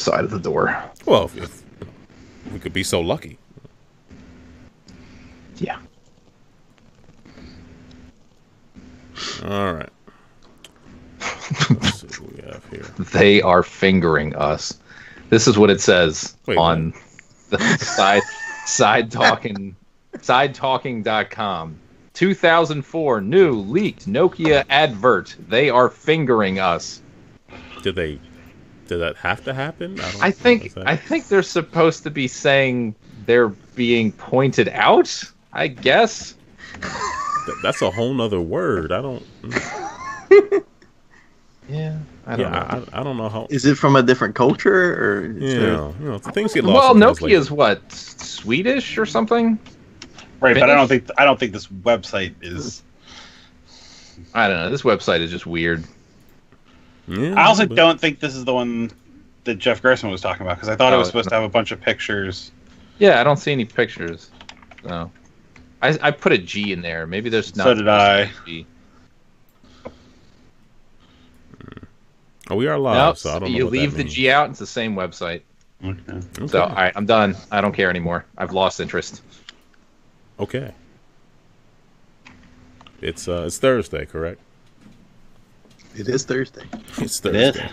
side of the door. Well, if we could be so lucky. Yeah. All right. Let's see what we have here. They are fingering us. This is what it says on the sidetalking.com. 2004 new leaked Nokia advert. They are fingering us. Did that have to happen? I think they're supposed to be saying they're being pointed out, I guess. That's a whole nother word. I don't. Yeah, I don't know. I don't know how. Is it from a different culture, or things get lost. Well, Nokia is what, Swedish or something? Right, Finnish? but I don't think this website is. I don't know. This website is just weird. Yeah, I also don't think this is the one that Jeff Gerstmann was talking about, because I thought it was supposed to have a bunch of pictures. Yeah, I don't see any pictures. No, I put a G in there. Maybe there's not. So did I. G. Oh, we are live, Nope, so I don't know. you what leave that the means. G out. It's the same website. Okay. So, all right, I'm done. I don't care anymore. I've lost interest. Okay. It's Thursday, correct? it is Thursday? It's It Thursday. is.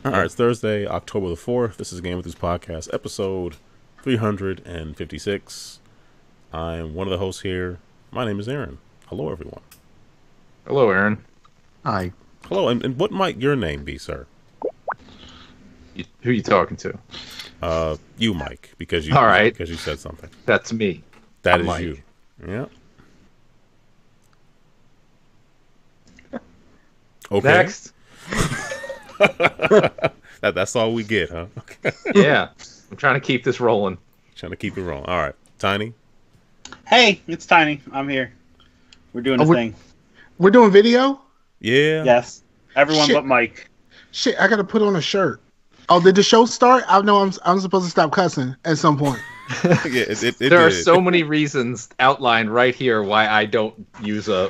All right, it's Thursday, October the 4th. This is GameEnthus Podcast, episode 356. I'm one of the hosts here. My name is Aaron. Hello, everyone. Hello, Aaron. Hi. Hello, and what might your name be, sir? Who are you talking to? You, Mike, because you All right. because you said something. That's me. That I'm is Mike. you. Yeah. Okay. Next. That's all we get, huh? Okay. Yeah, I'm trying to keep this rolling. Trying to keep it rolling. All right, Tiny. Hey, it's Tiny. I'm here. We're doing a thing. We're doing video? Yeah. Yes. Everyone Shit. but Mike. Shit, I gotta put on a shirt. Oh, did the show start? I know I'm supposed to stop cussing at some point. Yeah. It There are did. so many reasons outlined right here why I don't use a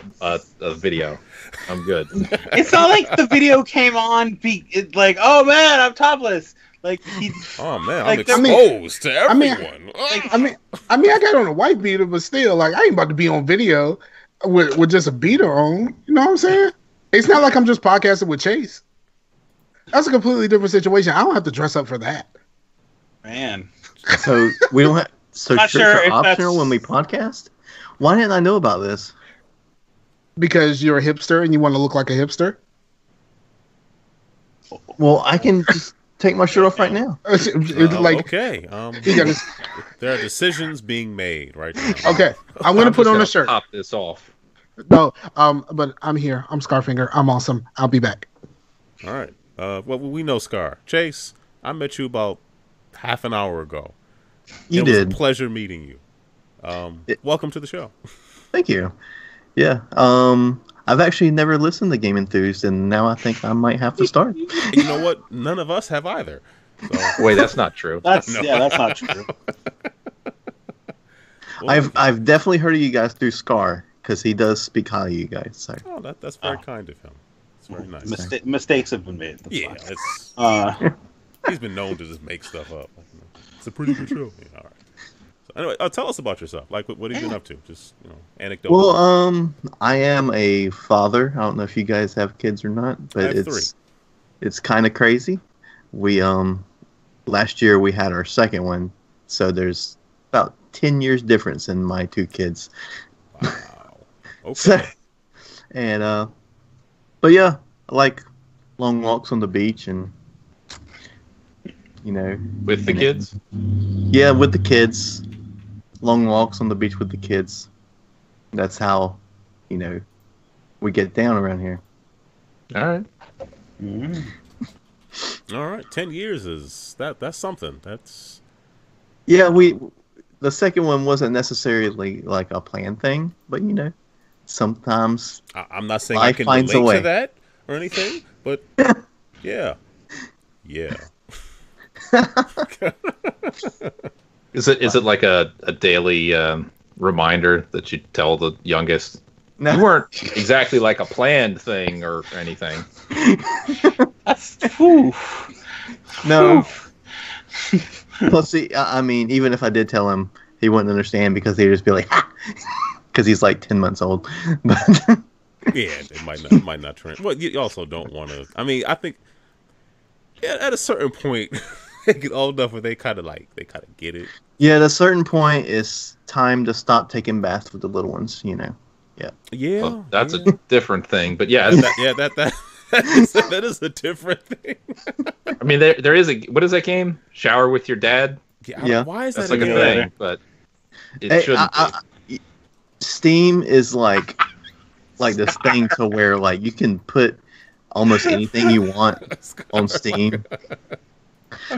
video. I'm good. It's not like the video came on like, oh man, I'm topless. Like Oh man, Like, I'm I mean- exposed to I mean- everyone. I got on a white beater, but still, like, I ain't about to be on video with just a beater on. You know what I'm saying? It's not like I'm just podcasting with Chase. That's a completely different situation. I don't have to dress up for that. man. So we don't have. So Not shirts sure are if optional that's- when we podcast. Why didn't I know about this? Because you're a hipster and you want to look like a hipster. Well, I can just take my shirt off right now. Like, okay. you gotta, There are decisions being made right now. okay, I'm gonna put on a shirt. Pop this off. No, but I'm here. I'm Scarfinger. I'm awesome. I'll be back. All right. Well, we know Scar. Chase, I met you about half an hour ago. You it did. was a pleasure meeting you. Welcome to the show. Thank you. Yeah. I've actually never listened to GameEnthus, and now I think I might have to start. You know what? None of us have either. So, Wait, that's not true. That's No. that's not true. well, I've definitely heard of you guys through Scar because he does speak highly of you guys. So Oh, that's very kind of him. It's very nice. Mistakes have been made. That's Yeah, fine. it's he's been known to just make stuff up. It's a pretty good show. Yeah, all right. So anyway, tell us about yourself. Like, what have you been up to? Just anecdote. well, I am a father. I don't know if you guys have kids or not, I but have it's kind of crazy. We last year we had our second one, so there's about 10 years difference in my two kids. Wow. Okay. So, and but yeah, I like long walks on the beach and With the kids? yeah, with the kids. Long walks on the beach with the kids. That's how, we get down around here. All right. All right. 10 years is that's something. That's Yeah, the second one wasn't necessarily like a planned thing, but sometimes I'm not saying I Life can finds a relate way. to that or anything, but yeah. Is it like a daily reminder that you tell the youngest? no. You weren't exactly like a planned thing or anything. That's whew. No, Well, see, I mean, even if I did tell him, he wouldn't understand because he'd just be like, because he's like 10 months old. But yeah, it might not trend. Well, you also don't want to. I mean, I think at a certain point, they get old enough where they kind of get it. yeah, at a certain point, it's time to stop taking baths with the little ones. You know. Yeah. Yeah, Well, that's a different thing, but yeah, that is a different thing. I mean, there is what is that game? Shower with your dad. Yeah. Why is That's that like a thing, but it shouldn't be. Steam is like this thing to where like you can put almost anything you want on Steam.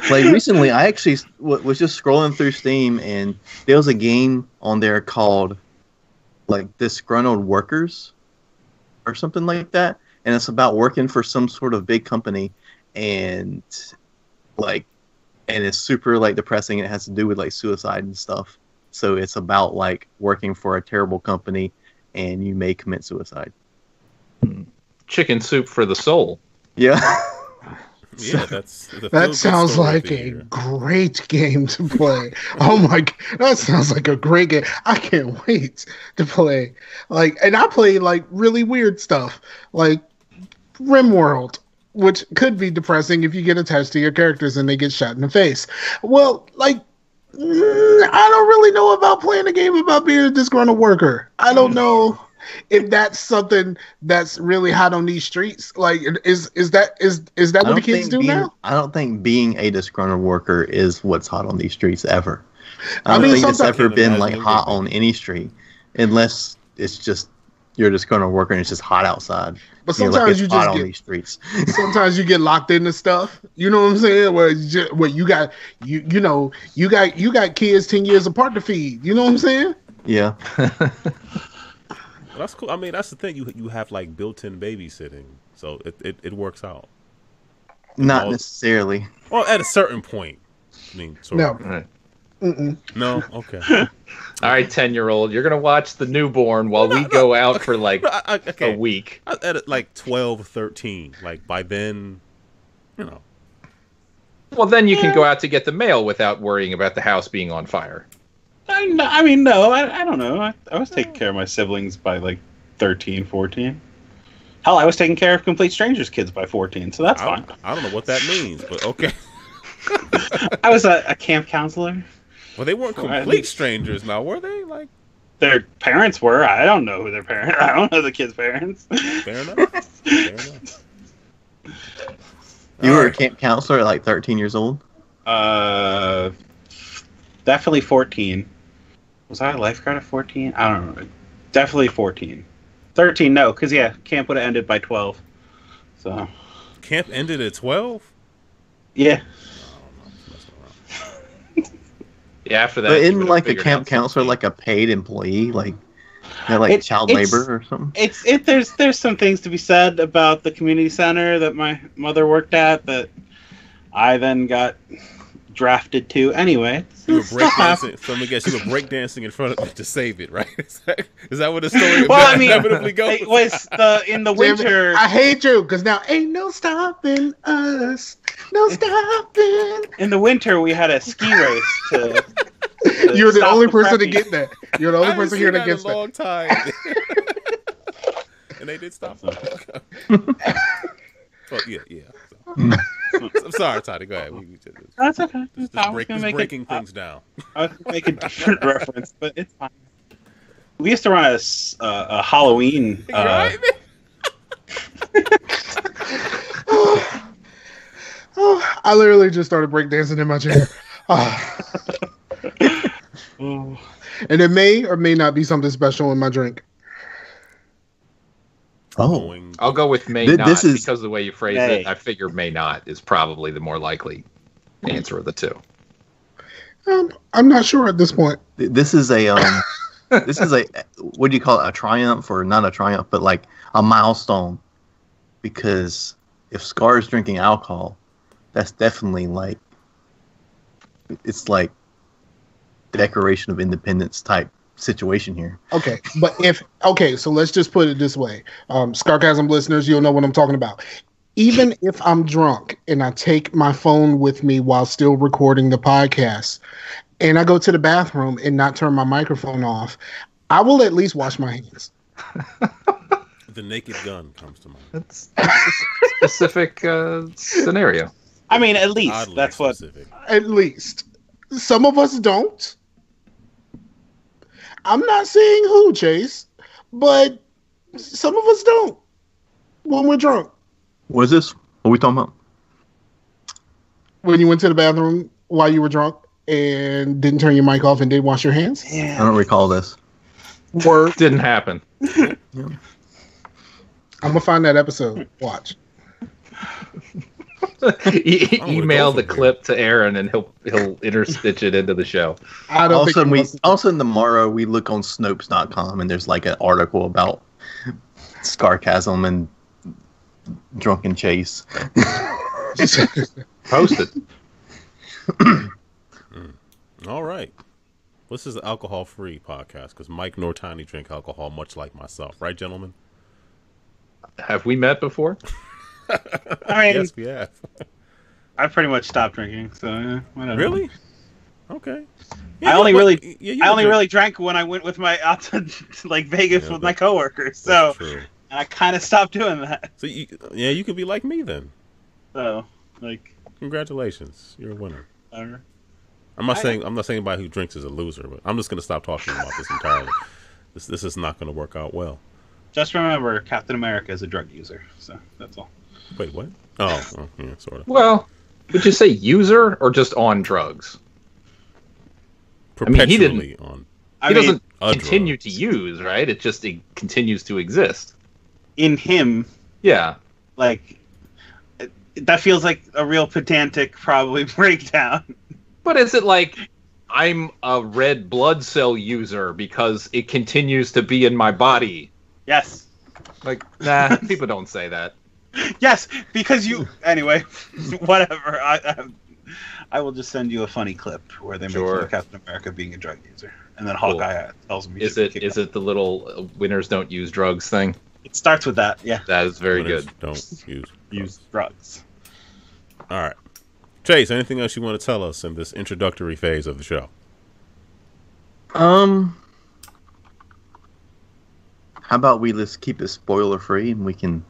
Like recently, I actually was just scrolling through Steam, and there was a game on there called like Disgruntled Workers or something like that, and it's about working for some sort of big company, and it's super like depressing, and it has to do with like suicide and stuff. So it's about like working for a terrible company, and you may commit suicide. Chicken soup for the soul. Yeah. Yeah, That sounds like a great game to play. Oh my god, that sounds like a great game. I can't wait to play. And I play like really weird stuff, like RimWorld, which could be depressing if you get attached to your characters and they get shot in the face. Well, I don't really know about playing a game about being a disgruntled worker. I don't know if that's something that's really hot on these streets. Like, is that what the kids do now? I don't think being a disgruntled worker is what's hot on these streets ever. I don't mean, think it's ever been like imagine hot on any street, unless it's just you're a disgruntled worker and it's just hot outside. But Like, sometimes it's you hot just on get these streets. sometimes you get locked into stuff. You know what I'm saying? Where you got you got kids 10 years apart to feed. You know what I'm saying? Yeah. Well, that's cool. I mean, that's the thing. You have like built-in babysitting, so it works out. Not necessarily. Well, at a certain point. I mean, sort No. of. Right. No. Okay. All right, 10-year-old, you're gonna watch the newborn while we go out for like a week. At like 12, 13. Like by then, you know. Well, then you can go out to get the mail without worrying about the house being on fire. I don't know. I was taking care of my siblings by like 13, 14. Hell, I was taking care of complete strangers' kids by 14, so that's fine. I don't know what that means, but okay. I was a camp counselor. Well, they weren't complete strangers now, were they? Like Their parents were. I don't know who their parents. I don't know the kids' parents. fair enough. Fair enough. You were a camp counselor at like 13 years old? Definitely 14. Was I a lifeguard at 14? I don't know. Definitely 14. 13, no, because camp would have ended by 12. So Camp ended at 12? yeah. Yeah, after that. But you isn't would've like a figured camp out counselor something. like a paid employee? Like they're like child labor or something? There's some things to be said about the community center that my mother worked at that I then got drafted to. Anyway, You were breakdancing. So let me guess, you were breakdancing in front of me to save it, right? Is that what the story well, I mean, inevitably goes? it was in the winter. I hate you because now ain't no stopping us. No stopping. In the winter, we had a ski race to You're the stop only person to prepping. get that. You're the only I haven't person here seen that that gets in a that. long time. And they did stop. Well, yeah. So. I'm sorry, Toddy. Go ahead. That's okay. Just breaking things down. I was gonna make a different reference, but it's fine. We used to run a Halloween. Right? Oh, I literally just started breakdancing in my chair. And it may or may not be something special in my drink. Oh. I'll go with may Th- not this is- because of the way you phrase May. it. I figure may not is probably the more likely answer of the two. I'm not sure at this point. This is a what do you call it? A triumph, or not a triumph, but like a milestone. Because if Scar is drinking alcohol, that's definitely like it's like Declaration of Independence type situation here. Okay, but so let's just put it this way. Scarcasm listeners, you'll know what I'm talking about. even if I'm drunk and I take my phone with me while still recording the podcast, and I go to the bathroom and not turn my microphone off, I will at least wash my hands. The naked gun comes to mind. That's a specific scenario. I mean, at least Oddly that's what. specific. At least. Some of us don't. I'm not saying who, Chase, but some of us don't when we're drunk. What is this? What are we talking about? When you went to the bathroom while you were drunk and didn't turn your mic off and didn't wash your hands? I don't recall this. Word. Didn't happen. I'm gonna find that episode. Watch. Email the clip to Aaron and he'll interstitch it into the show. I don't think All of a sudden tomorrow we look on Snopes.com and there's like an article about Scarcasm and Drunken Chase. Post it. All right. This is an alcohol-free podcast because Mike nor Tiny drink alcohol, much like myself. Right, gentlemen? Have we met before? I mean, Yes, we have. I pretty much stopped drinking, so yeah, whatever. Really? Okay. I only you really drank when I went with my out to like Vegas with my coworkers. So true. and I kind of stopped doing that. So you could be like me then. So like, Congratulations, you're a winner. whatever. I'm not saying anybody who drinks is a loser, but I'm just gonna stop talking about this entirely. This is not gonna work out well. Just remember, Captain America is a drug user. So that's all. Wait, what? Oh yeah, sort of. Well, would you say user or just on drugs? Perpetually he didn't- on. He doesn't a continue to drugs. use, right? It continues to exist. In him, Yeah. like, that feels like a real pedantic, probably breakdown. But is it like I'm a red blood cell user because it continues to be in my body? Yes. Like, nah, people don't say that. Yes, because you. Anyway, whatever. I will just send you a funny clip where they make fun of Captain America being a drug user, and then Hawkeye tells him. Is it the little winners don't use drugs thing? It starts with that. Yeah. That is very Winners good. Don't use drugs. All right, Chase. Anything else you want to tell us in this introductory phase of the show? How about we just keep it spoiler free and we can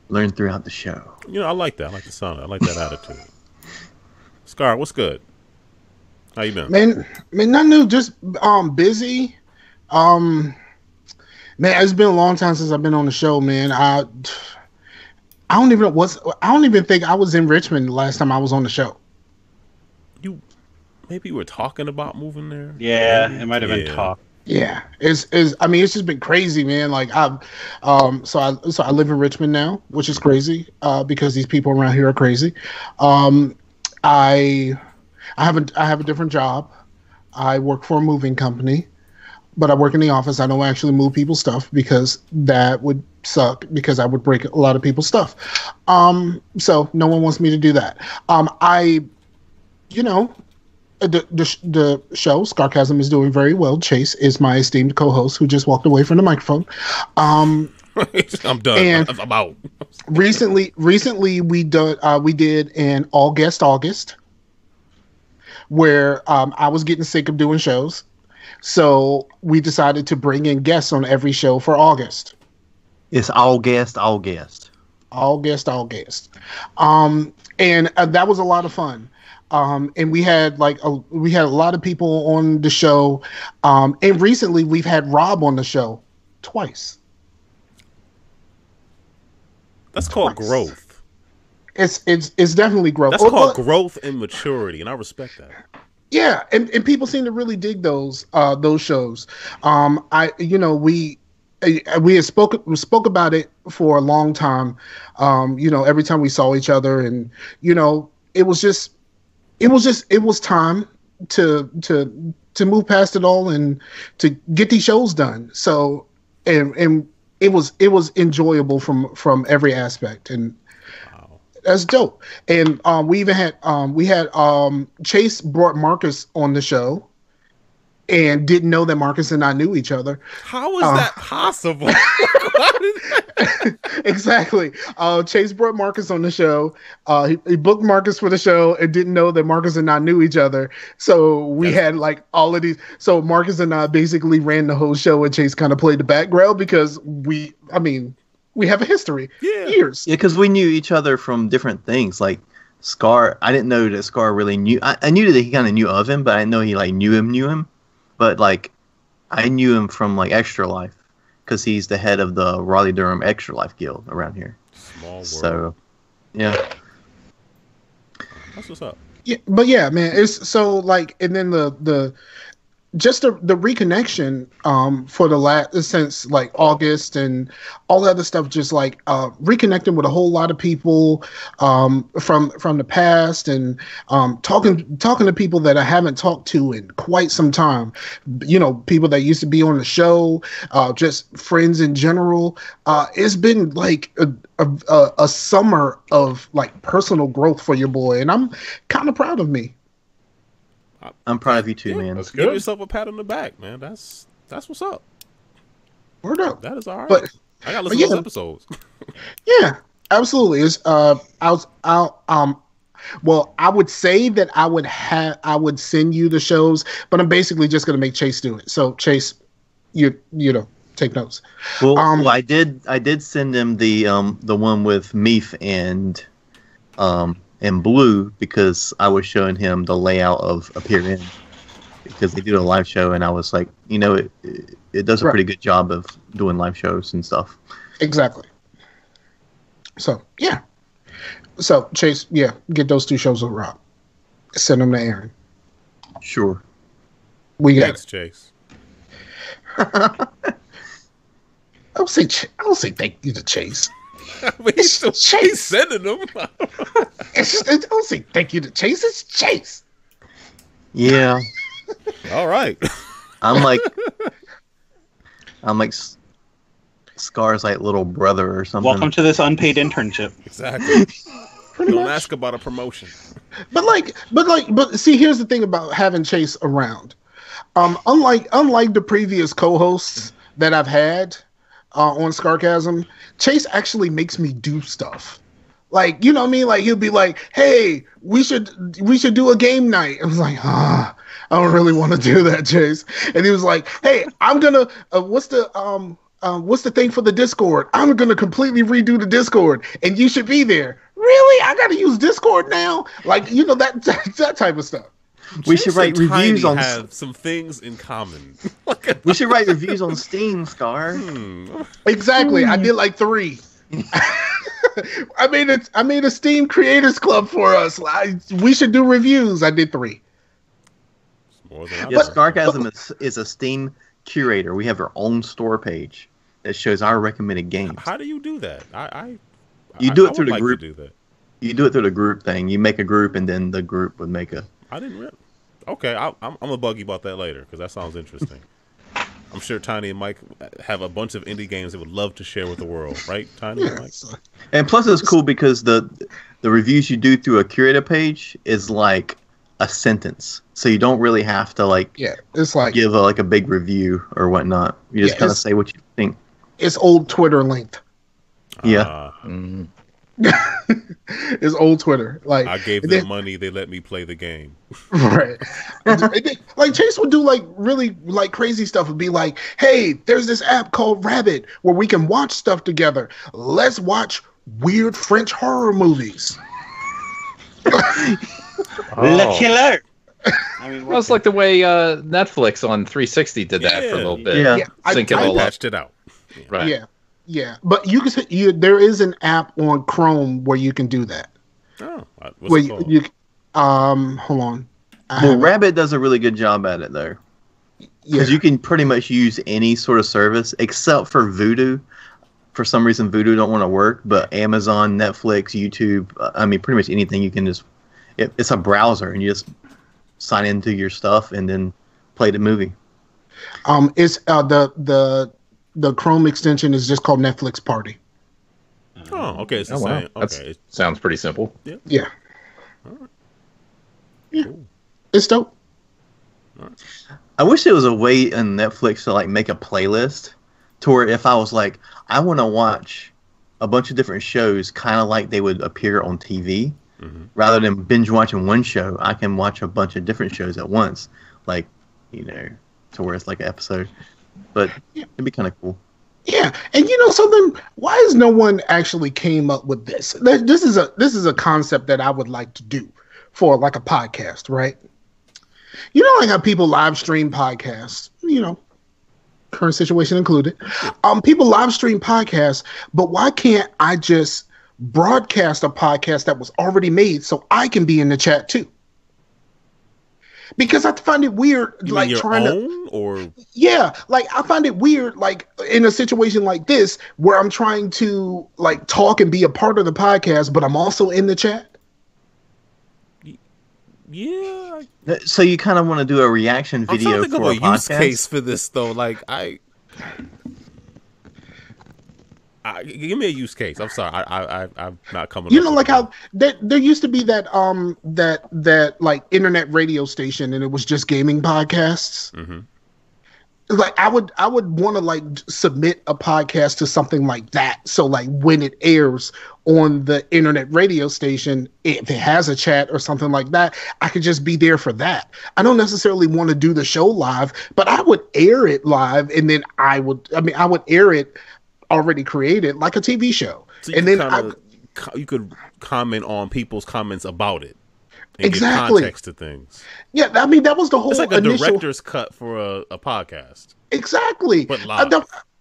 learn throughout the show. You know, I like that. I like the sound. I like that attitude. Scar, what's good? How you been? Man, nothing new. Just busy. Man, it's been a long time since I've been on the show, man. I don't even know I don't even think I was in Richmond the last time I was on the show. Maybe you were talking about moving there. Yeah, it might have been talk. Yeah, it's just been crazy, man. Like so I live in Richmond now, which is crazy because these people around here are crazy. I have a different job. I work for a moving company, but I work in the office. I don't actually move people's stuff because that would suck because I would break a lot of people's stuff. So no one wants me to do that. The show Scarcasm is doing very well. Chase is my esteemed co-host who just walked away from the microphone. I'm done. And I'm out. recently we did an all guest August where I was getting sick of doing shows, so we decided to bring in guests on every show for August. It's all guest. And that was a lot of fun. And we had a lot of people on the show. And recently we've had Rob on the show twice. That's called growth. It's definitely growth. That's called growth and maturity, and I respect that. Yeah, and people seem to really dig those shows. We had spoke about it for a long time. Every time we saw each other, and it was time to move past it all and to get these shows done. So and it was enjoyable from every aspect, and that's dope. And we even had Chase brought Marcus on the show, and didn't know that Marcus and I knew each other. How is that possible? Exactly. Chase brought Marcus on the show. He booked Marcus for the show and didn't know that Marcus and I knew each other. So we had like all of these. So Marcus and I basically ran the whole show, and Chase kind of played the background because we have a history. Yeah. Years. Yeah, because we knew each other from different things. Like Scar, I didn't know that Scar really knew. I knew that he kind of knew of him, but I didn't know he like knew him. But like, I knew him from like Extra Life because he's the head of the Raleigh-Durham Extra Life Guild around here. Small world. So, yeah. That's what's up. Yeah, but yeah, man, it's so like, and then the just the reconnection for the last since like August and all the other stuff, just like reconnecting with a whole lot of people from the past, and talking to people that I haven't talked to in quite some time. You know, people that used to be on the show, just friends in general. It's been like a summer of like personal growth for your boy, and I'm kind of proud of me. I'm proud of you too, man. That's Give good. yourself a pat on the back, man. That's what's up. Word up. That is all right. But I gotta listen to those episodes. yeah, absolutely. It's well, I would say that I would send you the shows, but I'm basically just gonna make Chase do it. So Chase, you know, take notes. Well, I did send him the one with Meef and Blue because I was showing him the layout of Appear In because they do a live show, and I was like, you know, it does a pretty good job of doing live shows and stuff. Exactly. So yeah. So Chase, yeah, get those 2 shows with Rob. Send them to Aaron. Sure. We got Thanks, Chase. I don't say thank you to Chase. I mean, he's sending them. I don't say thank you to Chase. It's Chase. Yeah. All right. I'm like Scar's like little brother or something. Welcome to this unpaid internship. Exactly. Pretty Don't much. ask about a promotion. But see, here's the thing about having Chase around. Unlike the previous co-hosts that I've had on Scarcasm, Chase actually makes me do stuff. Like, you know what I mean? Like, he'll be like, "Hey, we should do a game night." I was like, I don't really want to do that, Chase. And he was like, "Hey, I'm gonna what's the thing for the Discord? I'm gonna completely redo the Discord, and you should be there." Really? I gotta use Discord now? Like, you know, that type of stuff. We should write reviews on. Have some things in common. We should write reviews on Steam, Scar. Exactly. I did like 3. I made a Steam Creators Club for us. We should do reviews. I did 3. More than I Yes, know. Scarcasm is a Steam curator. We have our own store page that shows our recommended games. How do you do that? You do it I through would the like group. To do that. You do it through the group thing. You make a group, and then the group would make a. I didn't really. Okay, I'm gonna bug you about that later because that sounds interesting. I'm sure Tiny and Mike have a bunch of indie games they would love to share with the world, right? Tiny and Mike. And plus, it's cool because the reviews you do through a curator page is like a sentence, so you don't really have to like it's like give a big review or whatnot. You just kind of say what you think. It's old Twitter length. Yeah. It's old Twitter. Like, I gave them money, they let me play the game. Right. Like Chase would do like really like crazy stuff. Would be like, "Hey, there's this app called Rabbit where we can watch stuff together. Let's watch weird French horror movies." Le killer. I mean, Well, it's like the way Netflix on 360 did that for a little bit. Yeah. Sync it I all up. Patched it out. Right. Yeah. But you can there is an app on Chrome where you can do that. Oh, what's Where it called? you hold on. Well, Rabbit does a really good job at it though, because you can pretty much use any sort of service except for Voodoo. For some reason, Voodoo don't want to work, but Amazon, Netflix, YouTube, I mean, pretty much anything you can just. It's a browser, and you just sign into your stuff and then play the movie. It's the Chrome extension is just called Netflix Party. Oh, okay. It's the Oh, wow. same. That's- Okay. Sounds pretty simple. Yeah. All right. Yeah. Cool. It's dope. I wish there was a way on Netflix to like make a playlist to where if I was like, I want to watch a bunch of different shows, kind of like they would appear on TV, rather than binge watching one show, I can watch a bunch of different shows at once, like, you know, to where it's like an episode. But it'd be kind of cool. Yeah, and you know something? Why has no one actually came up with this? This is a concept that I would like to do for like a podcast, right? You know, like how people live stream podcasts, you know, current situation included. People live stream podcasts, but why can't I just broadcast a podcast that was already made so I can be in the chat too? Because I find it weird, you like mean trying your own, or like I find it weird, like in a situation like this where I'm trying to like talk and be a part of the podcast, but I'm also in the chat. Yeah. So you kind of want to do a reaction video I'm trying to think for of a a use podcast? case for this though. Like give me a use case. I'm sorry, I'm not coming. You know, like how there used to be that that like internet radio station, and it was just gaming podcasts. Mm-hmm. Like I would want to like submit a podcast to something like that. So like when it airs on the internet radio station, if it has a chat or something like that, I could just be there for that. I don't necessarily want to do the show live, but I would air it live, and then I would air it already created like a TV show. So and then you could comment on people's comments about it. And exactly. Get context to things. Yeah, I mean that was the whole. It's like a initial director's cut for a podcast. Exactly. But live.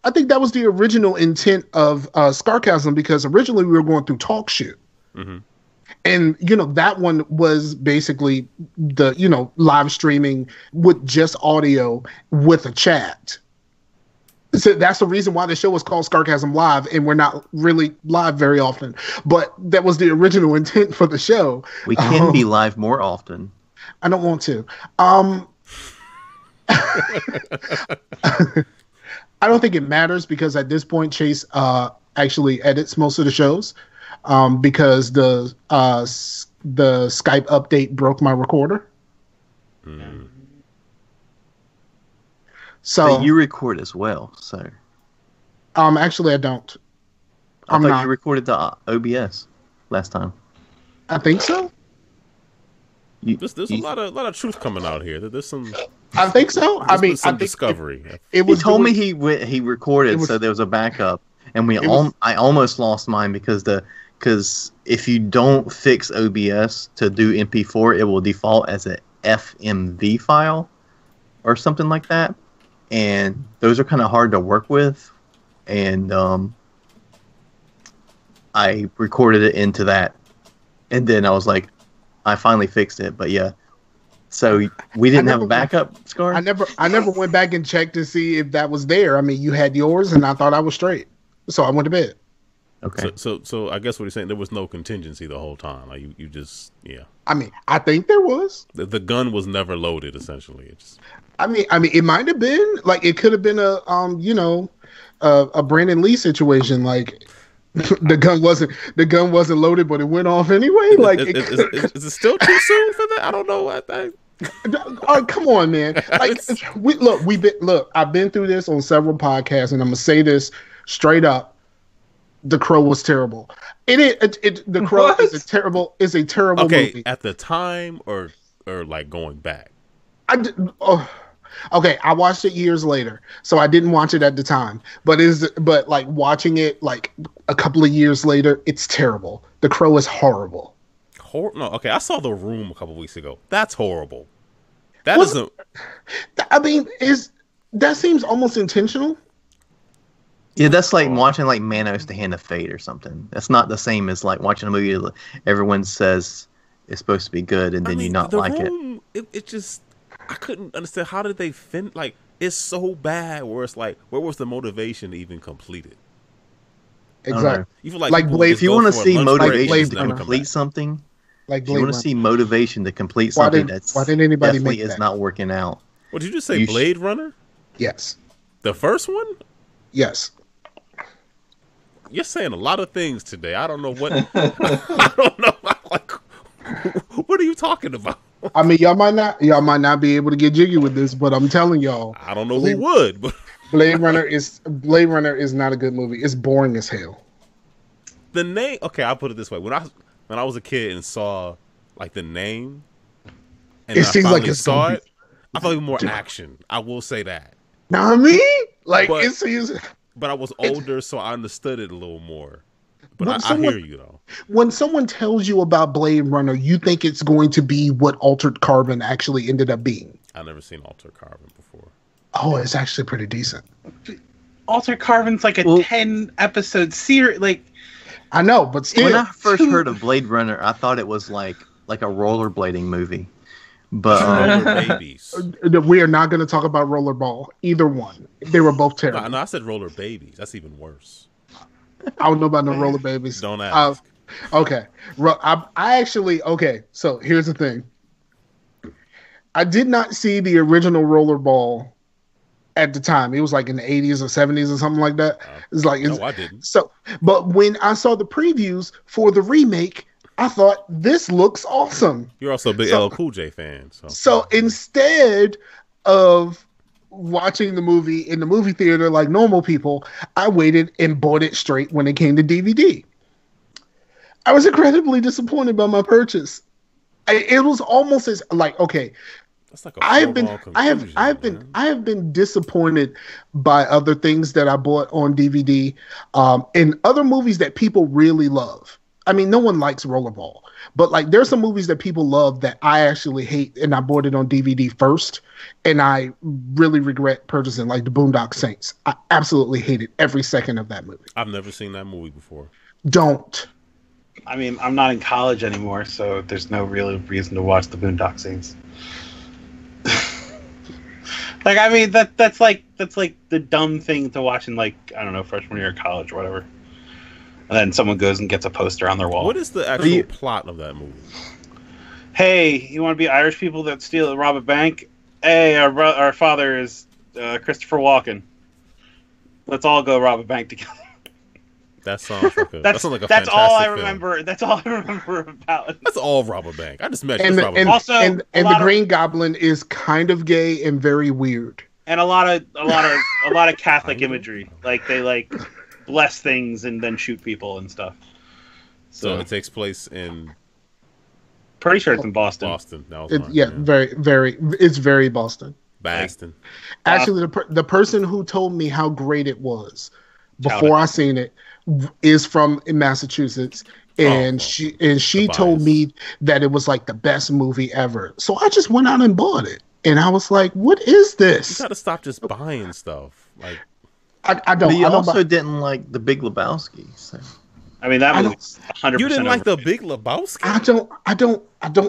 I think that was the original intent of Scarcasm, because originally we were going through Talk Shit. Mm-hmm. And, you know, that one was basically the, you know, live streaming with just audio with a chat. So that's the reason why the show was called Scarcasm Live, and we're not really live very often. But that was the original intent for the show. We can be live more often. I don't want to. I don't think it matters, because at this point Chase actually edits most of the shows, because the Skype update broke my recorder. Mm. So But you record as well, so actually I don't. I thought you recorded the OBS last time. I think so. There's a lot of truth coming out here. There's some. I think so. I mean, some I think discovery. It He was told me he recorded, so there was a backup, and I almost lost mine because if you don't fix OBS to do MP4, it will default as a FMV file or something like that, and those are kind of hard to work with, and I recorded it into that, and then I was like, I finally fixed it, but yeah. So we didn't have a backup, Scar? I never went back and checked to see if that was there. I mean, you had yours, and I thought I was straight, so I went to bed. Okay. So I guess what you're saying, there was no contingency the whole time. Like you just I mean, I think there was. The gun was never loaded. Essentially, I mean, it might have been like it could have been a Brandon Lee situation. Like the gun wasn't loaded, but it went off anyway. Like, is it still too soon for that? I don't know. Come on, man. Like, I've been through this on several podcasts, and I'm gonna say this straight up: The Crow was terrible. The Crow is a terrible movie. At the time, or like going back. Okay, I watched it years later, so I didn't watch it at the time. But like watching it like a couple of years later, it's terrible. The Crow is horrible. No, okay. I saw The Room a couple weeks ago. That's horrible. That isn't. I mean, that seems almost intentional? Yeah, that's like watching like Manos: The Hand of Fate or something. That's not the same as like watching a movie that everyone says is supposed to be good, and then you not like it. It just, I couldn't understand, how did they like, it's so bad where it's like, where was the motivation to even complete it? Exactly. You feel like Blade, if you want to see motivation to Runner. complete something, like if you want to see motivation to complete something why didn't anybody definitely make that? is not working out. What did you just say? Blade Runner? Yes. The first one? Yes. You're saying a lot of things today. I don't know what. I don't know. Like, what are you talking about? I mean, y'all might not be able to get jiggy with this, but I'm telling y'all, I don't know who would. But Blade Runner is not a good movie. It's boring as hell. The name, okay, I'll put it this way: when I was a kid and saw like the name, and It I seems finally like it's saw gonna it, I thought it was more action. I will say that. Know what I mean? Like But- it seems. But I was older, so I understood it a little more. But When I hear you though. When someone tells you about Blade Runner, you think it's going to be what Altered Carbon actually ended up being. I've never seen Altered Carbon before. Oh, it's actually pretty decent. Altered Carbon's like a 10-episode series. Like, I know, but still. When I first heard of Blade Runner, I thought it was like a rollerblading movie. But Roller Babies. We are not going to talk about Rollerball. Either one. They were both terrible. No, I said Roller Babies. That's even worse. I don't know about no Roller Babies. Don't ask. Okay. I actually, okay, so here's the thing. I did not see the original Rollerball at the time. It was like in the 80s or 70s or something like that. It's like, No, I didn't. So, but when I saw the previews for the remake, I thought this looks awesome. You're also a big LL Cool J fan. So instead of watching the movie in the movie theater like normal people, I waited and bought it straight when it came to DVD. I was incredibly disappointed by my purchase. It was almost as like, okay, that's like a I have been disappointed by other things that I bought on DVD, and other movies that people really love. I mean, no one likes Rollerball, but like there's some movies that people love that I actually hate, and I bought it on DVD first, and I really regret purchasing, like the Boondock Saints. I absolutely hated every second of that movie. I've never seen that movie before. Don't. I mean, I'm not in college anymore, so there's no real reason to watch the Boondock Saints. Like, I mean, that's like the dumb thing to watch in, like, I don't know, freshman year of college or whatever. And then someone goes and gets a poster on their wall. What is the actual plot of that movie? Hey, you want to be Irish people that steal and rob a bank? Hey, our father is Christopher Walken. Let's all go rob a bank together. That sounds like a that's fantastic all I film. remember. That's all I remember about it. That's all rob a bank. I just mentioned And, rob a and, bank. Also, and a the lot of- Green Goblin is kind of gay and very weird. And a lot of Catholic imagery. Like they like bless things and then shoot people and stuff. So it takes place in Pretty sure it's in Boston. Boston. That was mine, Yeah, very. It's very Boston. Boston. Actually, the person who told me how great it was before I seen it is from Massachusetts, and she told me that it was like the best movie ever. So I just went out and bought it, and I was like, "What is this?" You gotta stop just buying stuff. Like I don't. But you I don't also didn't like The Big Lebowski. So. I mean, that movie's 100%. You didn't like The Big Lebowski? I don't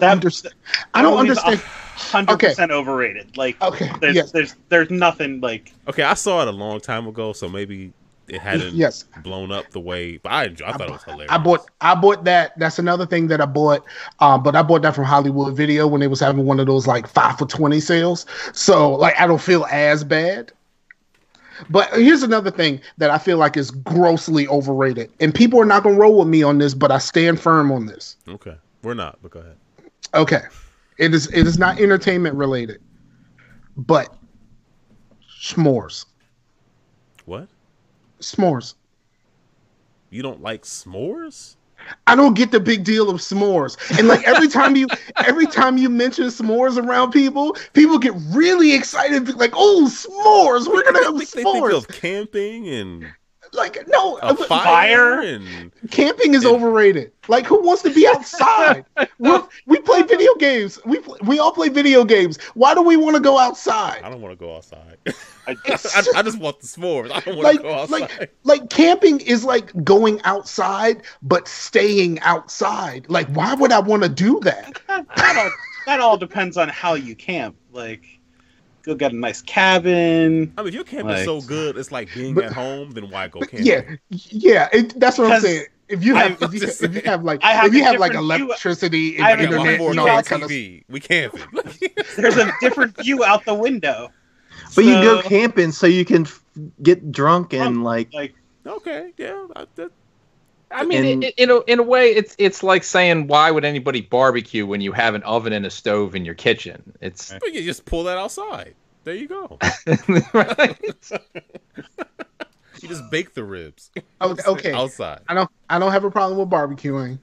understand. I don't understand. 100% overrated. Like, Okay, there's nothing like. Okay, I saw it a long time ago, so maybe it hadn't blown up the way. But I thought it was hilarious. I bought that. That's another thing that I bought. But I bought that from Hollywood Video when they was having one of those like 5 for $20 sales. So like I don't feel as bad. But here's another thing that I feel like is grossly overrated, and people are not gonna roll with me on this, but I stand firm on this. Okay, we're not. But go ahead. Okay, it is not entertainment related, but s'mores. What? S'mores. You don't like s'mores? I don't get the big deal of s'mores. And like every time you mention s'mores around people get really excited, like, oh, s'mores, we're gonna have s'mores. They think of camping and like no a fire and camping is overrated. Like, who wants to be outside? we play video games. We all play video games. Why do we want to go outside? I don't want to go outside. I just want the s'mores. I don't want to go outside. Like camping is like going outside, but staying outside. Like, why would I want to do that? That all depends on how you camp. Like, go get a nice cabin. I mean, if your camp is so good, it's like being at home. Then why go camping? Yeah. That's what I'm saying. If you have like electricity and internet and all that kind of stuff, we camping. There's a different view out the window. But you go camping so you can get drunk and like. Okay, yeah. I mean, in a way, it's like saying, why would anybody barbecue when you have an oven and a stove in your kitchen? It's But you just pull that outside. There you go. right? You just bake the ribs. Okay. Outside. I don't have a problem with barbecuing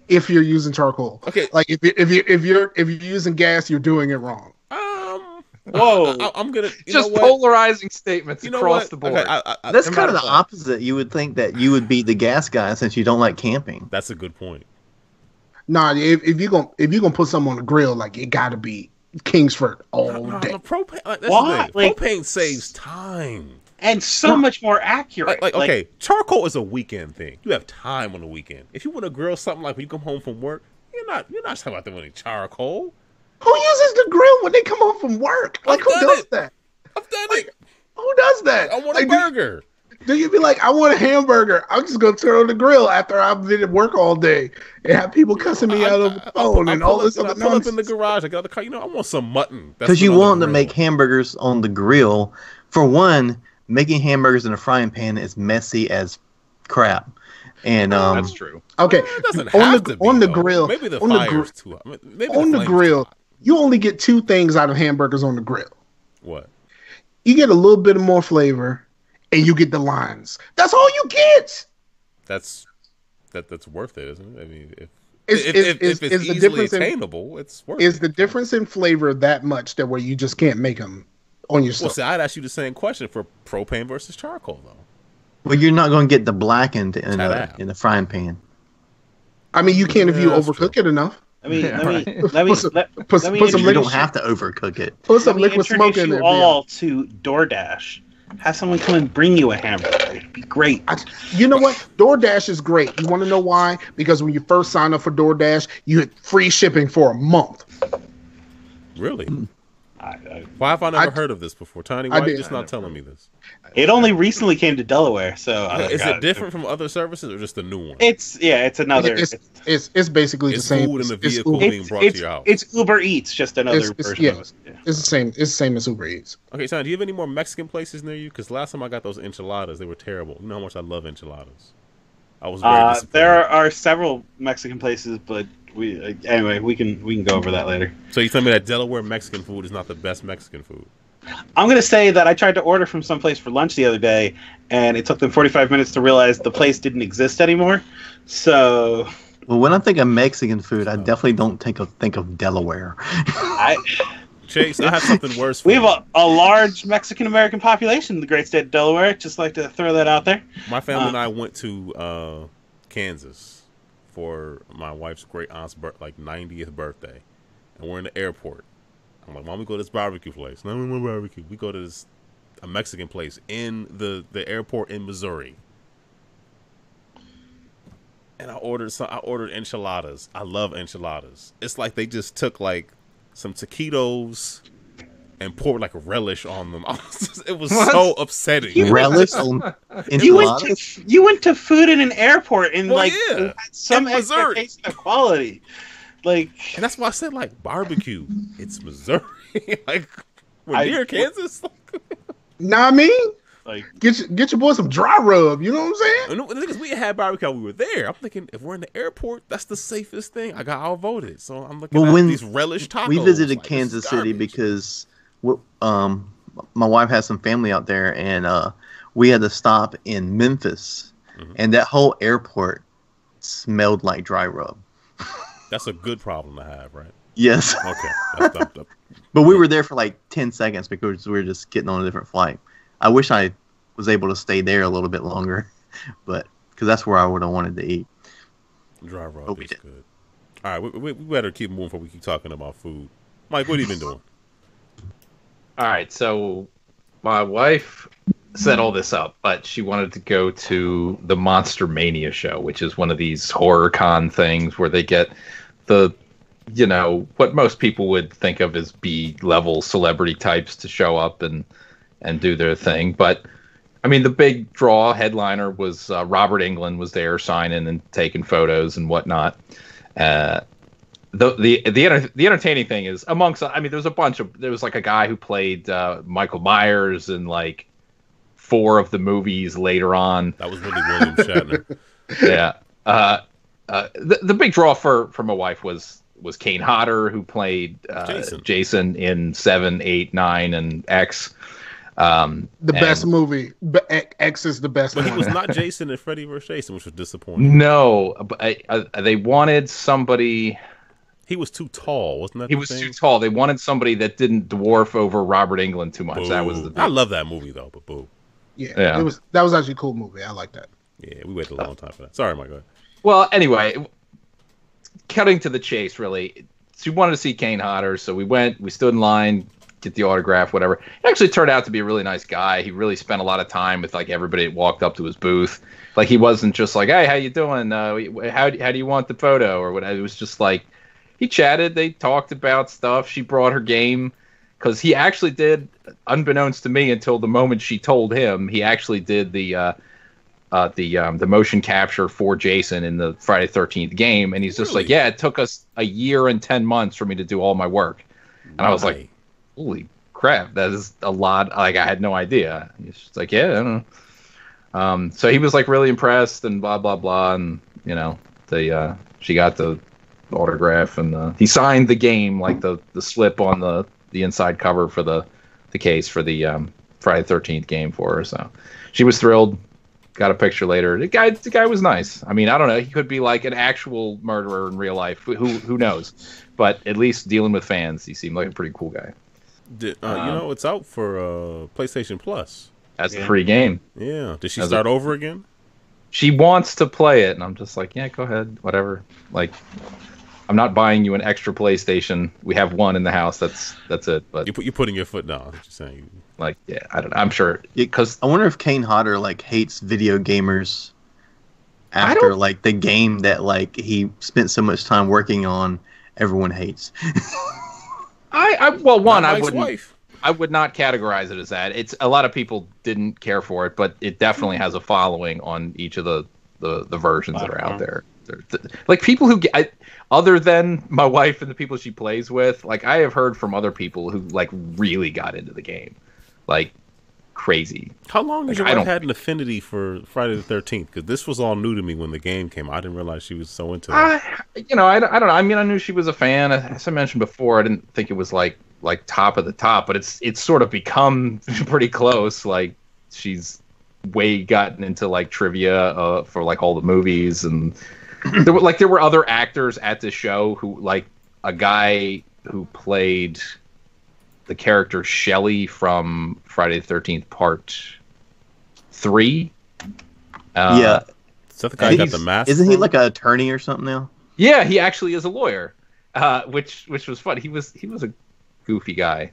if you're using charcoal. Okay. Like if you're using gas, you're doing it wrong. Whoa. I'm gonna Just polarizing statements across what? the board. Okay, That's kind of the opposite. You would think that you would be the gas guy since you don't like camping. That's a good point. Nah, if you're gonna put something on the grill, like it gotta be Kingsford all day. The propane, that's Why? the thing. Propane saves time. And so much more accurate. Like, okay, charcoal is a weekend thing. You have time on the weekend. If you want to grill something like when you come home from work, you're not talking about doing charcoal. Who uses the grill when they come home from work? Like, who does that? I've done it. Who does that? I want a Like, burger. Do you be like, I want a hamburger? I'm just gonna turn on the grill after I've been at work all day and have people cussing me out of the phone and all this other nonsense. I pull up in the nonsense. garage. I got the car. I want some mutton. Because you want to make hamburgers on the grill. For one, making hamburgers in a frying pan is messy as crap. And that's true. Okay, It doesn't have to be, on the though. grill. Maybe the on fire's too hot. Maybe on the flame's grill, too hot. you only get two things out of hamburgers on the grill. What? You get a little bit of more flavor, and you get the lines. That's all you get. That's worth it, isn't it? I mean, if Is it's the easily difference attainable, it's worth Is it. the difference in flavor that much that where you just can't make them on your Well, stove? see, I'd ask you the same question for propane versus charcoal, though. well, you're not going to get the blackened in Ta-da. a frying pan. I mean, you can if you that's overcook true. it enough. Let me Put some You liquid- don't have to overcook it. Put some let me liquid smoke introduce in you there. all to DoorDash. Have someone come and bring you a hamburger. It'd be great. You know what? DoorDash is great. You want to know why? Because when you first sign up for DoorDash, you get free shipping for a month. Really? Why have I never heard of this before, Tiny? Why are you just not telling me this? It only recently came to Delaware, so Is it different from other services or just a new one? It's another. It's basically It's the same. food in the It's vehicle Uber- being brought to your house. It's Uber Eats, just another It's version yeah, of it. Yeah. it's the same. It's the same as Uber Eats. Okay, Tiny, do you have any more Mexican places near you? Because last time I got those enchiladas, they were terrible. You know how much I love enchiladas. I was very disappointed. There are several Mexican places, but anyway, we can go over that later. So you tell me that Delaware Mexican food is not the best Mexican food? I'm going to say that I tried to order from someplace for lunch the other day, and it took them 45 minutes to realize the place didn't exist anymore. So, Well, when I think of Mexican food, I definitely don't think of Delaware. Chase, I have something worse for we you. have a large Mexican-American population in the great state of Delaware. Just like to throw that out there. My family and I went to Kansas for my wife's great aunt's 90th birthday, and we're in the airport. I'm like, Mom, we go to this barbecue place. No, we want barbecue. We go to a Mexican place in the airport in Missouri. And I ordered enchiladas. I love enchiladas. It's like they just took like some taquitos and poured like a relish on them. It was so upsetting. Relish on You enchiladas? went to food in an airport and Well, you yeah. had some In Missouri. expectation of quality. Like, And that's why I said like barbecue. It's Missouri. Like we're near Kansas. Know what I mean? like Get your boy some dry rub. You know what I'm saying? And the thing is, we had barbecue while we were there. I'm thinking if we're in the airport, that's the safest thing. I got outvoted. So I'm looking at these relish tacos. We visited like, Kansas this is City garbage. because my wife has some family out there, and we had to stop in Memphis, and that whole airport smelled like dry rub. That's a good problem to have, right? Yes. Okay. But we were there for like 10 seconds because we were just getting on a different flight. I wish I was able to stay there a little bit longer, but because that's where I would have wanted to eat. Dry rub But we is didn't. good. All right, we better keep moving before we keep talking about food. Mike, what have you been doing? All right, so my wife set all this up, but she wanted to go to the Monster Mania show, which is one of these horror con things where they get the, what most people would think of as B-level celebrity types to show up and do their thing. But, I mean, the big draw headliner was Robert Englund was there signing and taking photos and whatnot. The entertaining thing is there was like a guy who played Michael Myers in like 4 of the movies later on. That was really William Shatner. Yeah. The big draw for my wife was Kane Hodder, who played Jason in 7, 8, 9, and X. Best movie. X is the best but one. He was not Jason in Freddy vs. Jason, which was disappointing. No, but they wanted somebody. He was too tall, wasn't that? He was too tall. They wanted somebody that didn't dwarf over Robert Englund too much. Boo. That was the. I love that movie though, but boo. Yeah, that was actually a cool movie. I like that. Yeah, we waited a long time for that. Sorry, Mike. Well, anyway, cutting to the chase, really. She wanted to see Kane Hodder, so we went. We stood in line, get the autograph, whatever. It actually turned out to be a really nice guy. He really spent a lot of time with like everybody that walked up to his booth. Like he wasn't just like, "Hey, how you doing? How do you want the photo?" or whatever. It was just like he chatted. They talked about stuff. She brought her game because he actually did, unbeknownst to me until the moment she told him, he actually did the motion capture for Jason in the Friday 13th game, and he's just like, yeah, it took us a year and 10 months for me to do all my work. And I was like, holy crap, that is a lot. Like, I had no idea. He's just like, yeah, I don't know. So he was like really impressed and blah blah blah, and you know, she got the autograph, and he signed the game, like the slip on the inside cover for the case for the Friday 13th game for her. So she was thrilled. Got a picture later. The guy was nice. I mean, I don't know. He could be like an actual murderer in real life. Who knows? But at least dealing with fans, he seemed like a pretty cool guy. You know, it's out for PlayStation Plus. That's the free game. Yeah. Did she start over again? She wants to play it, and I'm just like, yeah, go ahead, whatever. Like, I'm not buying you an extra PlayStation. We have one in the house. That's it. But you're putting your foot down. What you're saying. Like, yeah, I don't know. I'm sure because I wonder if Kane Hodder like hates video gamers after like the game that like he spent so much time working on. Everyone hates. I would not categorize it as that. It's a lot of people didn't care for it, but it definitely has a following on each of the versions that are out there. Like people who other than my wife and the people she plays with, like I have heard from other people who like really got into the game, like crazy. How long has your wife had an affinity for Friday the 13th? Because this was all new to me when the game came. I didn't realize she was so into it. I don't know. I mean, I knew she was a fan. As I mentioned before, I didn't think it was like top of the top, but it's sort of become pretty close. Like she's way gotten into like trivia for like all the movies, and there were other actors at the show who like a guy who played the character Shelley from Friday the 13th Part 3. Yeah. Is that the guy who got the mask? Isn't he like an attorney or something now? Yeah, he actually is a lawyer, which was fun. He was a goofy guy.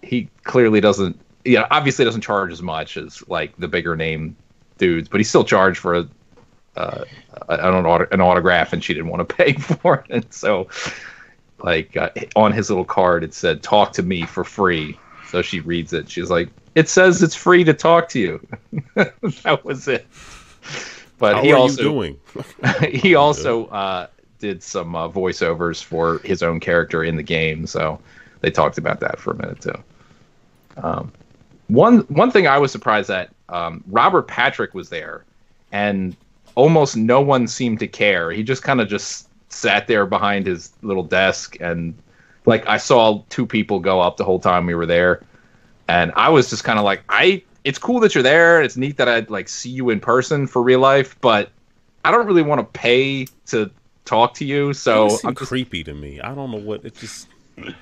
He clearly doesn't, obviously doesn't charge as much as like the bigger name dudes, but he still charged for an autograph, and she didn't want to pay for it. And so, like on his little card, it said "Talk to me for free." So she reads it. She's like, "It says it's free to talk to you." That was it. But he also did some voiceovers for his own character in the game, so they talked about that for a minute too. One thing I was surprised at, Robert Patrick was there, and almost no one seemed to care. He just kind of just sat there behind his little desk, and like I saw two people go up the whole time we were there, and I was just kind of like, it's cool that you're there. It's neat that I'd like see you in person for real life, but I don't really want to pay to talk to you. So I'm creepy to me. I don't know what it just.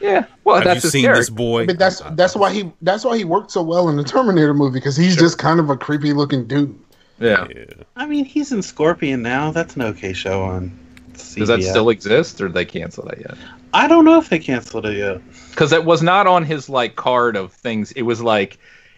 Yeah, well, have that's you seen character. This boy? But that's why he worked so well in the Terminator movie, because he's just kind of a creepy looking dude. Yeah. I mean, he's in Scorpion now. That's an okay show on CBS. Does that still exist, or did they cancel that yet? I don't know if they canceled it yet. Because it was not on his like card of things. It was like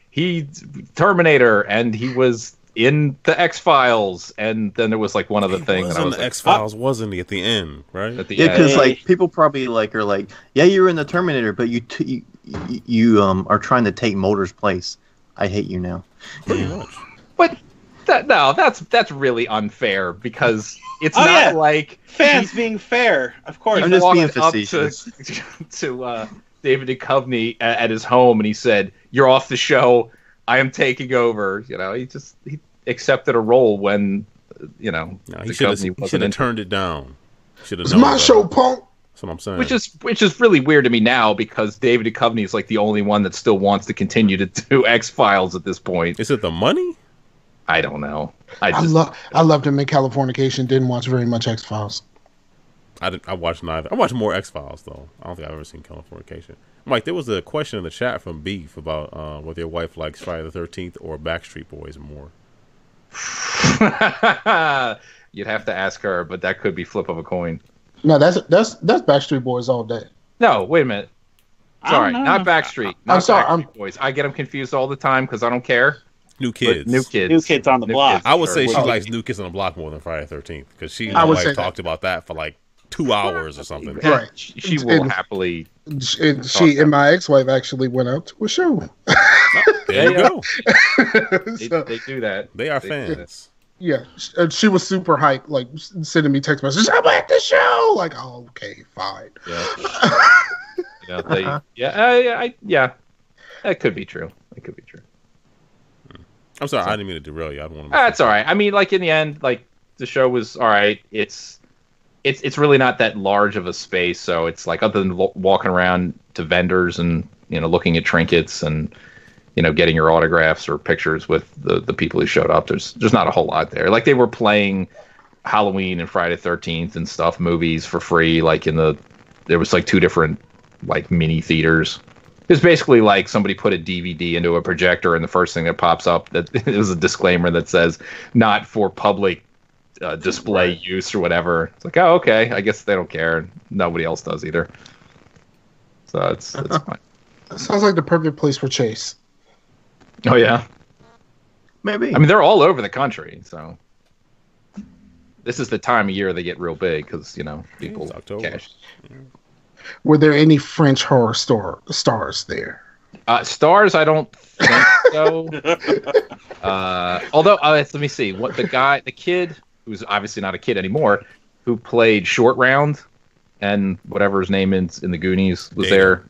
he Terminator, and he was in the X-Files, and then there was like one other thing. Was in the X-Files, wasn't he, at the end, right? At the end. Because like people probably are like, yeah, you were in the Terminator, but you are trying to take Mulder's place. I hate you now. Pretty much. But that's really unfair, because it's not like fans being fair. Of course, I'm just being facetious. to David Duchovny at his home, and he said, "You're off the show. I am taking over." He accepted a role when, you know, he should have turned it down. It's my show, punk. That's what I'm saying. Which is really weird to me now because David Duchovny is like the only one that still wants to continue to do X-Files at this point. Is it the money? I don't know. I loved him in Californication. Didn't watch very much X-Files. I watched neither. I watched more X-Files though. I don't think I've ever seen Californication. Mike, there was a question in the chat from Beef about whether your wife likes Friday the 13th or Backstreet Boys more. You'd have to ask her, but that could be flip of a coin. No, that's Backstreet Boys all day. No, wait a minute. Sorry, not Backstreet. Not I'm sorry, Backstreet Boys. I get them confused all the time because I don't care. New Kids. New Kids on the block. I would say she likes New Kids on the Block more than Friday the 13th because she and my wife talked about that for like 2 hours or something. Right. She will happily. She and my ex-wife actually went out to a show. There you go. They do that. They are fans. Yeah, she was super hyped, like sending me text messages. I'm at the show. Like, oh, okay, fine. Yeah, that could be true. It could be true. I'm sorry, I didn't mean to derail you. I don't want to. That's all right. I mean, like in the end, like the show was all right. It's really not that large of a space, so it's like other than walking around to vendors and looking at trinkets and getting your autographs or pictures with the people who showed up. There's not a whole lot there. Like they were playing Halloween and Friday the 13th and stuff, movies for free. Like there was like 2 different like mini theaters. It's basically like somebody put a DVD into a projector and the first thing that pops up that it was a disclaimer that says not for public display use or whatever. It's like, oh, okay. I guess they don't care. Nobody else does either. So it's fine. Sounds like the perfect place for Chase. Oh yeah, maybe. I mean, they're all over the country, so this is the time of year they get real big because people cash. Were there any French horror stars there? Stars, I don't think so. Although, let me see. What the kid who's obviously not a kid anymore, who played Short Round and whatever his name is in the Goonies was there.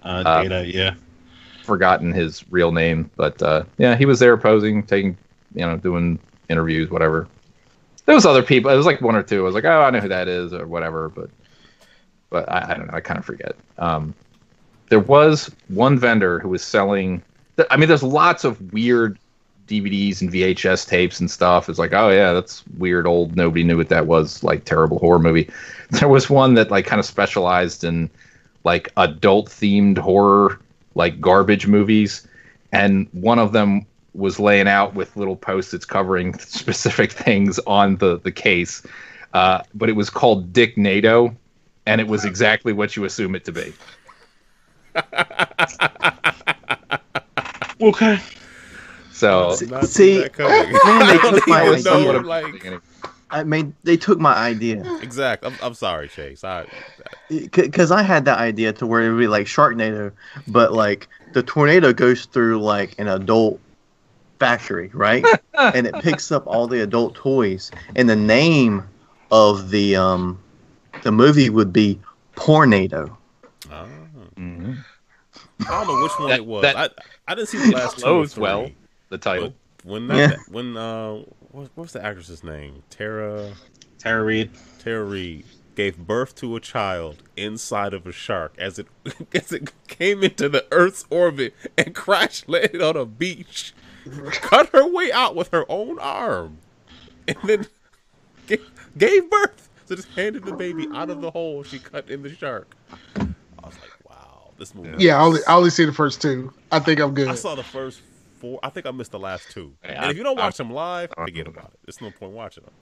Data, yeah. Forgotten his real name, but yeah, he was there posing, taking, doing interviews, whatever. There was other people. It was like 1 or 2. I was like, oh, I know who that is or whatever, but I don't know. I kind of forget. There was one vendor who was selling. I mean, there's lots of weird DVDs and VHS tapes and stuff. It's like, oh yeah, that's weird old. Nobody knew what that was. Like terrible horror movie. There was one that like kind of specialized in like adult themed horror, like garbage movies, and one of them was laying out with little post-its covering specific things on the case, but it was called Dick NATO, and it was exactly what you assume it to be. Okay. man, So they took my idea. I mean, they took my idea. Exactly. I'm sorry, Chase. Because I had that idea to where it would be like Sharknado, but like the tornado goes through like an adult factory, right? And it picks up all the adult toys, and the name of the movie would be Pornado. Oh. Mm-hmm. I don't know which one it was. I didn't see the last two. Well, the title. What's the actress's name? Tara Reid. Tara Reid gave birth to a child inside of a shark as it came into the Earth's orbit and crash landed on a beach. Cut her way out with her own arm, and then gave birth. So just handed the baby out of the hole she cut in the shark. I was like, wow, this movie. Yeah, I only see the first 2. I think I'm good. I saw the first 4. I think I missed the last 2. And if you don't watch them live, forget about it. There's no point watching them.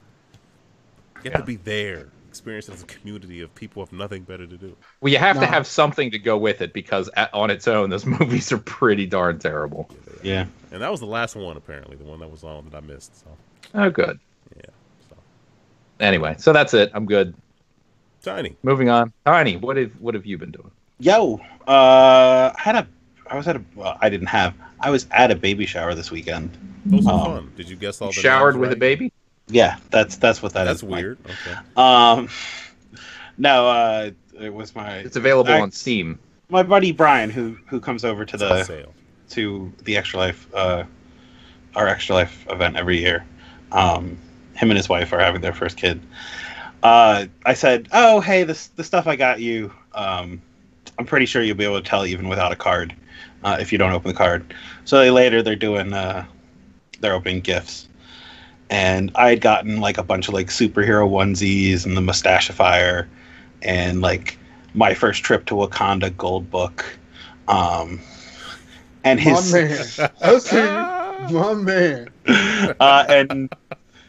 You have to be there, experience it as a community of people with nothing better to do. Well, you have to have something to go with it because on its own, those movies are pretty darn terrible. Yeah. And that was the last one, apparently, the one that was on that I missed. So. Oh, good. Yeah. So. Anyway, so that's it. I'm good. Tiny. Moving on. Tiny, what have you been doing? Yo, I was at a baby shower this weekend. Those were fun. Did you guess all the showered with a baby? Yeah, that's what that is. That's weird. Okay. No, it was It's available on Steam. My buddy Brian, who comes over to the Extra Life our Extra Life event every year. Him and his wife are having their first kid. I said, "Oh, hey, the stuff I got you. I'm pretty sure you'll be able to tell even without a card if you don't open the card." So they're doing they're opening gifts, and I had gotten like a bunch of like superhero onesies and the Mustachifier, and like my first trip to Wakanda gold book, and his my man. And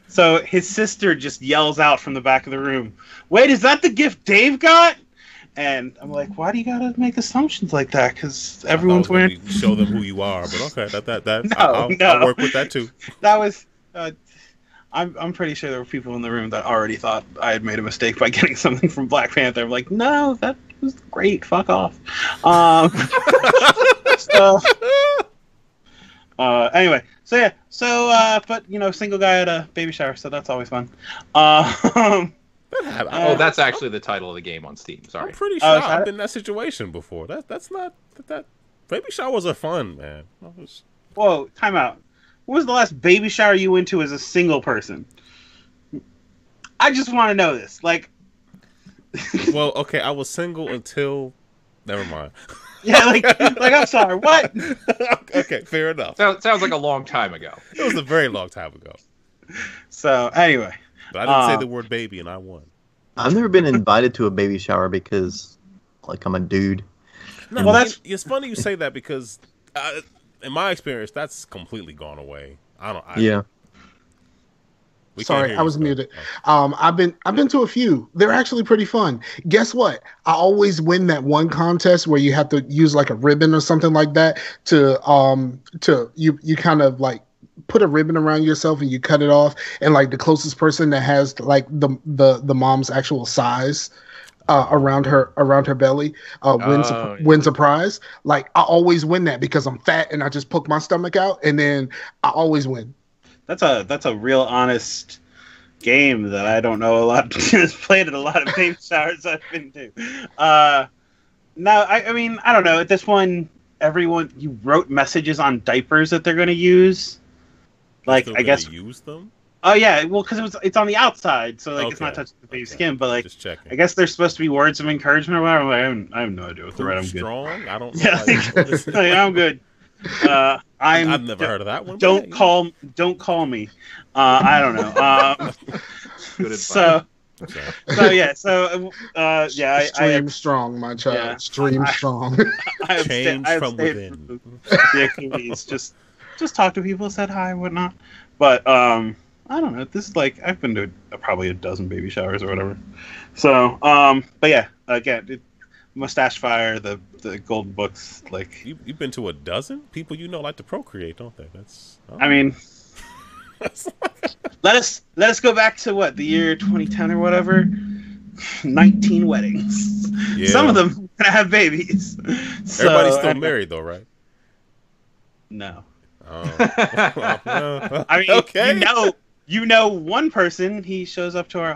so his sister just yells out from the back of the room, "Wait, is that the gift Dave got?" And I'm like, "Why do you gotta make assumptions like that? Because everyone's wearing." Show them who you are, but okay, that No, I'll work with that too. That was. I'm pretty sure there were people in the room that already thought I had made a mistake by getting something from Black Panther. I'm like, no, that was great. Fuck off. Anyway, so yeah, but single guy at a baby shower, so that's always fun. That's actually the title of the game on Steam. Sorry, I'm pretty sure I've been in that situation before. That's not that. Baby showers are fun, man. Whoa, time out. When was the last baby shower you went to as a single person? I just want to know this. Like, well, okay, I was single until. Never mind. Yeah, like I'm sorry. What? Okay, fair enough. Sounds like a long time ago. It was a very long time ago. So anyway, but I didn't say the word baby, and I won. I've never been invited to a baby shower because, like, I'm a dude. No, well, it's funny you say that because, in my experience, that's completely gone away. Yeah. Sorry, I was muted. I've been to a few. They're actually pretty fun. Guess what? I always win that one contest where you have to use like a ribbon or something like that to you kind of like put a ribbon around yourself and you cut it off, and like the closest person that has like the mom's actual size around her belly wins a prize. Like I always win that because I'm fat and I just poke my stomach out, and then I always win. That's a real honest game that I don't know a lot. Just played at a lot of baby showers I've been to. No, I mean I don't know. At this one, you wrote messages on diapers that they're going to use. Like I guess use them. Oh yeah, well because it's on the outside, so like it's not touching the baby's skin. But like, just checking. I guess there's supposed to be words of encouragement or whatever. Like, I have no idea what the right. I'm good. Strong. I don't know. Yeah, I'm good. I've never heard of that one. Don't call me. I don't know. Good advice. Stream strong, my child. Yeah, stream strong. Change from within. The activities. Just talk to people, said hi, and whatnot. But I don't know. This is like I've been to probably a dozen baby showers or whatever. So, but yeah, again. Mustachifier, the gold books, like you've been to a dozen people like to procreate, don't they? I mean, let us go back to the year 2010 or whatever. 19 weddings. Yeah. Some of them gonna have babies. Everybody's still married though, right? No. Oh. I mean, okay. You know one person, he shows up to our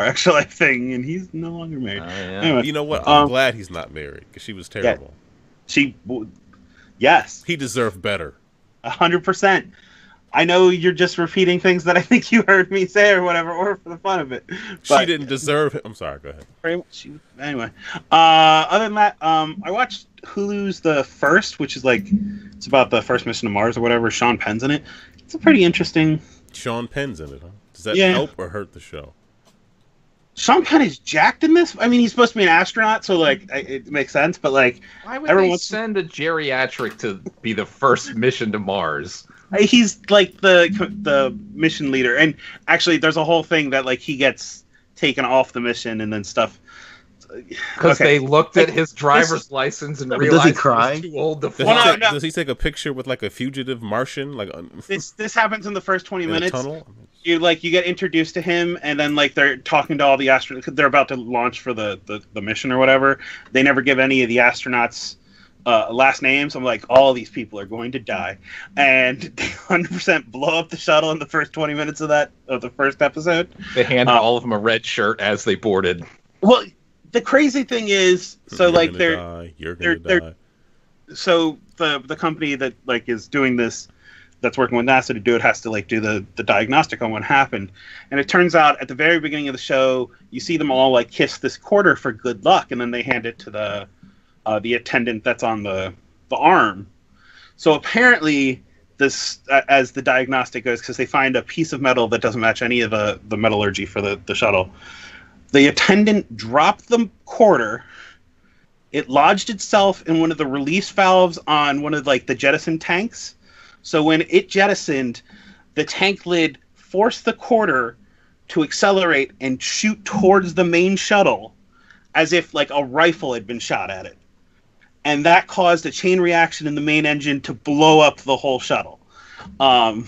Extra Life thing, and he's no longer married. Yeah. Anyway, you know what? I'm glad he's not married, because she was terrible. Yeah, yes. He deserved better. 100%. I know you're just repeating things that I think you heard me say or whatever, or for the fun of it. But she didn't deserve it. I'm sorry, go ahead. Anyway. Other than that, I watched Hulu's The First, which is like, it's about the first mission to Mars or whatever. Sean Penn's in it. It's a pretty interesting... Sean Penn's in it, huh? Does that help or hurt the show? Sean Penn is jacked in this. I mean, he's supposed to be an astronaut, so like it makes sense. But like, why would they send a geriatric to be the first mission to Mars? He's like the mission leader, and actually, there's a whole thing that like he gets taken off the mission and then stuff. Because they looked at his driver's license and realized does he cry? he was too old to fly. Does he take a picture with like a fugitive Martian? Like this happens in the first 20 minutes. Tunnel? You get introduced to him, and then like they're talking to all the astronauts. They're about to launch for the mission or whatever. They never give any of the astronauts last names. I'm like, all these people are going to die, and they 100% blow up the shuttle in the first 20 minutes of the first episode. They handed all of them a red shirt as they boarded. Well. The crazy thing is, so you're like you're gonna die. So the company that like is doing this, that's working with NASA to do it has to like do the diagnostic on what happened. And it turns out at the very beginning of the show, you see them all like kiss this quarter for good luck, and then they hand it to the attendant that's on the arm. So apparently this, as the diagnostic goes, because they find a piece of metal that doesn't match any of the metallurgy for the shuttle. The attendant dropped the quarter. It lodged itself in one of the release valves on one of like the jettison tanks. So when it jettisoned, the tank lid forced the quarter to accelerate and shoot towards the main shuttle as if like a rifle had been shot at it. And that caused a chain reaction in the main engine to blow up the whole shuttle. So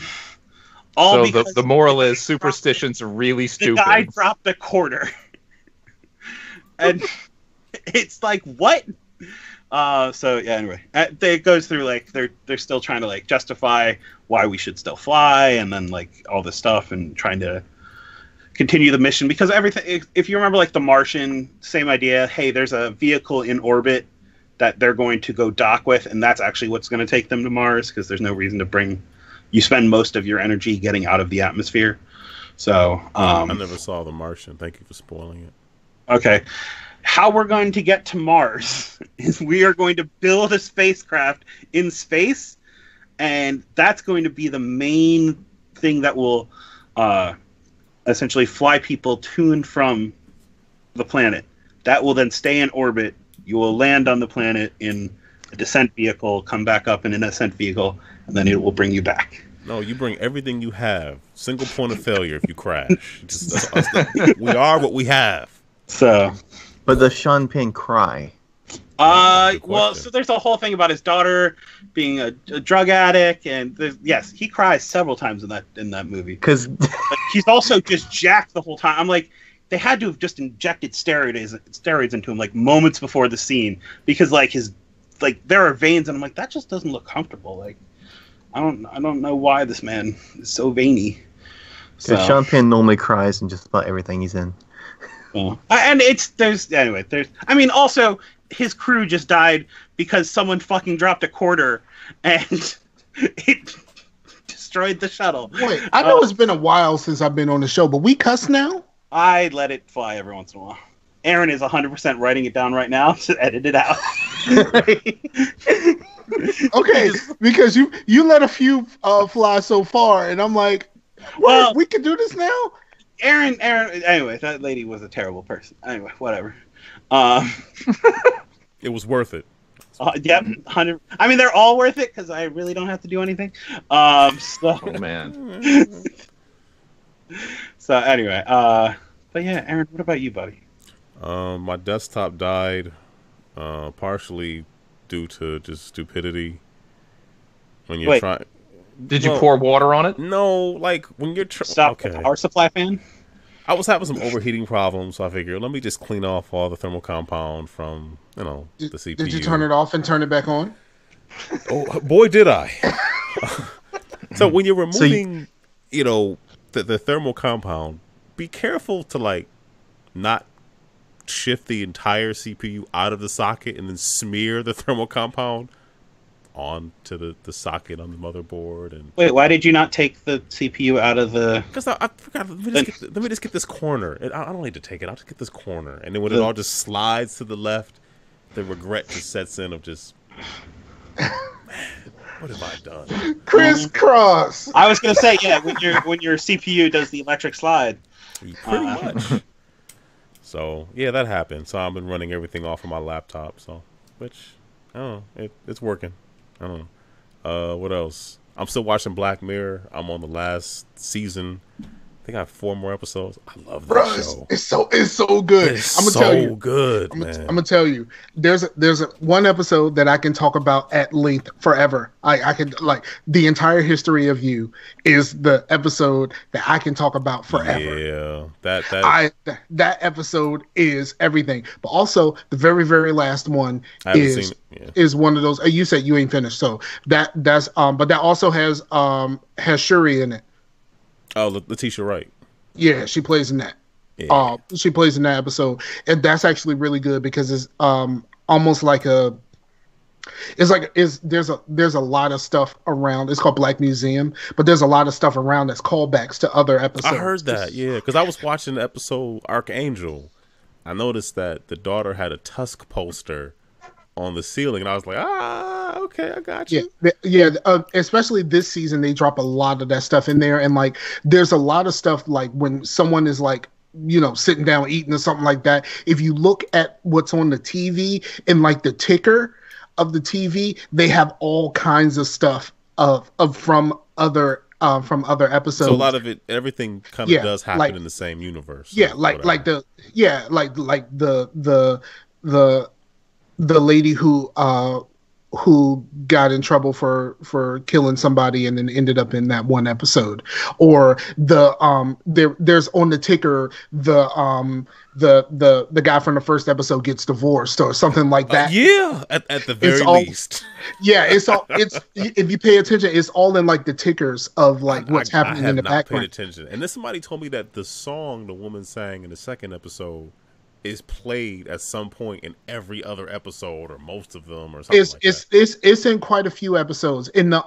the moral is superstitions are really stupid. The guy dropped a quarter. And it's like, what? So yeah, anyway, it goes through like they're still trying to like justify why we should still fly, and then like all this stuff, and trying to continue the mission because everything. If you remember, like The Martian, same idea. Hey, there's a vehicle in orbit that they're going to go dock with, and that's actually what's going to take them to Mars because there's no reason to bring. You spend most of your energy getting out of the atmosphere. So I never saw The Martian. Thank you for spoiling it. Okay. How we're going to get to Mars is we are going to build a spacecraft in space, and that's going to be the main thing that will essentially fly people to and from the planet. That will then stay in orbit. You will land on the planet in a descent vehicle, come back up in an ascent vehicle, and then it will bring you back. No, you bring everything you have. Single point of failure if you crash. We are what we have. So... But does Sean Penn cry? Well, so there's a whole thing about his daughter being a drug addict, and yes, he cries several times in that movie. Because he's also just jacked the whole time. I'm like, they had to have just injected steroids into him like moments before the scene because like there are veins, and I'm like, that just doesn't look comfortable. Like, I don't know why this man is so veiny. Because Sean Penn normally cries in just about everything he's in. And also his crew just died because someone fucking dropped a quarter and it destroyed the shuttle. Wait, I know it's been a while since I've been on the show, but we cuss now? I let it fly every once in a while. Aaron is 100% writing it down right now to edit it out. Okay, because you let a few fly so far, and I'm like, well, we can do this now? Aaron, anyway, that lady was a terrible person. Anyway, whatever. It was worth it. Yep, 100. I mean, they're all worth it because I really don't have to do anything. Oh, man. So, anyway, but yeah, Aaron, what about you, buddy? My desktop died, partially due to just stupidity. When you're trying... Did you pour water on it? No, like when you're stop the power supply fan. I was having some overheating problems, so I figured let me just clean off all the thermal compound from the CPU. Did you turn it off and turn it back on? Oh boy, did I! So when you're removing, the thermal compound, be careful to like not shift the entire CPU out of the socket and then smear the thermal compound onto the socket on the motherboard. And wait, why did you not take the CPU out of the... Because I forgot. Let me just get this corner. I don't need to take it. I'll just get this corner. And then when it all just slides to the left, the regret just sets in of just... Man, what have I done? Crisscross! I was going to say, yeah, when your CPU does the electric slide. Pretty much. So, yeah, that happened. So I've been running everything off of my laptop. So, which, I don't know. It's working. I don't know. What else? I'm still watching Black Mirror. I'm on the last season. I think I have 4 more episodes. I love that show. It's so good. I'm gonna tell you, good, man. I'm gonna tell you. There's one episode that I can talk about at length forever. I can like the entire history of you is the episode that I can talk about forever. Yeah, that episode is everything. But also the very very last one is one of those. You said you ain't finished, so that's but that also has Shuri in it. Oh, Letitia Wright. Yeah, she plays in that. Yeah. She plays in that episode, and that's actually really good because it's almost like a It's like there's a lot of stuff around. It's called Black Museum, but there's a lot of stuff around that's callbacks to other episodes. I heard that, yeah, because I was watching the episode Archangel. I noticed that the daughter had a Tusk poster on the ceiling, and I was like, okay, I got you. Yeah. Especially this season, they drop a lot of that stuff in there, and like, there's a lot of stuff like when someone is like, sitting down eating or something like that. If you look at what's on the TV and like the ticker of the TV, they have all kinds of stuff from other episodes. So a lot of it, everything kind of does happen in the same universe. Yeah, like the lady who got in trouble for killing somebody and then ended up in that one episode, or there's on the ticker the guy from the first episode gets divorced or something like that. At the very least. Yeah, it's if you pay attention, it's all in like the tickers of like what's happening in the background. Paid attention, and then somebody told me that the song the woman sang in the second episode is played at some point in every other episode or most of them or something it's in quite a few episodes. In the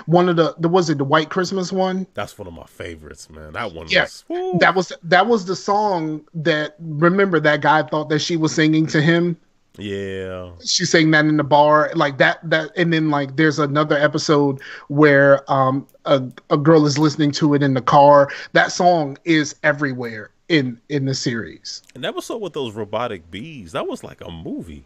one of the was it the White Christmas one? That's one of my favorites, man. That one that was the song that, remember, that guy thought that she was singing to him. Yeah. She sang that in the bar like that and then like there's another episode where a girl is listening to it in the car. That song is everywhere in the series. And that episode with those robotic bees, that was like a movie.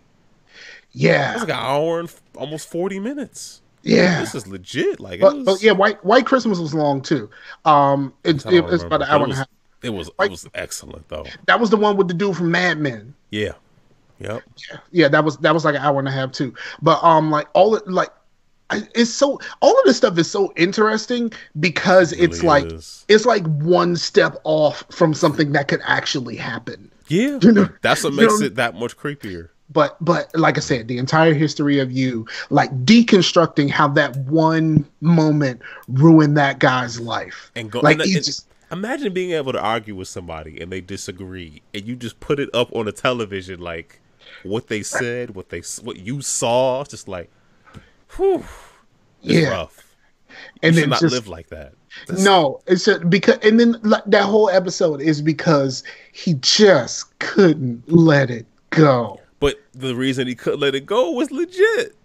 Yeah. It was like an hour and almost 40 minutes. Yeah. This is legit. Like, but yeah, White Christmas was long too. It's about an hour and a half. It was excellent though. That was the one with the dude from Mad Men. Yeah. Yep. Yeah, that was like an hour and a half too. But like all of this stuff is so interesting because it's like one step off from something that could actually happen. Yeah. That's what makes it that much creepier. But like I said, the entire history of you, like deconstructing how that one moment ruined that guy's life. Imagine being able to argue with somebody and they disagree, and you just put it up on a television, like what they said, what you saw, just like, whew, it's rough. And you should not live like that. No, it's because, and then like, that whole episode is because he just couldn't let it go. But the reason he couldn't let it go was legit.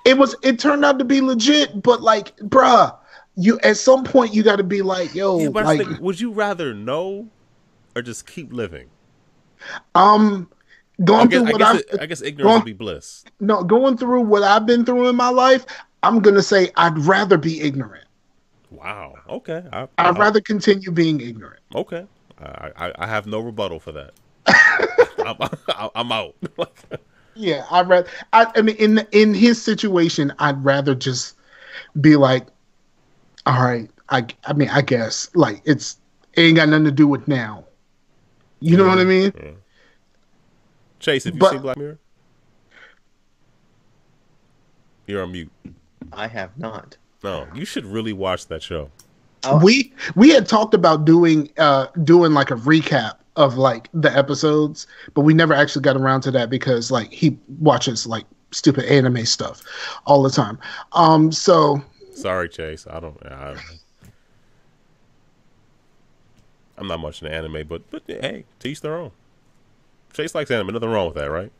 It turned out to be legit, but like, bruh, you at some point you got to be like, yo, but like, would you rather know or just keep living? I guess ignorance would be bliss. No, going through what I've been through in my life, I'm gonna say I'd rather be ignorant. Wow. Okay. I'd rather continue being ignorant. Okay. I have no rebuttal for that. I'm out. Yeah, I mean, in his situation, I'd rather just be like, all right, I mean, I guess like it ain't got nothing to do with now. You know what I mean? Yeah. Chase, have you seen Black Mirror? You're on mute. I have not. No, you should really watch that show. We had talked about doing like a recap of like the episodes, but we never actually got around to that because like he watches like stupid anime stuff all the time. So sorry, Chase. I'm not much into anime, but hey, to each their own. Chase likes anime. Nothing wrong with that, right?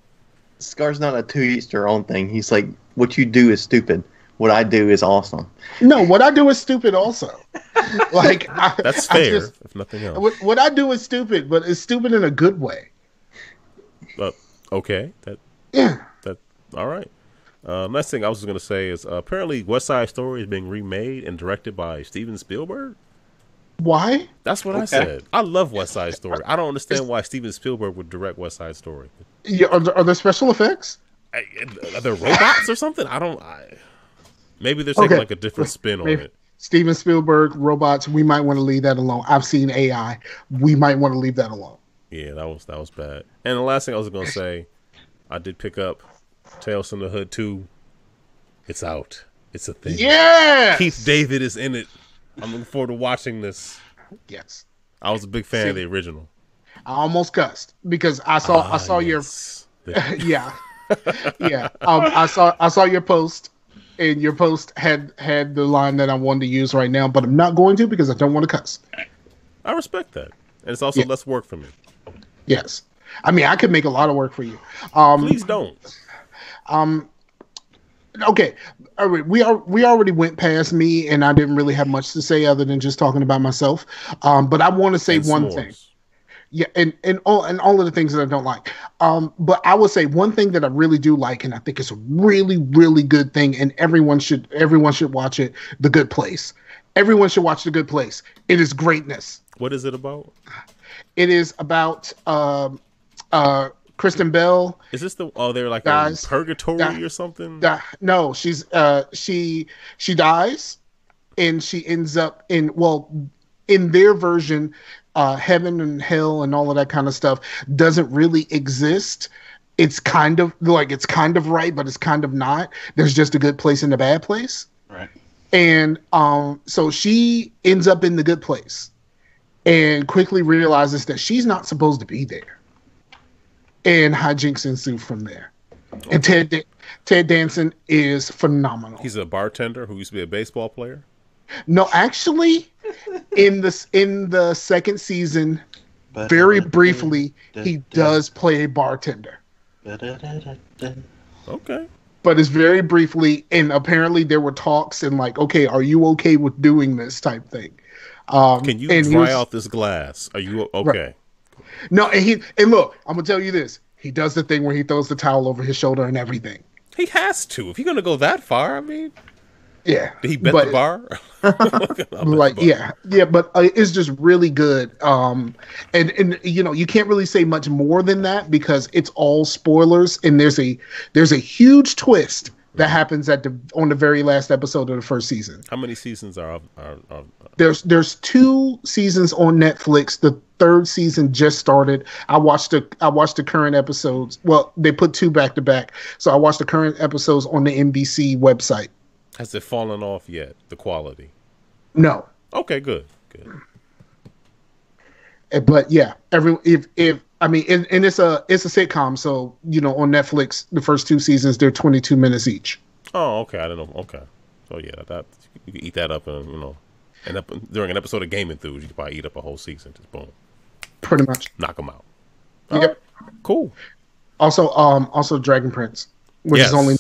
Scar's not a to each their own thing. He's like, what you do is stupid. What I do is awesome. No, what I do is stupid also. Like that's fair, if nothing else. What I do is stupid, but it's stupid in a good way. Okay. All right. Next thing I was going to say is apparently West Side Story is being remade and directed by Steven Spielberg. Why? That's what I said. I love West Side Story. I don't understand why Steven Spielberg would direct West Side Story. Yeah, are there special effects? Are there robots or something? Maybe they're taking like a different spin on it. Steven Spielberg, robots, we might want to leave that alone. I've seen AI. We might want to leave that alone. Yeah, that was bad. And the last thing I was going to say, I did pick up Tales from the Hood 2. It's out. It's a thing. Yeah. Keith David is in it. I'm looking forward to watching this. Yes. I was a big fan of the original. I almost cussed because I saw your yeah. Yeah. I saw your post, and your post had the line that I wanted to use right now, but I'm not going to because I don't want to cuss. I respect that, and it's also less work for me. Yes. I mean, I could make a lot of work for you. Please don't. Okay. All right. We already went past me, and I didn't really have much to say other than just talking about myself. But I want to say one thing. Yeah, and all of the things that I don't like. But I would say one thing that I really do like, and I think it's a really, really good thing, and everyone should watch it. The Good Place. Everyone should watch The Good Place. It is greatness. What is it about? It is about Kristen Bell. Is this they're like dies, in purgatory or something? No, she's she dies, and she ends up in their version. Heaven and hell and all of that kind of stuff doesn't really exist. It's kind of right, but it's kind of not. There's just a good place and a bad place. Right. And so she ends up in the good place and quickly realizes that she's not supposed to be there. And hijinks ensue from there. Okay. And Ted Danson is phenomenal. He's a bartender who used to be a baseball player. No, actually, in the second season, very briefly, he does play a bartender. Okay. But it's very briefly, and apparently there were talks and like, okay, are you okay with doing this type thing? Can you dry out this glass? Are you okay? Right. No, and look, I'm gonna tell you this. He does the thing where he throws the towel over his shoulder and everything. He has to. If you're gonna go that far, I mean. Yeah. Did he bet the bar? But it's just really good. And you can't really say much more than that because it's all spoilers. And there's a huge twist that happens on the very last episode of the first season. How many seasons are There's 2 seasons on Netflix. The 3rd season just started. I watched the current episodes. Well, they put 2 back to back, so I watched the current episodes on the NBC website. Has it fallen off yet? The quality? No. Okay, good. But yeah, and it's a sitcom, so on Netflix, the first 2 seasons they're 22 minutes each. Oh, okay. I don't know. Okay, so yeah, that you can eat that up, and during an episode of GameEnthus, you can probably eat up a whole season. Just boom, pretty much knock them out. Yep. Right. Cool. Also Dragon Prince, which is only 9.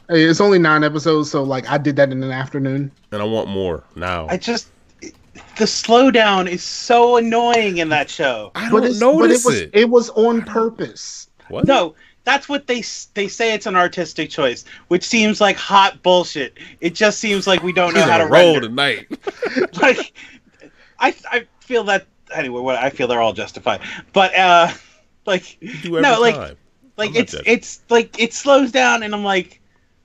It's only 9 episodes, so like I did that in an afternoon. And I want more now. The slowdown is so annoying in that show. I don't notice it. It was on purpose. What? No, that's what they say. It's an artistic choice, which seems like hot bullshit. It just seems like we don't know how to roll render. tonight. Like, I feel that anyway. I feel they're all justified, but like no, like. Time. Like it's like it slows down and I'm like,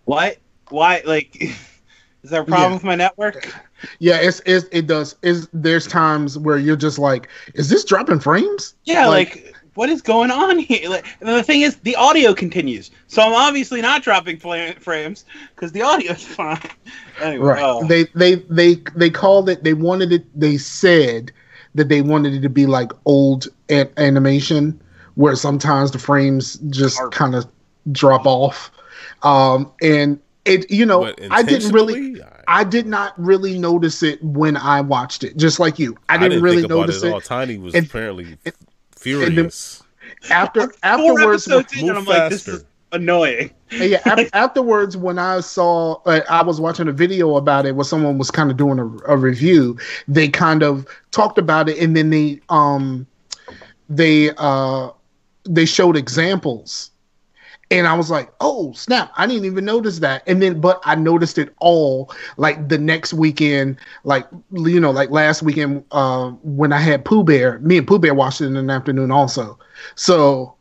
what? Why? Like, is there a problem with my network? Yeah, it does. There's times where you're just like, is this dropping frames? Yeah, like what is going on here? Like, and the thing is, the audio continues, so I'm obviously not dropping frames because the audio is fine. Anyway, right? They called it. They wanted it. They said that they wanted it to be like old animation, where sometimes the frames just kind of drop off. And it, I did not really notice it when I watched it, just like you. I didn't really notice it. Tiny was apparently furious. Afterwards, I'm like, this is annoying. Yeah, afterwards, when I saw, I was watching a video about it where someone was kind of doing a review. They kind of talked about it, and then they showed examples, and I was like, oh snap, I didn't even notice that. And then but I noticed it all like the next weekend, like last weekend when I had Pooh Bear. Me and Pooh Bear watched it in an afternoon also, so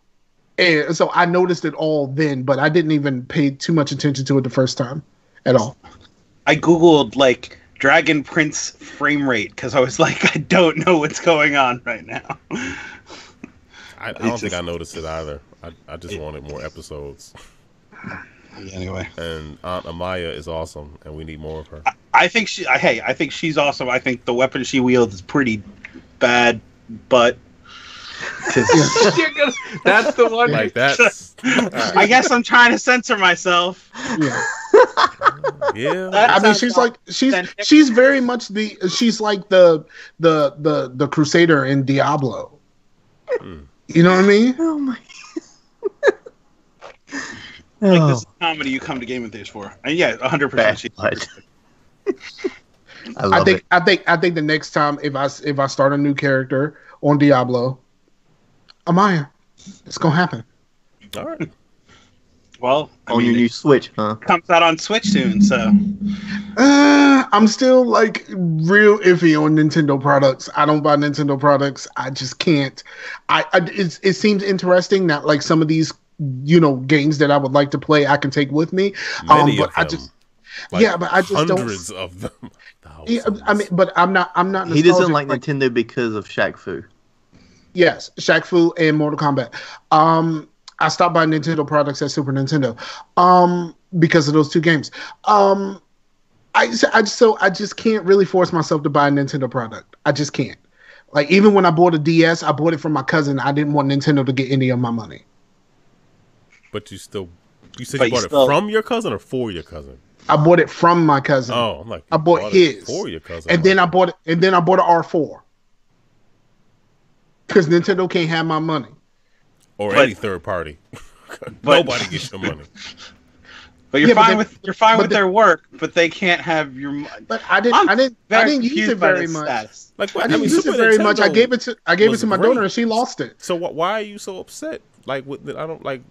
I noticed it all then, but I didn't even pay too much attention to it the first time at all. I googled like Dragon Prince frame rate because I was like, I don't know what's going on right now. I don't think I noticed it either. I just wanted more episodes. Anyway, and Aunt Amaya is awesome, and we need more of her. I think she's awesome. I think the weapon she wields is pretty bad, but That's the one. Like that's. I guess I'm trying to censor myself. Yeah. Yeah. I mean, she's very much she's like the Crusader in Diablo. You know what I mean? Oh my. Like this is comedy you come to GameEnthus for. And yeah, 100%. I think the next time if I start a new character on Diablo, Amaya, it's gonna happen. All right. Well, on your new Switch, huh? Comes out on Switch soon, so. I'm still like real iffy on Nintendo products. I don't buy Nintendo products. I just can't. It seems interesting that like some of these games that I would like to play I can take with me. Many but of I them. just Like but I just hundreds don't. of them. Yeah, I mean, but I'm not. He doesn't like Nintendo because of Shaq Fu. Yes, Shaq Fu and Mortal Kombat. I stopped buying Nintendo products at Super Nintendo because of those two games. I just can't really force myself to buy a Nintendo product. I just can't. Like even when I bought a DS, I bought it from my cousin. I didn't want Nintendo to get any of my money. But you said you bought it from your cousin or for your cousin? I bought it from my cousin. Oh, I'm like I bought his for your cousin, and then I bought it. And then I bought an R4 because Nintendo can't have my money or any third party. Nobody gets your money. But you're fine with their work, but they can't have your money. But I didn't use it very much. Like I didn't use it very much. I gave it to my daughter and she lost it. So why are you so upset? Like I don't like.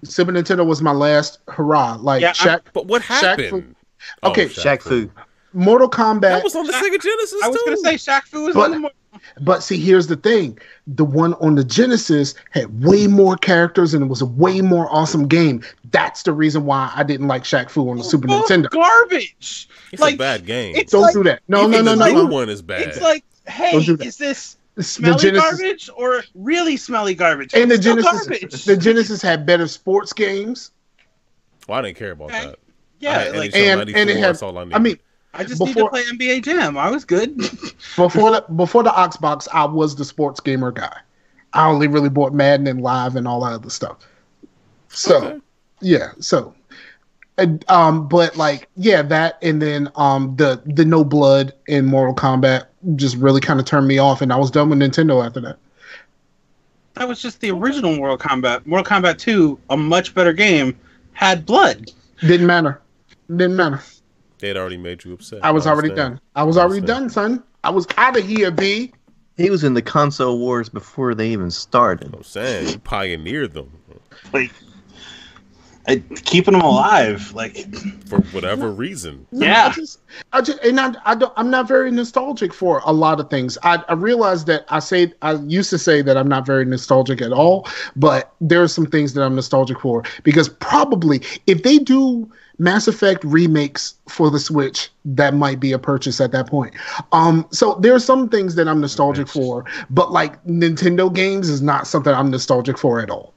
Super Nintendo was my last hurrah. Like but what happened? Shaq Fu. Mortal Kombat. That was on the Sega Genesis. I was going to say Shaq Fu was on the. But see, here's the thing: the one on the Genesis had way more characters, and it was a way more awesome game. That's the reason why I didn't like Shaq Fu on the Super Nintendo. Garbage. It's a bad game. Don't do that. No. The new one is bad. It's like, hey, is this smelly garbage or really smelly garbage? And the Genesis had better sports games. Well, I didn't care about that. Yeah, and it had. I mean. I just need to play NBA Jam. I was good. before the Xbox, I was the sports gamer guy. I only really bought Madden and Live and all that other stuff. So, but like, that and then the no blood in Mortal Kombat just really kind of turned me off, and I was done with Nintendo after that. That was just the original Mortal Kombat. Mortal Kombat 2, a much better game, had blood. Didn't matter. They had already made you upset. I was already done. Son. I was out of here, B. He was in the console wars before they even started. I'm saying you pioneered them. Like keeping them alive, like for whatever reason. Yeah. I'm not very nostalgic for a lot of things. I realize that I used to say that I'm not very nostalgic at all, but there are some things that I'm nostalgic for because probably if they do Mass Effect remakes for the Switch, that might be a purchase at that point. So there are some things that I'm nostalgic for, but like Nintendo games is not something I'm nostalgic for at all.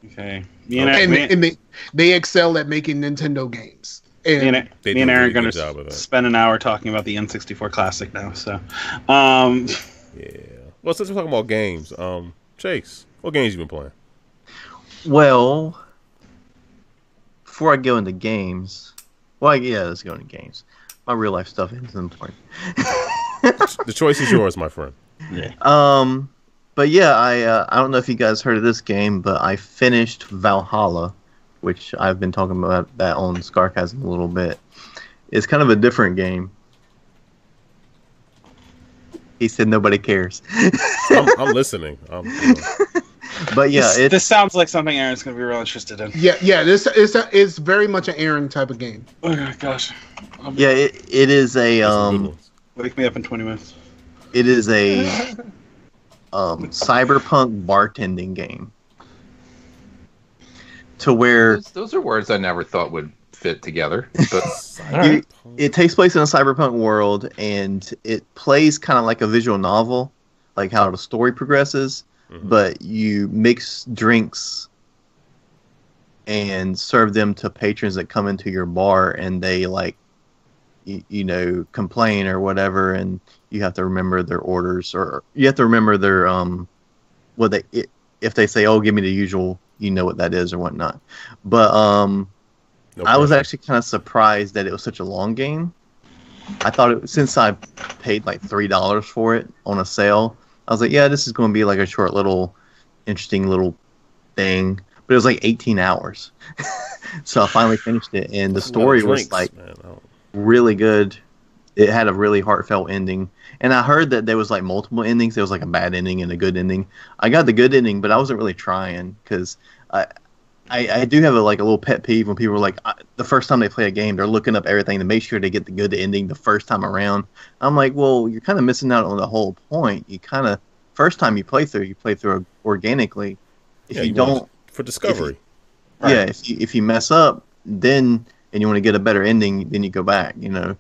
Okay. And they excel at making Nintendo games. And me and Aaron are going to spend an hour talking about the N64 Classic now. So, yeah. Well, since we're talking about games, Chase, what games you been playing? Well, before I go into games, let's go into games. My real life stuff isn't important. The choice is yours, my friend. Yeah. But yeah, I don't know if you guys heard of this game, but I finished Valhalla, which I've been talking about that on Scarcasm a little bit. It's kind of a different game. He said nobody cares. I'm listening. But yeah, this sounds like something Aaron's going to be real interested in. Yeah. This is very much an Aaron type of game. Oh gosh. Yeah, it is a Wake me up in 20 minutes. It is a cyberpunk bartending game. To where those are words I never thought would fit together. But it takes place in a cyberpunk world, and it plays kind of like a visual novel, like how the story progresses. Mm-hmm. But you mix drinks and serve them to patrons that come into your bar, and they complain or whatever, and you have to remember their orders, or you have to remember their what if they say, "Oh, give me the usual," you know what that is or whatnot. But No I was pressure. actually kind of surprised that it was such a long game. I thought since I paid like $3 for it on a sale, I was like, yeah, this is going to be like a short little, interesting little thing. But it was like 18 hours. So I finally finished it, and the That's a lot of story was drinks, like man. really good. It had a really heartfelt ending, and I heard that there was like multiple endings. There was like a bad ending and a good ending. I got the good ending, but I wasn't really trying because I do have a little pet peeve when people are like, the first time they play a game, they're looking up everything to make sure they get the good ending the first time around. I'm like, well, you're kind of missing out on the whole point. You kind of first time you play through organically. If Yeah, you you don't, want for discovery. yeah, if you mess up, then and you want to get a better ending, then you go back, you know.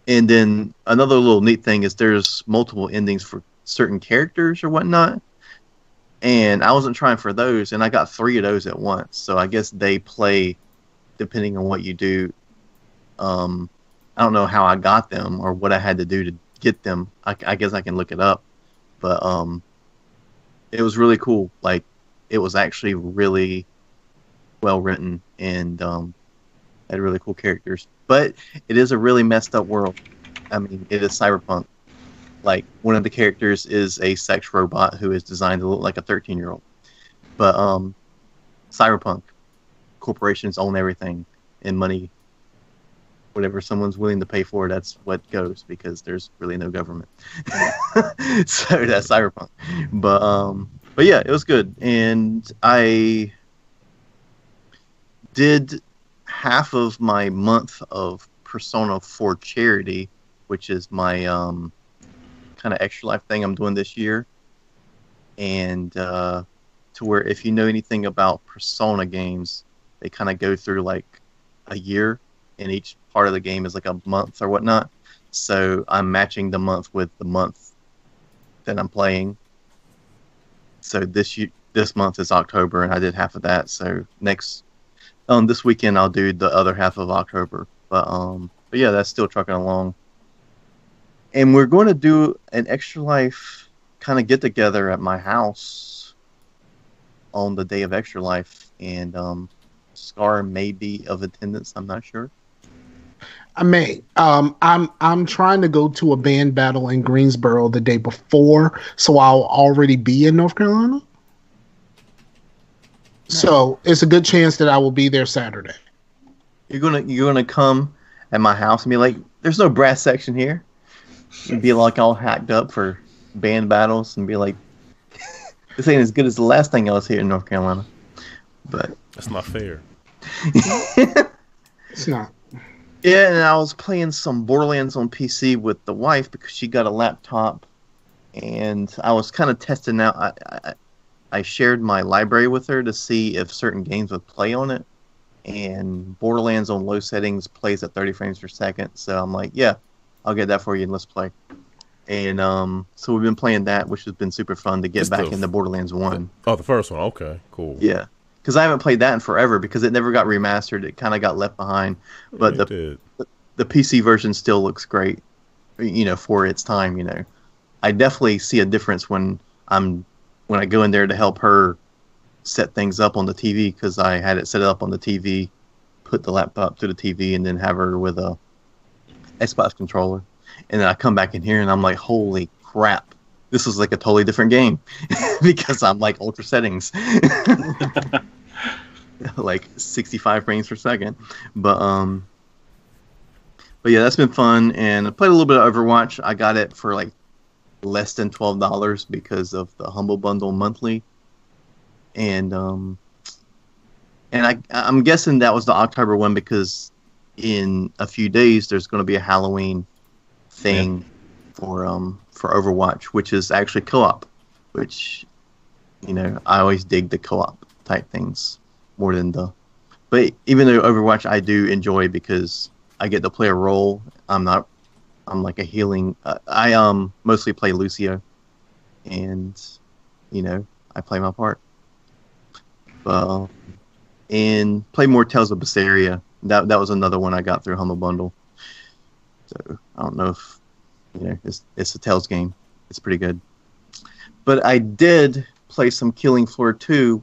And then another little neat thing is there's multiple endings for certain characters or whatnot. And I wasn't trying for those, and I got 3 of those at once. So I guess they play depending on what you do. I don't know how I got them or what I had to do to get them. I guess I can look it up. But it was really cool. Like, it was actually really well written and had really cool characters. But it is a really messed up world. I mean, it is cyberpunk. Like, one of the characters is a sex robot who is designed to look like a 13-year-old. But cyberpunk, corporations own everything, and money, whatever someone's willing to pay for, that's what goes, because there's really no government. So that's cyberpunk. But yeah, it was good. And I did half of my month of Persona 4 charity, which is my kind of extra life thing I'm doing this year, and to where if you know anything about Persona games, they kind of go through like a year, and each part of the game is like a month or whatnot. So I'm matching the month with the month that I'm playing. So this month is October, and I did half of that. So this weekend I'll do the other half of October. But yeah, that's still trucking along. And we're going to do an Extra Life kind of get together at my house on the day of Extra Life, and Scar may be of attendance. I'm not sure. I may. I'm trying to go to a band battle in Greensboro the day before, so I'll already be in North Carolina. So it's a good chance that I will be there Saturday. You're gonna come at my house and be like, "There's no brass section here." And be like all hacked up for band battles and be like, "This ain't as good as the last thing I was here in North Carolina." But That's not fair. It's not. yeah, and I was playing some Borderlands on PC with the wife because she got a laptop, and I was kind of testing out. I shared my library with her to see if certain games would play on it, and Borderlands on low settings plays at 30 frames per second. So I'm like, yeah, I'll get that for you and let's play. And so we've been playing that, which has been super fun to get It's back into Borderlands 1. Oh, the first one. Okay, cool. Yeah, because I haven't played that in forever because it never got remastered. It kind of got left behind. But Yeah, it did. the PC version still looks great, you know, for its time. You know, I definitely see a difference when I go in there to help her set things up on the TV, because I had it set up on the TV, put the laptop to the TV, and then have her with a Xbox controller. And then I come back in here and I'm like, holy crap, this is like a totally different game because I'm like ultra settings, like 65 frames per second. But yeah, that's been fun. And I played a little bit of Overwatch. I got it for like less than $12 because of the Humble Bundle monthly. And I'm guessing that was the October one because in a few days there's going to be a Halloween thing for Overwatch, which is actually co-op, which, you know, I always dig the co-op type things more than but even though Overwatch I do enjoy because I get to play a role. I'm like a healing. I mostly play Lucio, and you know, I play my part. And play more Tales of Berseria. That was another one I got through Humble Bundle. So I don't know if you know, it's a Tales game. It's pretty good. But I did play some Killing Floor 2.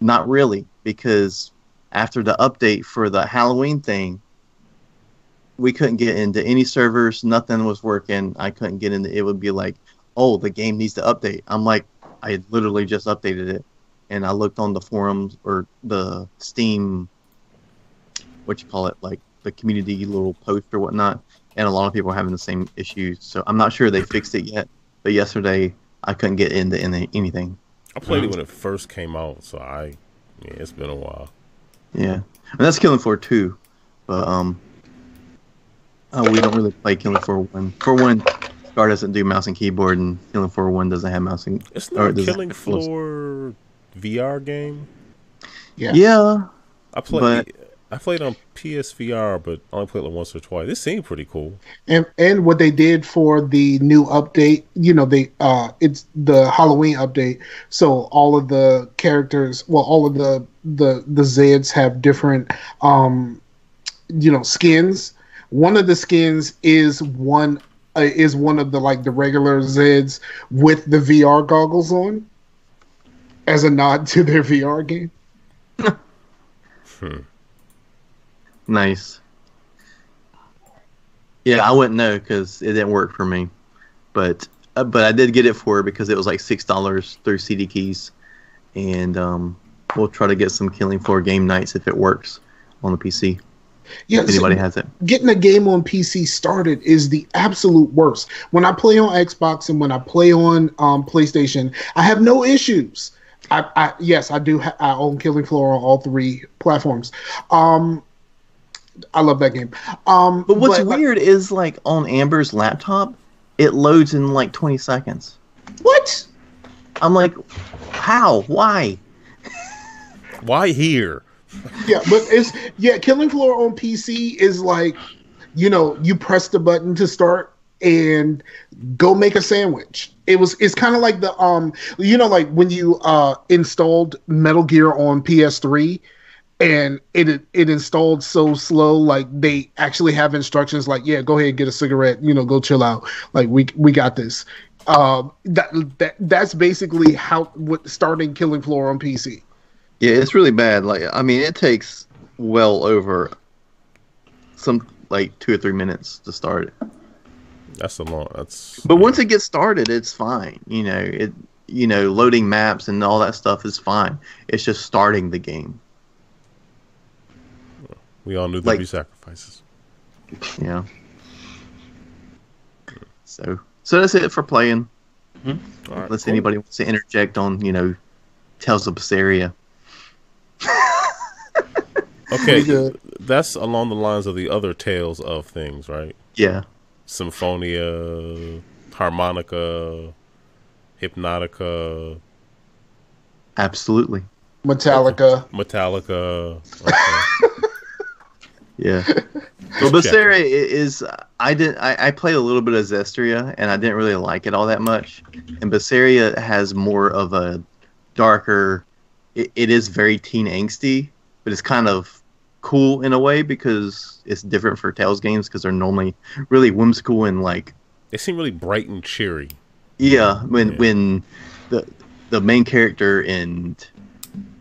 Not really, because after the update for the Halloween thing, we couldn't get into any servers. Nothing was working. I couldn't get into. It would be like, oh, the game needs to update. I'm like, I literally just updated it, and I looked on the forums or the Steam, what you call it, like the community little post or whatnot, and a lot of people are having the same issues. So I'm not sure they fixed it yet. But yesterday I couldn't get into anything. I played it when it first came out, so it's been a while. Yeah, and that's Killing Floor 2, but we don't really play Killing Floor 1. For 1, Scar doesn't do mouse and keyboard, and Killing Floor 1 doesn't have mouse and. It's not a Killing Floor VR game. Yeah. I played on PSVR, but I only played it once or twice. It seemed pretty cool. And what they did for the new update, it's the Halloween update. So all of the characters, all of the Zeds have different, skins. One of the skins is one of the regular Zeds with the VR goggles on, as a nod to their VR game. Nice. Yeah, I wouldn't know because it didn't work for me, but I did get it for it because it was like $6 through CD Keys, and we'll try to get some Killing Floor game nights if it works on the PC. Yeah, if anybody has it. Getting a game on PC started is the absolute worst. When I play on Xbox and when I play on PlayStation, I have no issues. Yes, I do. I own Killing Floor on all 3 platforms. I love that game. But what's weird is like on Amber's laptop, it loads in like 20 seconds. What? I'm like, how? Why? Why here? Yeah, but Killing Floor on PC is like, you press the button to start and go make a sandwich. It's kind of like the like when you installed Metal Gear on PS3 and it installed so slow, like they actually have instructions like, yeah, go ahead and get a cigarette, go chill out, like we got this. That's basically what starting Killing Floor on PC. Yeah, it's really bad. Like, I mean, it takes well over some like 2 or 3 minutes to start it. But once it gets started, it's fine. Loading maps and all that stuff is fine. It's just starting the game. We all knew there'd be sacrifices. Yeah. So that's it for playing. Mm-hmm. All right, Unless anybody wants to interject on, Tales of Berseria. Okay, that's along the lines of the other Tales of things, right? Yeah. Symphonia, Harmonica, Hypnotica. Absolutely. Metallica. Okay. Yeah. Well, Berseria is. I played a little bit of Zestria, and I didn't really like it all that much. And Berseria has more of a darker. It is very teen angsty, but it's kind of cool in a way because it's different for Tales games because they're normally really whimsical and like. They seem really bright and cheery. Yeah, when the main character in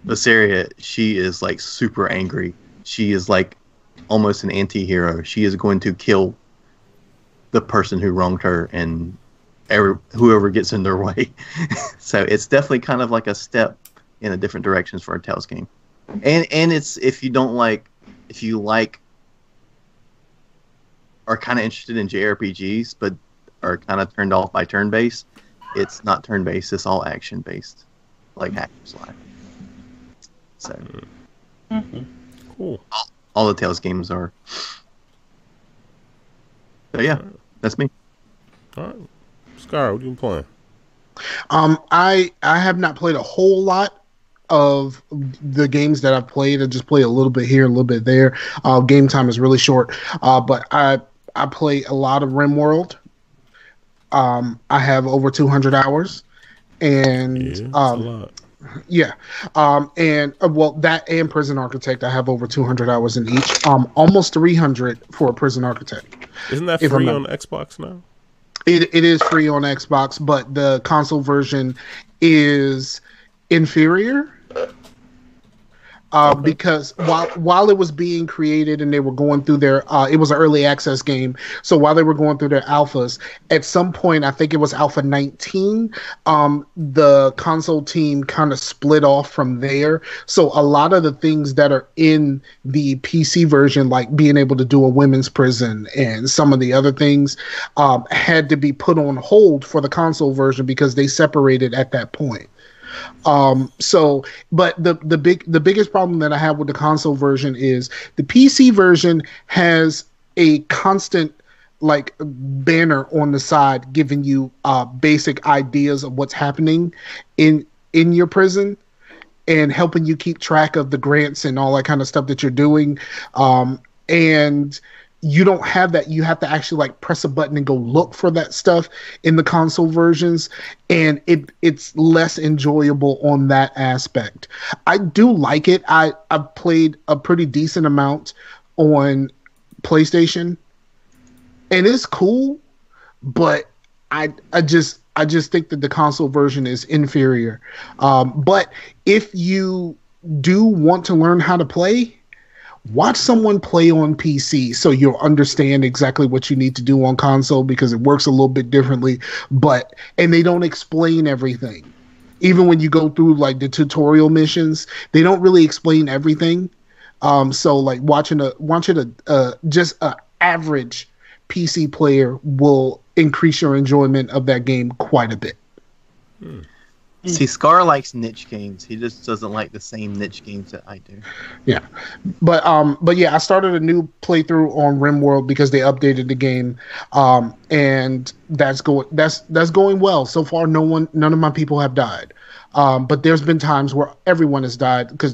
Berseria, she is like super angry. She is like almost an anti-hero. She is going to kill the person who wronged her and whoever gets in their way. So it's definitely kind of like a step in a different directions for a Tales game. And it's if you are kind of interested in JRPGs but are kind of turned off by turn-based, it's not turn-based, it's all action-based, like Hacker's Life. So cool. All the Tales games are. So yeah, that's me. All right. Scar, what have you been playing? I have not played a whole lot of the games that I've played. I just play a little bit here, a little bit there. Game time is really short. But I play a lot of RimWorld. I have over 200 hours. And that's a lot. Yeah. That and Prison Architect, I have over 200 hours in each. Almost 300 for Prison Architect. Isn't that free on Xbox now? It is free on Xbox, but the console version is inferior. Because while it was being created and they were going through their, it was an early access game. So while they were going through their alphas, at some point, I think it was Alpha 19, the console team kind of split off from there. So a lot of the things that are in the PC version, like being able to do a women's prison and some of the other things, had to be put on hold for the console version because they separated at that point. But the biggest problem that I have with the console version is the PC version has a constant like banner on the side giving you basic ideas of what's happening in your prison and helping you keep track of the grants and all that kind of stuff that you're doing. And you don't have that. You have to actually like press a button and go look for that stuff in the console versions, and it's less enjoyable on that aspect. I do like it. I've played a pretty decent amount on PlayStation, and it's cool, but I just think that the console version is inferior. But if you do want to learn how to play, watch someone play on PC so you'll understand exactly what you need to do on console, because it works a little bit differently. And they don't explain everything. Even when you go through like the tutorial missions, they don't really explain everything. So like watching just a average PC player will increase your enjoyment of that game quite a bit. See, Scar likes niche games. He just doesn't like the same niche games that I do. Yeah, but yeah, I started a new playthrough on RimWorld because they updated the game, and that's going well so far. None of my people have died, but there's been times where everyone has died because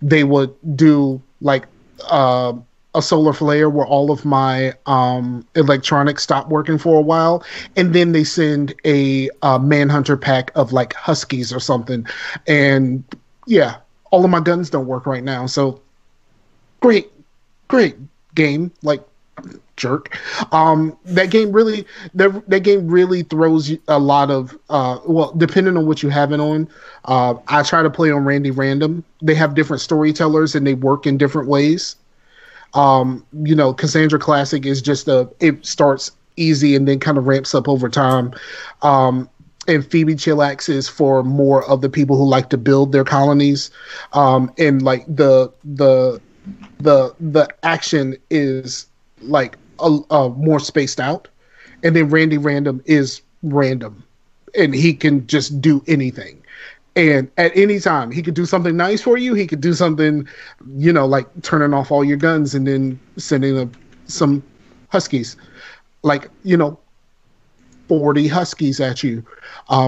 they would do like a solar flare where all of my electronics stop working for a while, and then they send a manhunter pack of like huskies or something, and yeah, all of my guns don't work right now. So great game, like jerk. That game really throws a lot of depending on what you have it on. I try to play on Randy Random. They have different storytellers and they work in different ways. Cassandra Classic is just it starts easy and then kind of ramps up over time. And Phoebe Chillax is for more of the people who like to build their colonies. And like the action is like a more spaced out. And then Randy Random is random and he can just do anything. And at any time, he could do something nice for you. He could do something, like turning off all your guns and then sending some huskies, like, 40 huskies at you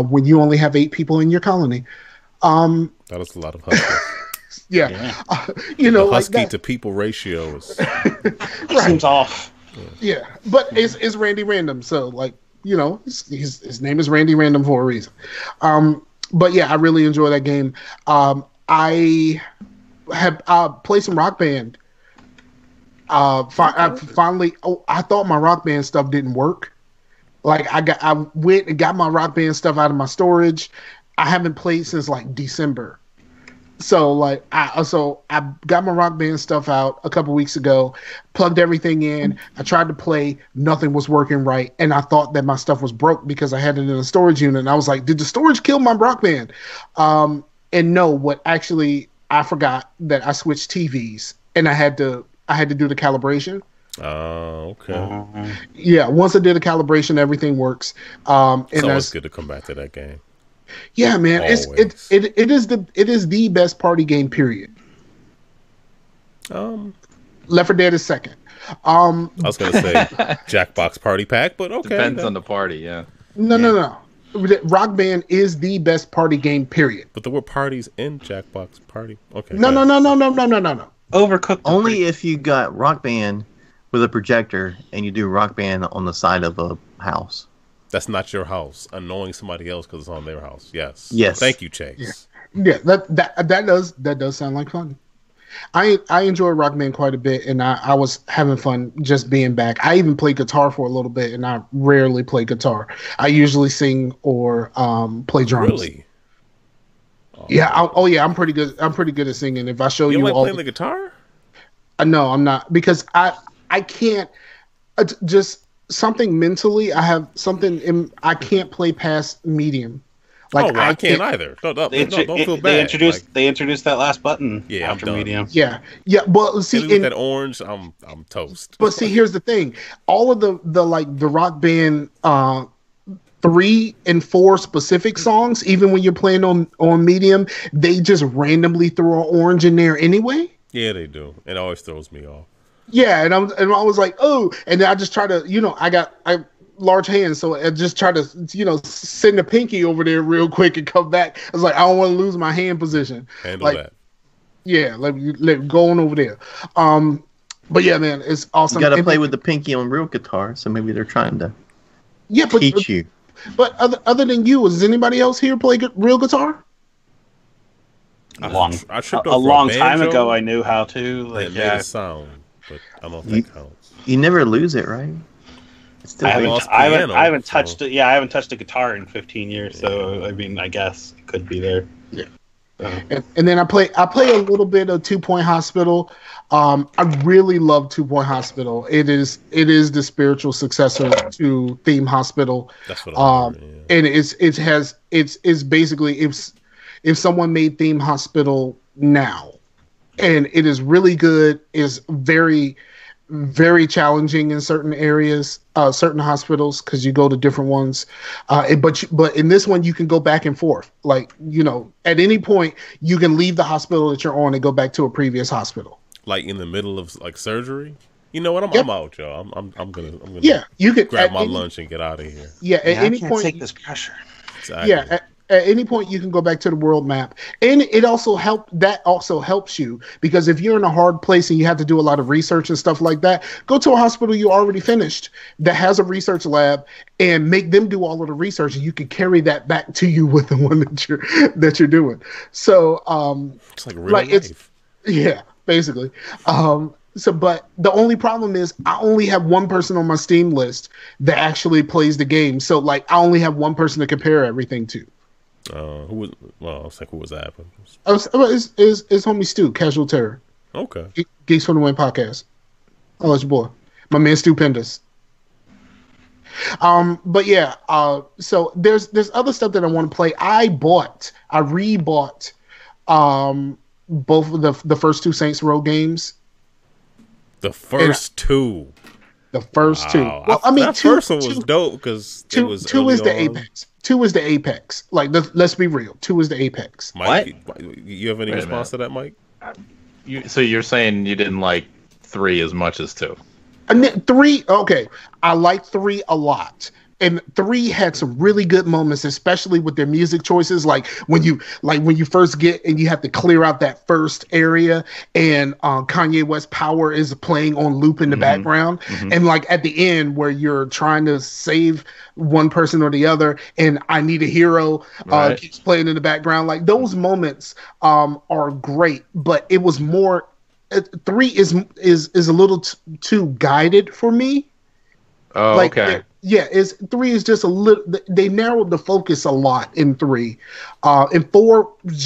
when you only have 8 people in your colony. That is a lot of huskies. Yeah. The like husky that. to people ratio is Seems off. Yeah. But it's Randy Random. So, like, his name is Randy Random for a reason. But yeah, I really enjoy that game. I have played some Rock Band. I finally, I thought my Rock Band stuff didn't work. Like I went and got my Rock Band stuff out of my storage. I haven't played since like December. So like I got my Rock Band stuff out a couple weeks ago, plugged everything in. I tried to play, nothing was working right, and I thought that my stuff was broke because I had it in a storage unit. And I was like, did the storage kill my Rock Band? And no, I forgot that I switched TVs and I had to do the calibration. Oh, okay. Yeah, once I did the calibration, everything works. And it's always good to come back to that game. Yeah, man, Always. it is the best party game. Period. Left 4 Dead is second. I was gonna say Jackbox Party Pack, but okay. Depends on the party, yeah. No. Rock Band is the best party game. Period. But there were parties in Jackbox Party. Okay. No. Overcooked. Only if you got Rock Band with a projector and you do Rock Band on the side of a house. That's not your house. Annoying somebody else because it's on their house. Yes. Yes. Thank you, Chase. Yeah. That does sound like fun. I enjoy Rock Band quite a bit, and I was having fun just being back. I even played guitar for a little bit, and I rarely play guitar. I usually sing or play drums. Really? Yeah. I'm pretty good. I'm pretty good at singing. If I show You you like all, playing the guitar? No, I'm not, because I can't just something mentally. I have something I can't play past medium. Like I can't either. Don't feel bad. They introduced that last button. Yeah, after I'm done. medium. Yeah. Well, see, with that orange, I'm toast. But see, here's the thing: all of the Rock Band 3 and 4 specific songs, even when you're playing on medium, they just randomly throw an orange in there anyway. Yeah, they do. It always throws me off. Yeah, and I was like, oh, and then I just try to, I large hands, so I just try to, send a pinky over there real quick and come back. I was like, I don't want to lose my hand position. Handle that. Yeah, let go on over there. But yeah, man, it's awesome. You got to play with the pinky on real guitar, so maybe they're trying to teach you. But other than you, does anybody else here play real guitar? A long banjo, time ago, I knew how to. Like, it made a sound, but I don't think that counts. You never lose it, right? It's still I haven't touched it. Yeah, I haven't touched a guitar in 15 years. So I mean, I guess it could be there. Yeah. And then I play a little bit of 2 Point Hospital. I really love 2 Point Hospital. It is the spiritual successor to Theme Hospital. That's what I heard, yeah. And it's basically if someone made Theme Hospital now, and it is really good, is very, very challenging in certain areas, certain hospitals, because you go to different ones. But in this one, you can go back and forth. Like, at any point, you can leave the hospital that you're on and go back to a previous hospital. Like in the middle of like surgery. You know what? I'm out, y'all. I'm gonna yeah. You could grab my lunch and get out of here. Yeah. At any I can't point, take this pressure. Exactly. Yeah. At any point, you can go back to the world map, and it also helps you, because if you're in a hard place and you have to do a lot of research and stuff like that, go to a hospital you already finished that has a research lab and make them do all of the research, and you can carry that back to you with the one that you're doing. So it's like real life. Yeah, basically. But the only problem is I only have one person on my Steam list that actually plays the game. So like I only have one person to compare everything to. Who was that? It's homie Stu, Casual Terror. Okay. Geeks for the Win podcast. Oh, it's your boy. My man Stupendous. But yeah, so there's other stuff that I want to play. I rebought both of the first 2 Saints Row games. The first two. The first two. Well, I mean, that first one was dope because two is the apex. 2 is the apex. Like, let's be real. 2 is the apex. Mike, you have any response to that, Mike? So you're saying you didn't like 3 as much as 2? 3, okay. I like 3 a lot. And 3 had some really good moments, especially with their music choices. Like when you first get and you have to clear out that first area, and Kanye West Power is playing on loop in the background, and like at the end where you're trying to save one person or the other, and I Need a Hero keeps playing in the background. Like those moments are great, but it was more. 3 is a little too guided for me. Oh, like, okay. Yeah, 3 is just a little. They narrowed the focus a lot in 3, and 4 is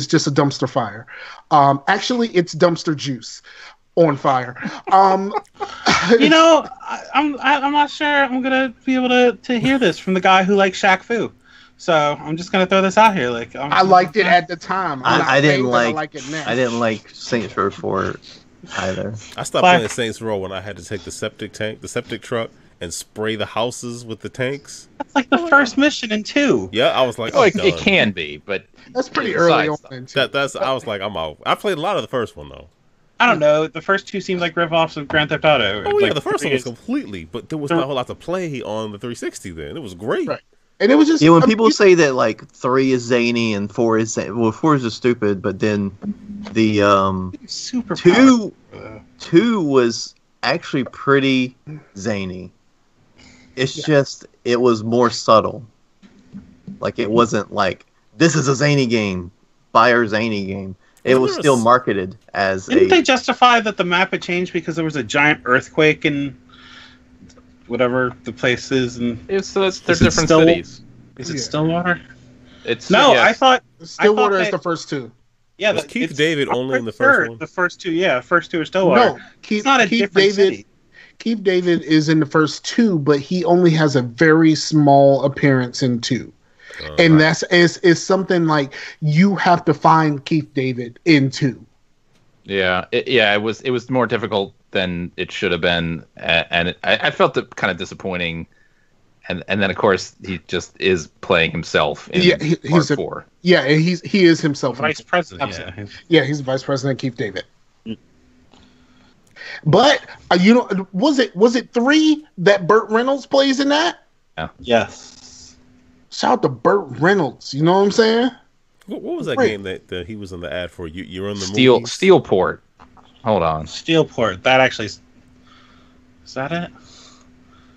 just a dumpster fire. Actually, it's dumpster juice on fire. I'm not sure I'm gonna be able to hear this from the guy who likes Shaq Fu. So I'm just gonna throw this out here. Like I liked it at the time. I didn't like it now. I didn't like Saints Row 4 either. I stopped playing Saints Row when I had to take the septic truck, and spray the houses with the tanks. That's like the first mission in 2. Yeah, I was like, it can be, but that's pretty early on. I was like, I'm out. I played a lot of the first one though. I don't know. The first 2 seemed like ripoffs of Grand Theft Auto. Oh yeah, the first one was completely, but there was not a whole lot to play on the 360 then. It was great. Right. And it was just when people say that like 3 is zany and 4 is 4 is just stupid, but then the super 2 was actually pretty zany. It's just it was more subtle. Like it wasn't like this is a zany game, buy our zany game. It was still marketed as Didn't they justify that the map had changed because there was a giant earthquake in whatever the place is? And they're different cities. Is it Stillwater? It's I thought Stillwater is the first two. Yeah, was Keith David only in the first one? The first two are Stillwater. No, it's not a Keith different David. city. Keith David is in the first two, but he only has a very small appearance in two. And that's is something like you have to find Keith David in two. Yeah, it was more difficult than it should have been, and I felt it kind of disappointing. And then of course he just is playing himself in part 4. Yeah, and he is himself. Vice president. He's the vice president, Keith David. But was it 3 that Burt Reynolds plays in that? Yeah. Yes. Shout out to Burt Reynolds. You know what I'm saying? What was that game that he was in the ad for? You're in the movie? Steelport. Hold on. Steelport. That actually is that it?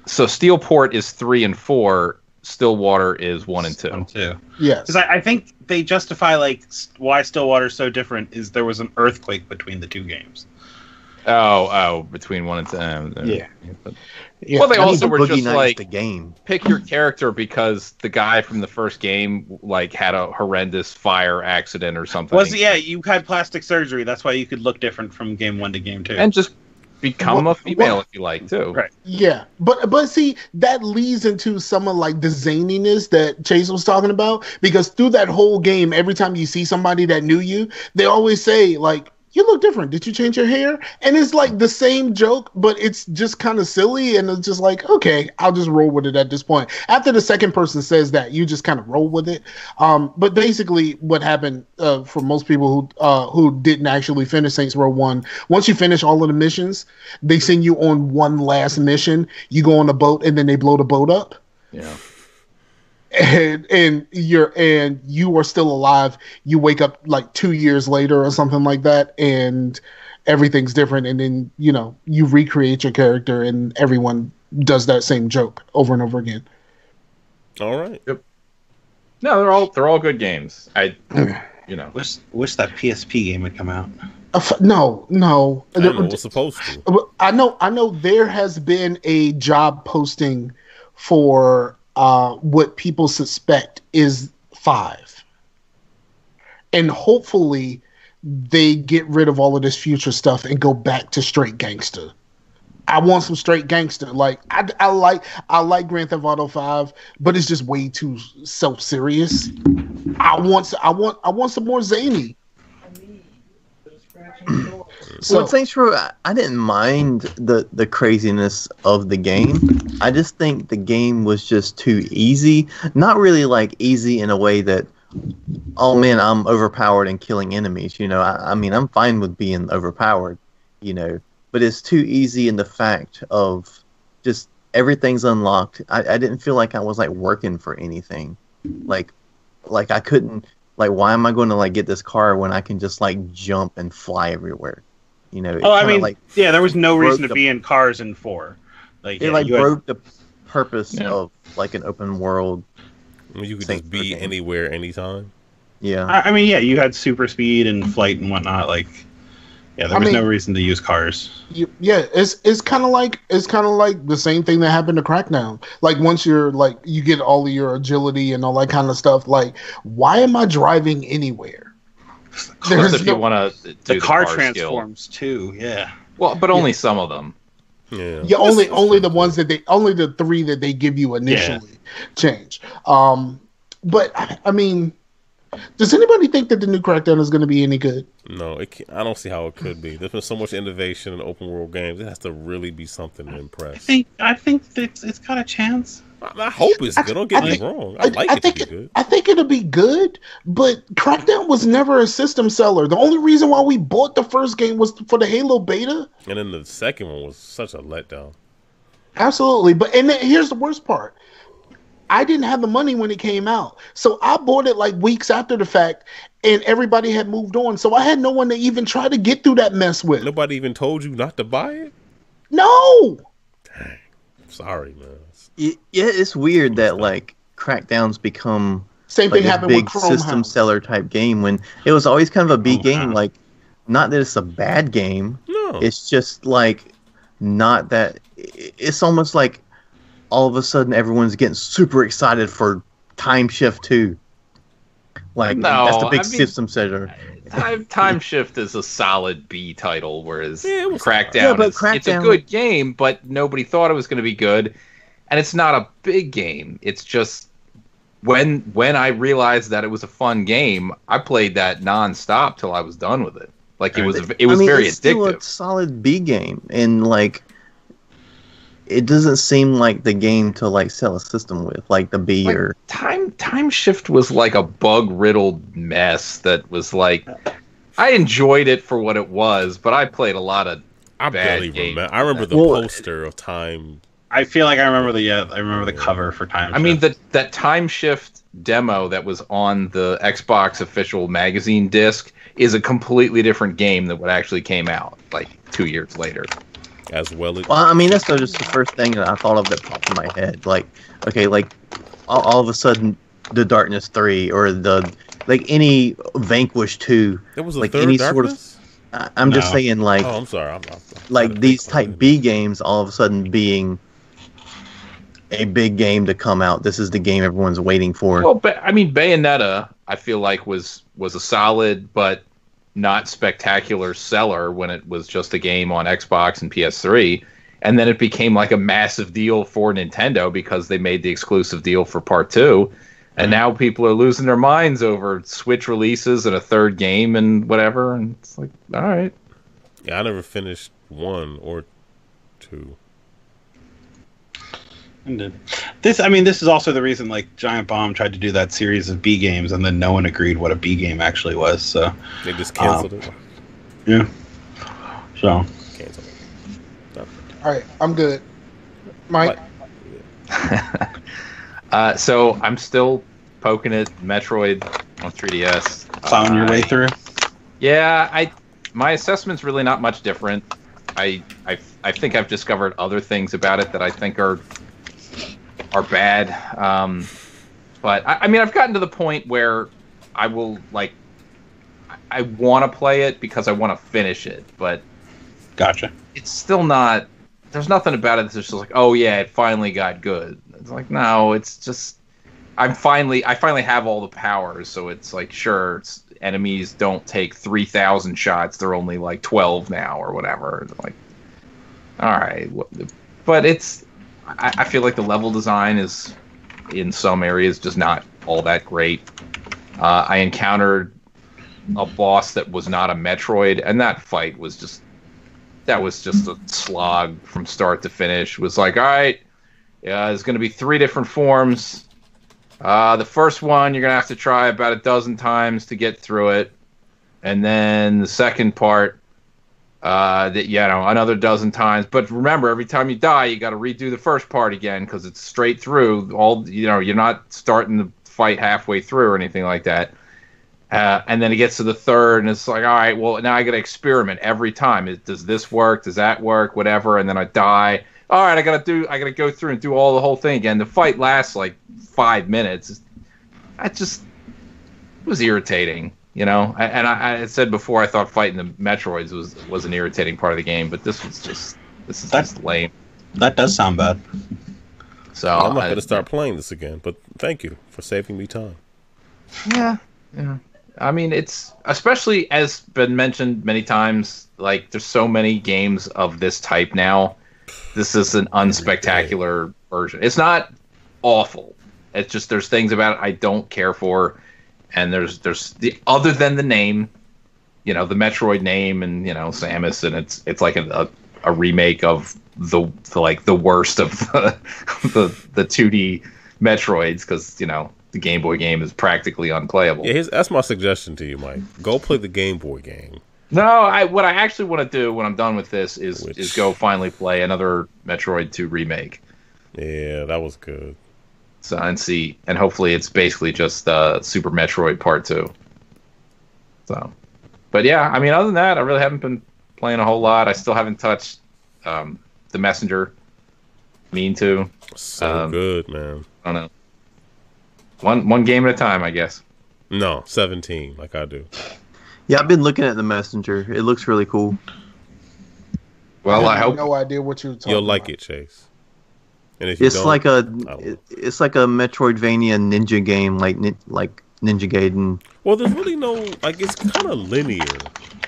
So Steelport is 3 and 4. Stillwater is 1 and 2. 1 and 2. Yes. Because I think they justify like why Stillwater is so different is there was an earthquake between the two games. Oh, between 1 and 2. Yeah. Well, they also were just like the game. Pick your character because the guy from the first game like had a horrendous fire accident or something. You had plastic surgery. That's why you could look different from game 1 to game 2. And just become a female if you like too. Right. Yeah, but see, that leads into some of like the zaniness that Chase was talking about, because through that whole game, every time you see somebody that knew you, they always say like, you look different. Did you change your hair? And it's like the same joke, but it's just kind of silly. And it's just like, okay, I'll just roll with it at this point. After the second person says that, you just kind of roll with it. But basically what happened for most people who didn't actually finish Saints Row 1, once you finish all of the missions, they send you on one last mission. You go on a boat and then they blow the boat up. Yeah. And you are still alive. You wake up like 2 years later or something like that, and everything's different. And then you recreate your character, and everyone does that same joke over and over again. All right. Yep. No, they're all good games. Wish that PSP game would come out. No. I know it was supposed to. I know. There has been a job posting for what people suspect is 5. And hopefully they get rid of all of this future stuff and go back to straight gangster. I want some straight gangster. Like I like Grand Theft Auto 5, but it's just way too self-serious. I want some more zany. So Saints Row, I didn't mind the craziness of the game. I just think the game was just too easy. Not really like easy in a way that, oh man, I'm overpowered and killing enemies. I mean, I'm fine with being overpowered, but it's too easy in the fact of just everything's unlocked. I didn't feel like I was like working for anything. Like I couldn't, like, why am I going to like get this car when I can just like jump and fly everywhere? There was no reason to be in cars in 4. Broke the purpose of like an open world. You could just be anywhere, anytime. Yeah. You had super speed and flight and whatnot. There was no reason to use cars. It's kind of like the same thing that happened to Crackdown. Like once you're like you get all of your agility and all that kind of stuff. Like, why am I driving anywhere? If you want to do the car transforms skill. Too. Yeah. Well, but only some of them. Yeah. Yeah. Only the ones that only the 3 that they give you initially change. But I mean, does anybody think that the new Crackdown is going to be any good? No, I don't see how it could be. There's been so much innovation in open world games. It has to really be something to impress. I think it's got a chance. I hope it's good. Don't get me wrong. I like it to be good. I think it'll be good, but Crackdown was never a system seller. The only reason why we bought the first game was for the Halo beta. And then the second one was such a letdown. Absolutely. And then here's the worst part. I didn't have the money when it came out. So I bought it like weeks after the fact, and everybody had moved on. So I had no one to even try to get through that mess with. Nobody even told you not to buy it? No! Dang. Sorry, man. Yeah, it's weird that like Crackdown's become Same like thing this happened with big Chrome system Hound. seller type game when it was always kind of a B Chrome game. Hound. Like, not that it's a bad game. No. It's just like not that. It's almost like all of a sudden everyone's getting super excited for Time Shift 2. Like, No, that's the big I mean, system seller. Time Shift is a solid B title, whereas Yeah, it was Crackdown, Yeah, but it's a Crackdown- good game, but nobody thought it was going to be good, and it's not a big game. It's just when I realized that it was a fun game, I played that nonstop till I was done with it. Like it was I mean, very it's still a addictive. solid B game, and like, it doesn't seem like the game to like sell a system with, like the B Like, or. Time Shift was like a bug riddled mess that was like, I enjoyed it for what it was, but I played a lot of I bad barely games. remember. I remember the Well, poster of Time. I feel like I remember the cover for Time. I mean, Shift. that Time Shift demo that was on the Xbox official magazine disc is a completely different game than what actually came out like 2 years later. As well as Well, I mean, that's just the first thing that I thought of that popped in my head. Like, okay, like all of a sudden, the Darkness 3 or like any Vanquish 2. there was a like third any Darkness? sort of. I'm just No. saying, like, Oh, I'm sorry. I'm like these type B games all of a sudden being a big game to come out. This is the game everyone's waiting for. Well, but I mean, Bayonetta, I feel like was a solid but not spectacular seller when it was just a game on Xbox and PS3, and then it became like a massive deal for Nintendo because they made the exclusive deal for Part 2, and now people are losing their minds over Switch releases and a third game and whatever, and it's like, all right. Yeah, I never finished 1 or 2. This is also the reason like Giant Bomb tried to do that series of B games, and then no one agreed what a B game actually was. So They just canceled it. yeah, so Canceled it. All right, I'm good. Mike, So I'm still poking at Metroid on 3DS. plowing your way through. Yeah, my assessment's really not much different. I think I've discovered other things about it that I think are bad. But I mean, I've gotten to the point where I will like, I want to play it because I want to finish it, but Gotcha. it's still not. There's nothing about it that's just like, oh yeah, it finally got good. It's like, no, it's just I finally have all the powers, so it's like, sure, enemies don't take 3,000 shots; they're only like 12 now or whatever. Like, all right, but I feel like the level design is in some areas just not all that great. I encountered a boss that was not a Metroid, and that fight was just a slog from start to finish. It was like, all right, yeah, there's going to be 3 different forms. The first one you're going to have to try about a dozen times to get through it, and then the second part, another dozen times. But remember, every time you die, you got to redo the first part again because it's straight through. You're not starting the fight halfway through or anything like that. And then it gets to the third, and it's like, all right, well, now I got to experiment every time. Does this work? Does that work? Whatever. And then I die. All right, I got to go through and do the whole thing again. The fight lasts like 5 minutes. It was irritating, And I said before, I thought fighting the Metroids was an irritating part of the game, but this is just lame. That does sound bad. So I'm not going to start playing this again, but thank you for saving me time. Yeah. I mean, it's especially as been mentioned many times. Like, there's so many games of this type now. This is an unspectacular version. It's not awful. It's just there's things about it I don't care for, and there's the other than the name, the Metroid name, and Samus, and it's like a remake of the worst of the 2D Metroids because the Game Boy game is practically unplayable. Yeah, that's my suggestion to you, Mike. Go play the Game Boy game. No, what I actually want to do when I'm done with this is go finally play another Metroid 2 remake. Yeah, that was good. So and hopefully it's basically just Super Metroid Part 2. So, but yeah, I mean, other than that, I really haven't been playing a whole lot. I still haven't touched The Messenger. Mean to. So good, man. I don't know. One game at a time, I guess. No, 17, like I do. Yeah, I've been looking at the messenger. It looks really cool. Well, I have hope no idea what you're talking You'll like about. it, Chase. And if you It's don't, like will. it's like a Metroidvania ninja game, like Ninja Gaiden. Well, there's really no, like, it's kind of linear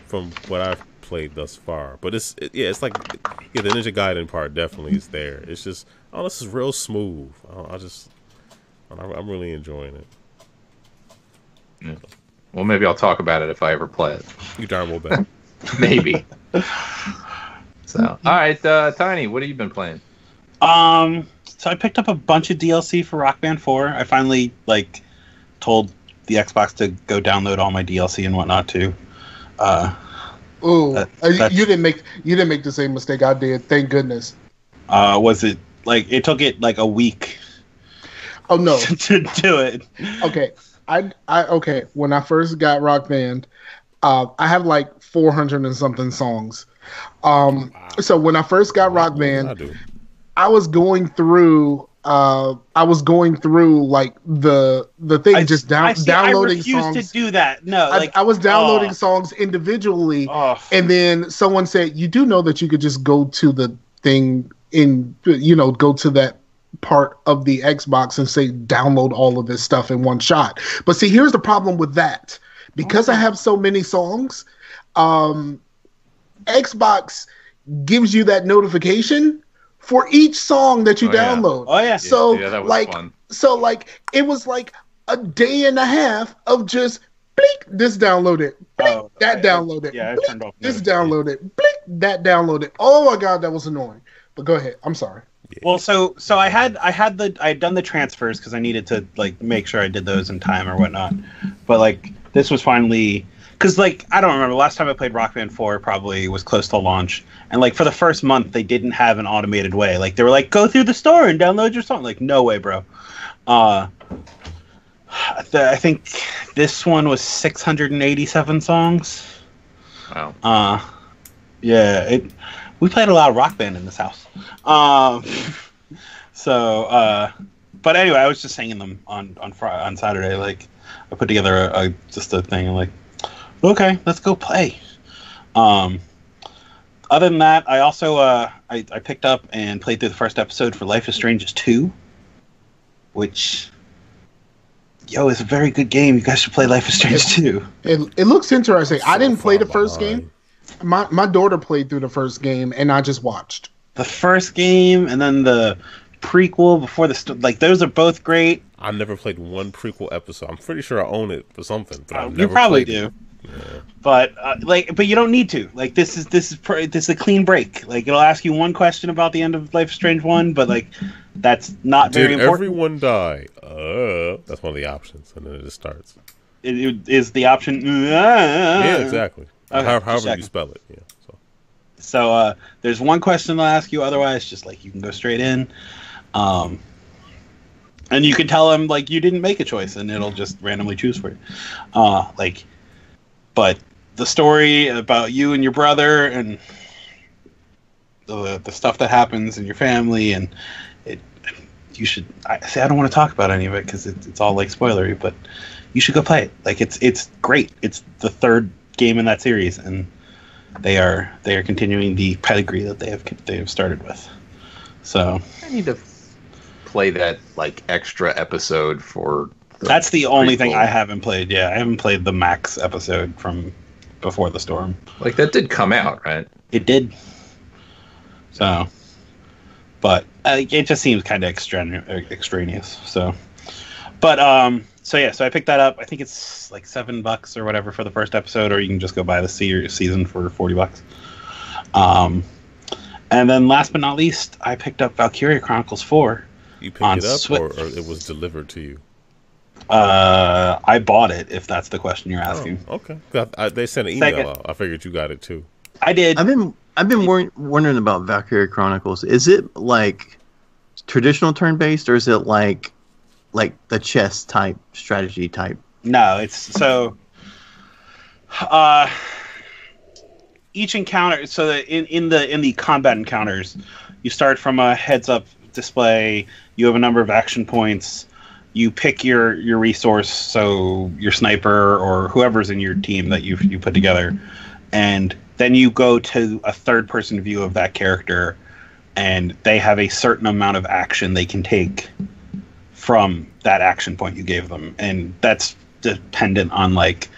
from what I've played thus far. But it's like, the Ninja Gaiden part definitely is there. It's just, oh, this is real smooth. I'm really enjoying it. Yeah. Well, maybe I'll talk about it if I ever play it. You darn well bet. Maybe. So, all right, Tiny, what have you been playing? So I picked up a bunch of DLC for Rock Band 4. I finally told the Xbox to go download all my DLC and whatnot too. You didn't make the same mistake I did. Thank goodness. Was it it took it a week? Oh no, to do it. Okay, okay. When I first got Rock Band, I have 400 and something songs. So when I first got Rock Band, I was going through the thing, downloading I songs. to do that. No, I was downloading songs individually, and then someone said, "You do know that you could just go to the thing go to that part of the Xbox and say download all of this stuff in one shot." But see, here's the problem with that. Because I have so many songs, Xbox gives you that notification for each song that you download. Oh yeah. So that was fun. So it was a day and a half of just blink, this downloaded, blink, that downloaded, yeah, blink, I turned off this downloaded, blink, that downloaded. Oh my god, that was annoying. But go ahead. I'm sorry. Well, so I had done the transfers because I needed to make sure I did those in time or whatnot. But this was finally because I don't remember last time I played Rock Band 4 probably was close to launch, and for the first month they didn't have an automated way. They were go through the store and download your song. No way, bro. I think this one was 687 songs. Wow. Yeah, we played a lot of Rock Band in this house. But anyway, I was just singing them on Saturday. I put together just a thing and okay, let's go play. Other than that, I also I picked up and played through the first episode for Life is Strange 2, which is a very good game. You guys should play Life is Strange 2. It looks interesting. I didn't play the first behind. game. My daughter played through the first game, and I just watched. The first game and then the prequel before those are both great. I never played one prequel episode. I'm pretty sure I own it for something, but I've You never probably played do. it. Yeah. But but you don't need to. This is a clean break. It'll ask you one question about the end of Life is Strange 1, but that's not very Did important. everyone die? That's one of the options, and then it just starts. It is the option. Yeah, exactly. Okay, However you spell it. Yeah. So there's one question they'll ask you. Otherwise, just you can go straight in, and you can tell them you didn't make a choice, and it'll just randomly choose for you. But the story about you and your brother, and the stuff that happens in your family, and you should. I don't want to talk about any of it because it's all spoilery, but you should go play it. It's great. It's the third game in that series, and they are continuing the pedigree that they have started with. So I need to play that extra episode for. That's the only thing I haven't played. Yeah, I haven't played the Max episode from Before the Storm. That did come out, right? It did. So, but it just seems kind of extraneous. So, but so I picked that up. I think it's $7 or whatever for the first episode, or you can just go buy the season for $40. And then last but not least, I picked up Valkyria Chronicles 4. You picked it up, or it was delivered to you? I bought it, if that's the question you're asking. Oh, okay. They sent an email out. I figured you got it too. I did. I've been wondering about Valkyria Chronicles. Is it traditional turn-based, or is it like the chess type strategy type? No, it's so. Each encounter, so that in the combat encounters, you start from a heads-up display. You have a number of action points. you pick your resource, so your sniper or whoever's in your team that you put together, and then you go to a third-person view of that character, and they have a certain amount of action they can take from that action point you gave them, and that's dependent on, like,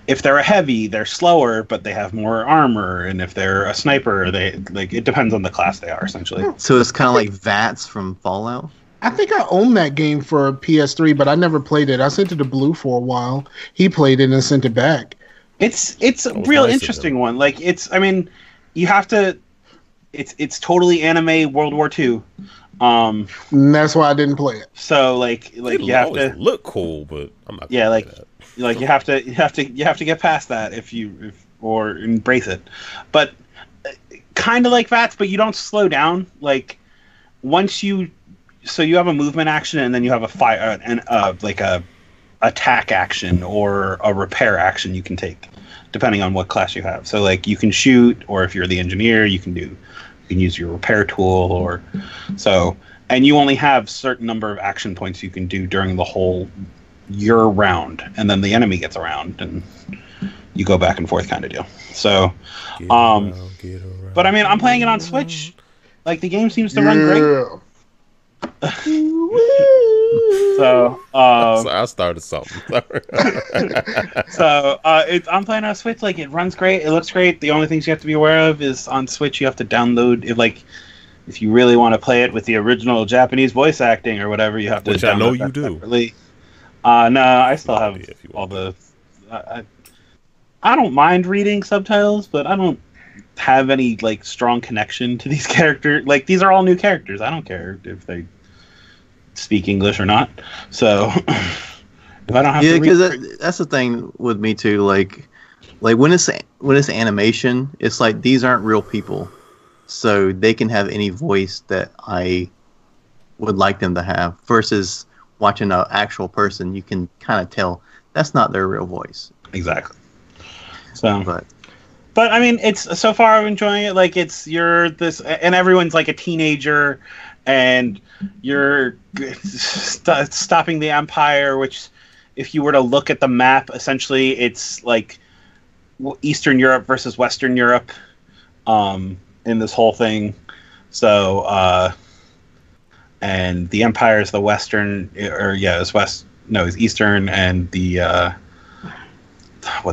if they're a heavy, they're slower, but they have more armor, and if they're a sniper, they it depends on the class they are, essentially. So it's kind of like VATS from Fallout. I think I own that game for PS3, but I never played it. I sent it to Blue for a while. He played it and sent it back. It's a real interesting one. Like, you have to. It's totally anime World War II. And that's why I didn't play it. So like you have to look cool, but I'm not. Yeah, like you have to get past that or embrace it. But kind of like VATS, but you don't slow down. Like once you have a movement action, and then you have a fire and like a attack action or a repair action you can take, depending on what class you have. So like you can shoot, or if you're the engineer, you can use your repair tool, or so. And you only have certain number of action points you can do during the whole your round, and then the enemy gets around, and you go back and forth kind of deal. So, get around. But I mean, I'm playing it on Switch. Like the game seems to run great. So I started something. So I'm playing on Switch. Like it runs great. It looks great. The only things you have to be aware of is on Switch you have to download it. Like if you really want to play it with the original Japanese voice acting or whatever, you have to. Which I know you do. Separately. No, I still have all the. I don't mind reading subtitles, but I don't have any like strong connection to these characters. Like these are all new characters. I don't care if they speak English or not. So if I don't have to because that's the thing with me too. Like when it's animation, it's like these aren't real people, so they can have any voice that I would like them to have. Versus watching an actual person, you can kind of tell that's not their real voice. Exactly. So, but I mean, it's so far I'm enjoying it. Like you're this, and everyone's like a teenager, and you're stopping the Empire. Which, if you were to look at the map, essentially it's like Eastern Europe versus Western Europe, in this whole thing. So, and the Empire is the Western, it's Eastern, and the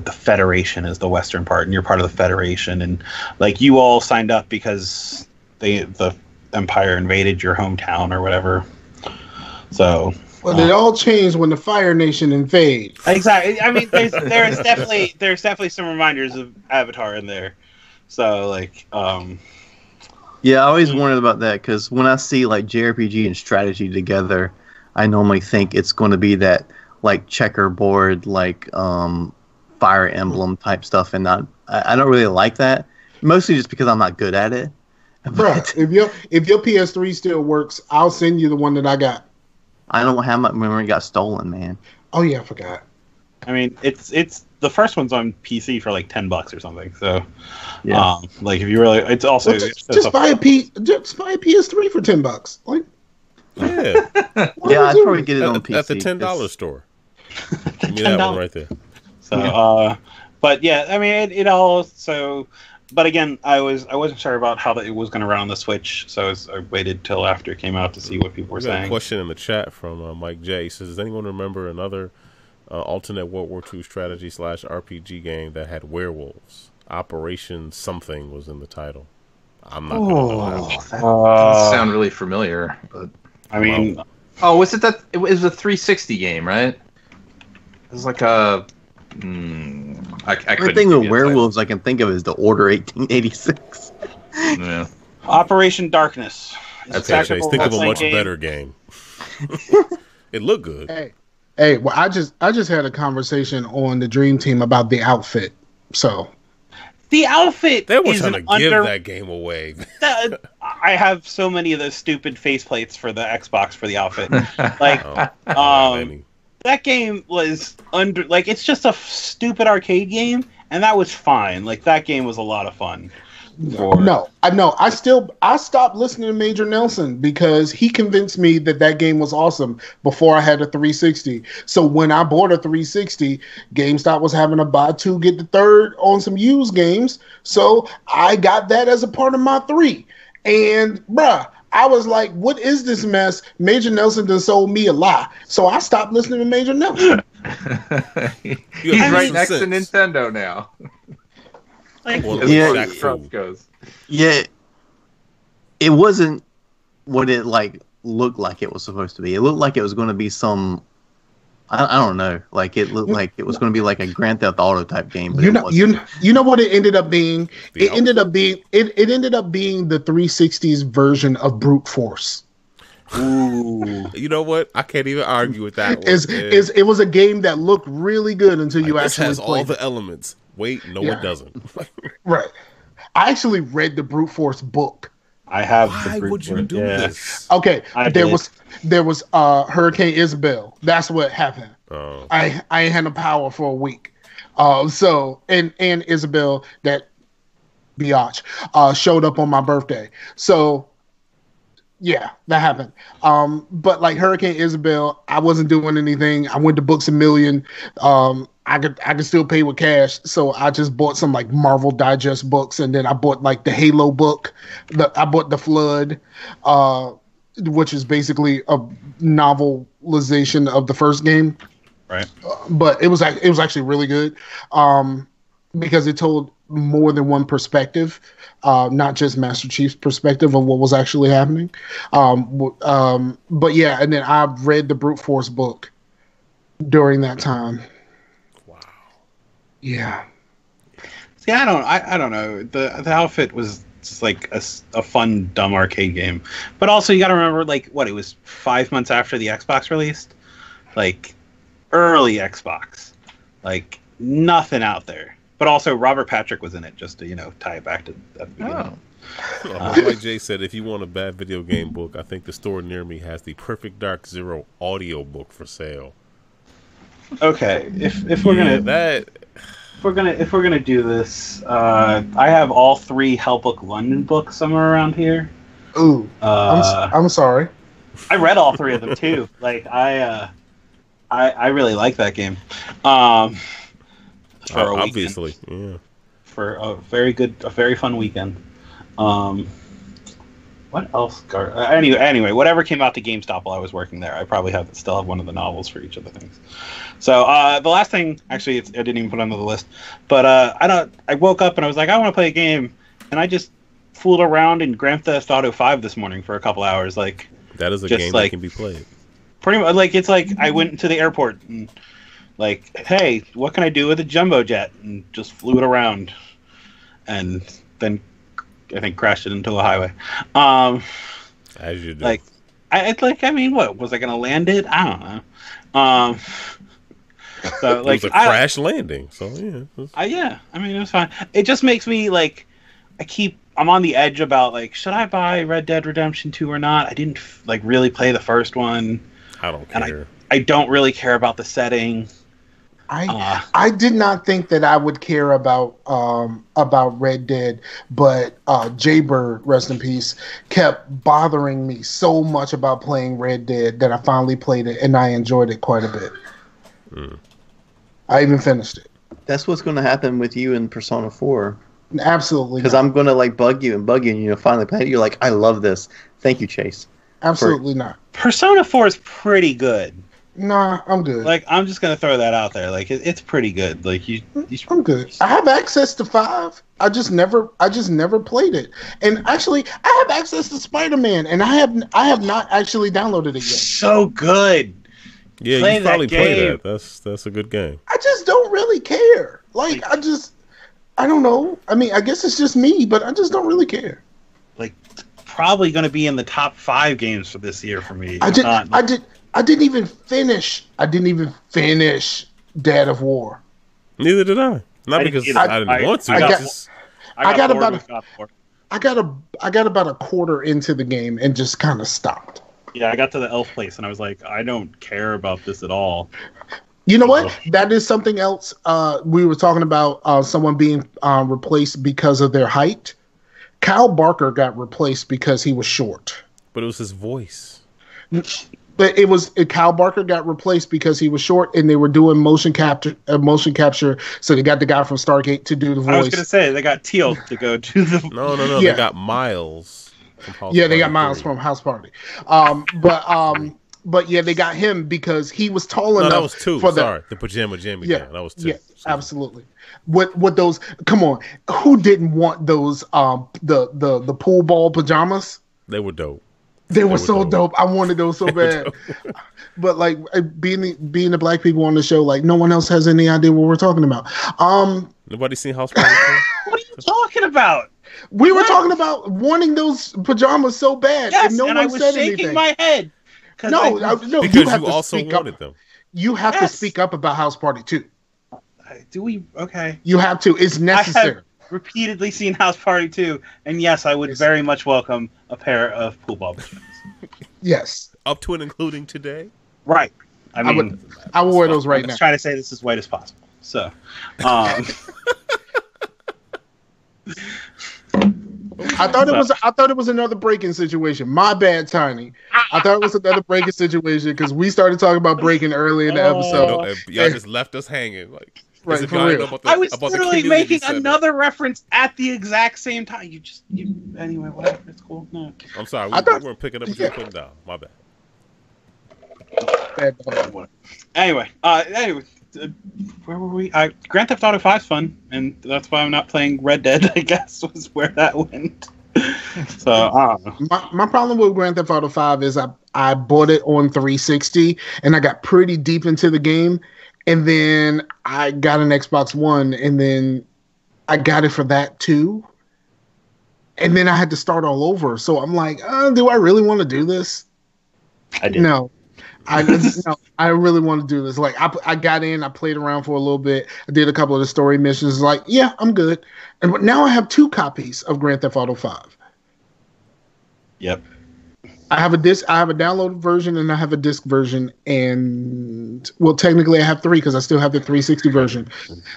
the Federation is the Western part, and you're part of the Federation, and like you all signed up because the Empire invaded your hometown or whatever. So it all changed when the Fire Nation invade. Exactly. I mean, there's definitely some reminders of Avatar in there. So like, yeah, I always wondered about that because when I see like JRPG and strategy together, I normally think it's going to be that like checkerboard, like Fire Emblem type stuff, and I don't really like that. Mostly just because I'm not good at it. Bro, if your PS3 still works, I'll send you the one that I got. I don't have my memory got stolen, man. Oh yeah, I forgot. I mean, it's the first one's on PC for like $10 or something. So, yeah, like if you really, it's also just buy a PS3 for $10. Like, yeah, yeah, I'd probably get it on PC at the $10 store. Give me that one right there. So, but yeah, I mean, it all so. But again, I wasn't sure about how it was going to run on the Switch, so I waited till after it came out to see what people were saying. A question in the chat from Mike J. He says, does anyone remember another alternate World War II strategy / RPG game that had werewolves? Operation something was in the title. I'm not going to know that. That doesn't sound really familiar. But I mean, was it that it was a 360 game, right? It was like a. I the thing with werewolves I can think of is the Order 1886. Yeah. Operation Darkness. That's actually think of a much better game. It looked good. Hey, well, I just had a conversation on the Dream Team about the outfit. So the outfit they were trying to give that game away. I have so many of those stupid faceplates for the Xbox for the outfit. Like, that game was it's just a stupid arcade game, and that was fine. Like, that game was a lot of fun. No, I stopped listening to Major Nelson because he convinced me that game was awesome before I had a 360. So when I bought a 360, GameStop was having a buy two get the third on some used games. So I got that as a part of my 3. And bruh, I was like, what is this mess? Major Nelson done sold me a lie. So I stopped listening to Major Nelson. He's right next to Nintendo now. Like, goes. Yeah, it wasn't what it like looked like it was supposed to be. It looked like it was going to be some, I don't know, like it looked like it was going to be like a Grand Theft Auto type game. But you know what it ended up being? It ended up being the 360's version of Brute Force. Ooh, you know what? I can't even argue with that one. It was a game that looked really good until you actually has played all the elements. Wait, no, it doesn't. Right. I actually read the Brute Force book. I have. Why would you do this? Okay, there was Hurricane Isabel. That's what happened. Oh. I ain't had no power for a week. So Isabel, that biatch, showed up on my birthday. So yeah, that happened. But like Hurricane Isabel, I wasn't doing anything. I went to Books A Million. I could still pay with cash, so I just bought some like Marvel Digest books, and then I bought like the Halo book. I bought The Flood, which is basically a novelization of the first game. Right. But it was actually really good, because it told more than one perspective, not just Master Chief's perspective of what was actually happening. But yeah, and then I read the Brute Force book during that time. Yeah. See, I don't know. The outfit was just like a fun, dumb arcade game. But also, you got to remember, like, it was 5 months after the Xbox released? Like, early Xbox. Like, nothing out there. But also, Robert Patrick was in it, just to, tie it back to the beginning. Yeah, like Jay said, if you want a bad video game book, I think the store near me has the Perfect Dark Zero audio book for sale. Okay, if we're gonna do this, I have all 3 Hellbook London books somewhere around here. Ooh, I'm sorry. I read all 3 of them too. Like I really like that game. For a obviously, weekend. Yeah. For a very fun weekend. What else? Anyway, whatever came out to GameStop while I was working there, I probably still have one of the novels for each of the things. So the last thing, actually, I didn't even put on the list, but I woke up and I was like, I want to play a game, and I just fooled around in Grand Theft Auto 5 this morning for a couple hours. Like, that is a game that can be played. Pretty much, like, it's like I went to the airport and like, hey, what can I do with a jumbo jet? And just flew it around, and then I think crashed it into a highway. As you do. Like, I mean, what was I gonna land it? I don't know. So like, it was a crash landing. So yeah. Yeah. I mean, it was fine. It just makes me like, I'm on the edge about like, should I buy Red Dead Redemption 2 or not? I didn't like really play the first one. I don't care. And I don't really care about the setting. I did not think that I would care about Red Dead, but Jaybird, rest in peace, kept bothering me so much about playing Red Dead that I finally played it and I enjoyed it quite a bit. I even finished it. That's what's going to happen with you in Persona 4. Absolutely. Because I'm going to like bug you, and finally play it. You're like, I love this. Thank you, Chase. Absolutely not. Persona 4 is pretty good. Nah, I'm good. Like, I'm just gonna throw that out there. Like, it's pretty good. Like, I'm good. I have access to 5. I just never played it. And actually, I have access to Spider-Man, and I have not actually downloaded it yet. So good. Yeah, you probably play that. That's a good game. I just don't really care. Like, I don't know. I mean, I guess it's just me, but I just don't really care. Like, probably gonna be in the top 5 games for this year for me. I didn't even finish Dad of War. Neither did I. Not because I didn't want to. I got about a quarter into the game and just kind of stopped. Yeah, I got to the elf place and I was like, I don't care about this at all. You know what? That is something else. We were talking about someone being replaced because of their height. Kyle Barker got replaced because he was short. But it was his voice. But Kyle Barker got replaced because he was short, and they were doing motion capture. So they got the guy from Stargate to do the voice. I was going to say they got Teal to go do the. No. Yeah. They got Miles. From House They got Party Miles 3. from House Party. But yeah, they got him because he was tall enough. No, that was 2. Sorry, the Pajama Jimmy. Yeah, That was 2. Yeah, absolutely. What those? Come on, who didn't want those? The pool ball pajamas. They were dope. They were so dope. I wanted those so bad. But like being the black people on the show, like no one else has any idea what we're talking about. Nobody seen House Party 3? What are you talking about? We were talking about wanting those pajamas so bad, Yes, and no one I was said shaking anything. my head. No, Because you have you to also speak wanted up. them. You have to Yes. speak up about House Party too. Do we? Okay. You have to. It's I necessary. have repeatedly seen House Party 2, and yes, I would very much welcome a pair of pool ball pajamas. Yes, Up to and including today? Right. I mean, I will wear those right I'm now. just trying to say this as white as possible. So, I thought it was another breaking situation. My bad, Tiny. I thought it was another breaking situation because we started talking about breaking early in the episode. Y'all just left us hanging. Like, Right, there's a for guy real. about the, I was about the literally community making center. another reference at the exact same time. Anyway, whatever. It's cool. No. I'm sorry. I thought- We weren't picking up what you were putting down. My bad. Bad dog. Anyway, where were we? Grand Theft Auto 5 's fun, and that's why I'm not playing Red Dead. I guess was where that went. So I don't know. My problem with Grand Theft Auto 5 is I bought it on 360 and I got pretty deep into the game, and then I got an Xbox One, and then I got it for that too, and then I had to start all over. So I'm like, do I really want to do this? I did. No. I really want to do this. Like I got in, I played around for a little bit, I did a couple of the story missions. Like, yeah, I'm good. And now I have 2 copies of Grand Theft Auto 5. Yep. I have a downloaded version, and I have a disc version, and well, technically I have 3 because I still have the 360 version.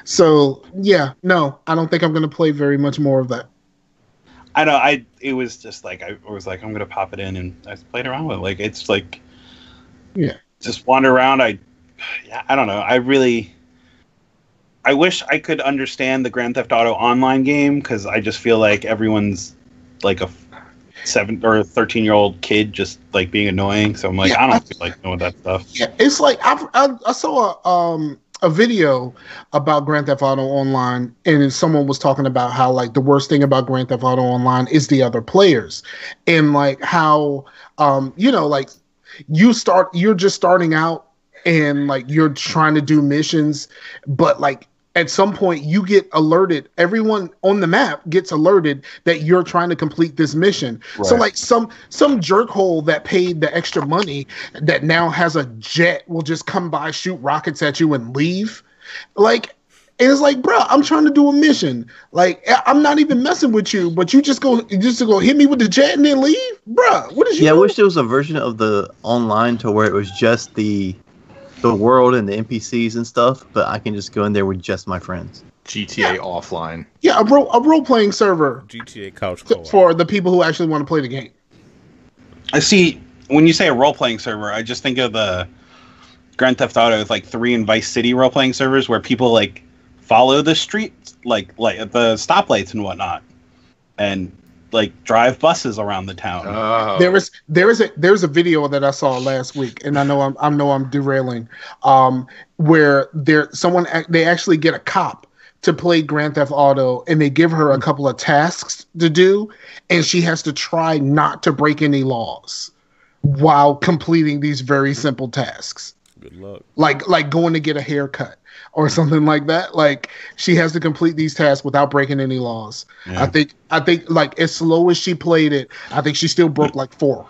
So yeah, no, I don't think I'm going to play very much more of that. I know. It was just like I was like, I'm gonna pop it in, and I played around with it. Like it's like, Yeah. just wander around. I don't know. I wish I could understand the Grand Theft Auto online game because I just feel like everyone's like a 7 or 13-year-old kid just like being annoying. So I'm like, I don't feel like knowing that stuff. Yeah, it's like I saw a video about Grand Theft Auto Online, and someone was talking about how like the worst thing about Grand Theft Auto Online is the other players, and like how like you're just starting out and like you're trying to do missions, but like at some point you get alerted, everyone on the map gets alerted that you're trying to complete this mission. Right. So like some jerkhole that paid the extra money that now has a jet will just come by, shoot rockets at you and leave. Like, and it's like, bro, I'm trying to do a mission. Like, I'm not even messing with you, but you just go hit me with the jet and then leave, bro. What is you? Yeah, I wish there was a version of the online to where it was just the world and the NPCs and stuff, but I can just go in there with just my friends. GTA offline. Yeah, a role playing server. GTA couch co-op. For the people who actually want to play the game. I see. When you say a role playing server, I just think of the Grand Theft Auto with like 3 and Vice City role playing servers where people like follow the streets, like the stoplights and whatnot, and like drive buses around the town. Oh. There's a video that I saw last week, and I know I'm derailing. Where they actually get a cop to play Grand Theft Auto, and they give her a couple of tasks to do, and she has to try not to break any laws while completing these very simple tasks. Good luck. Like going to get a haircut or something like that. Like she has to complete these tasks without breaking any laws. Yeah. I think like as slow as she played it, I think she still broke like 4.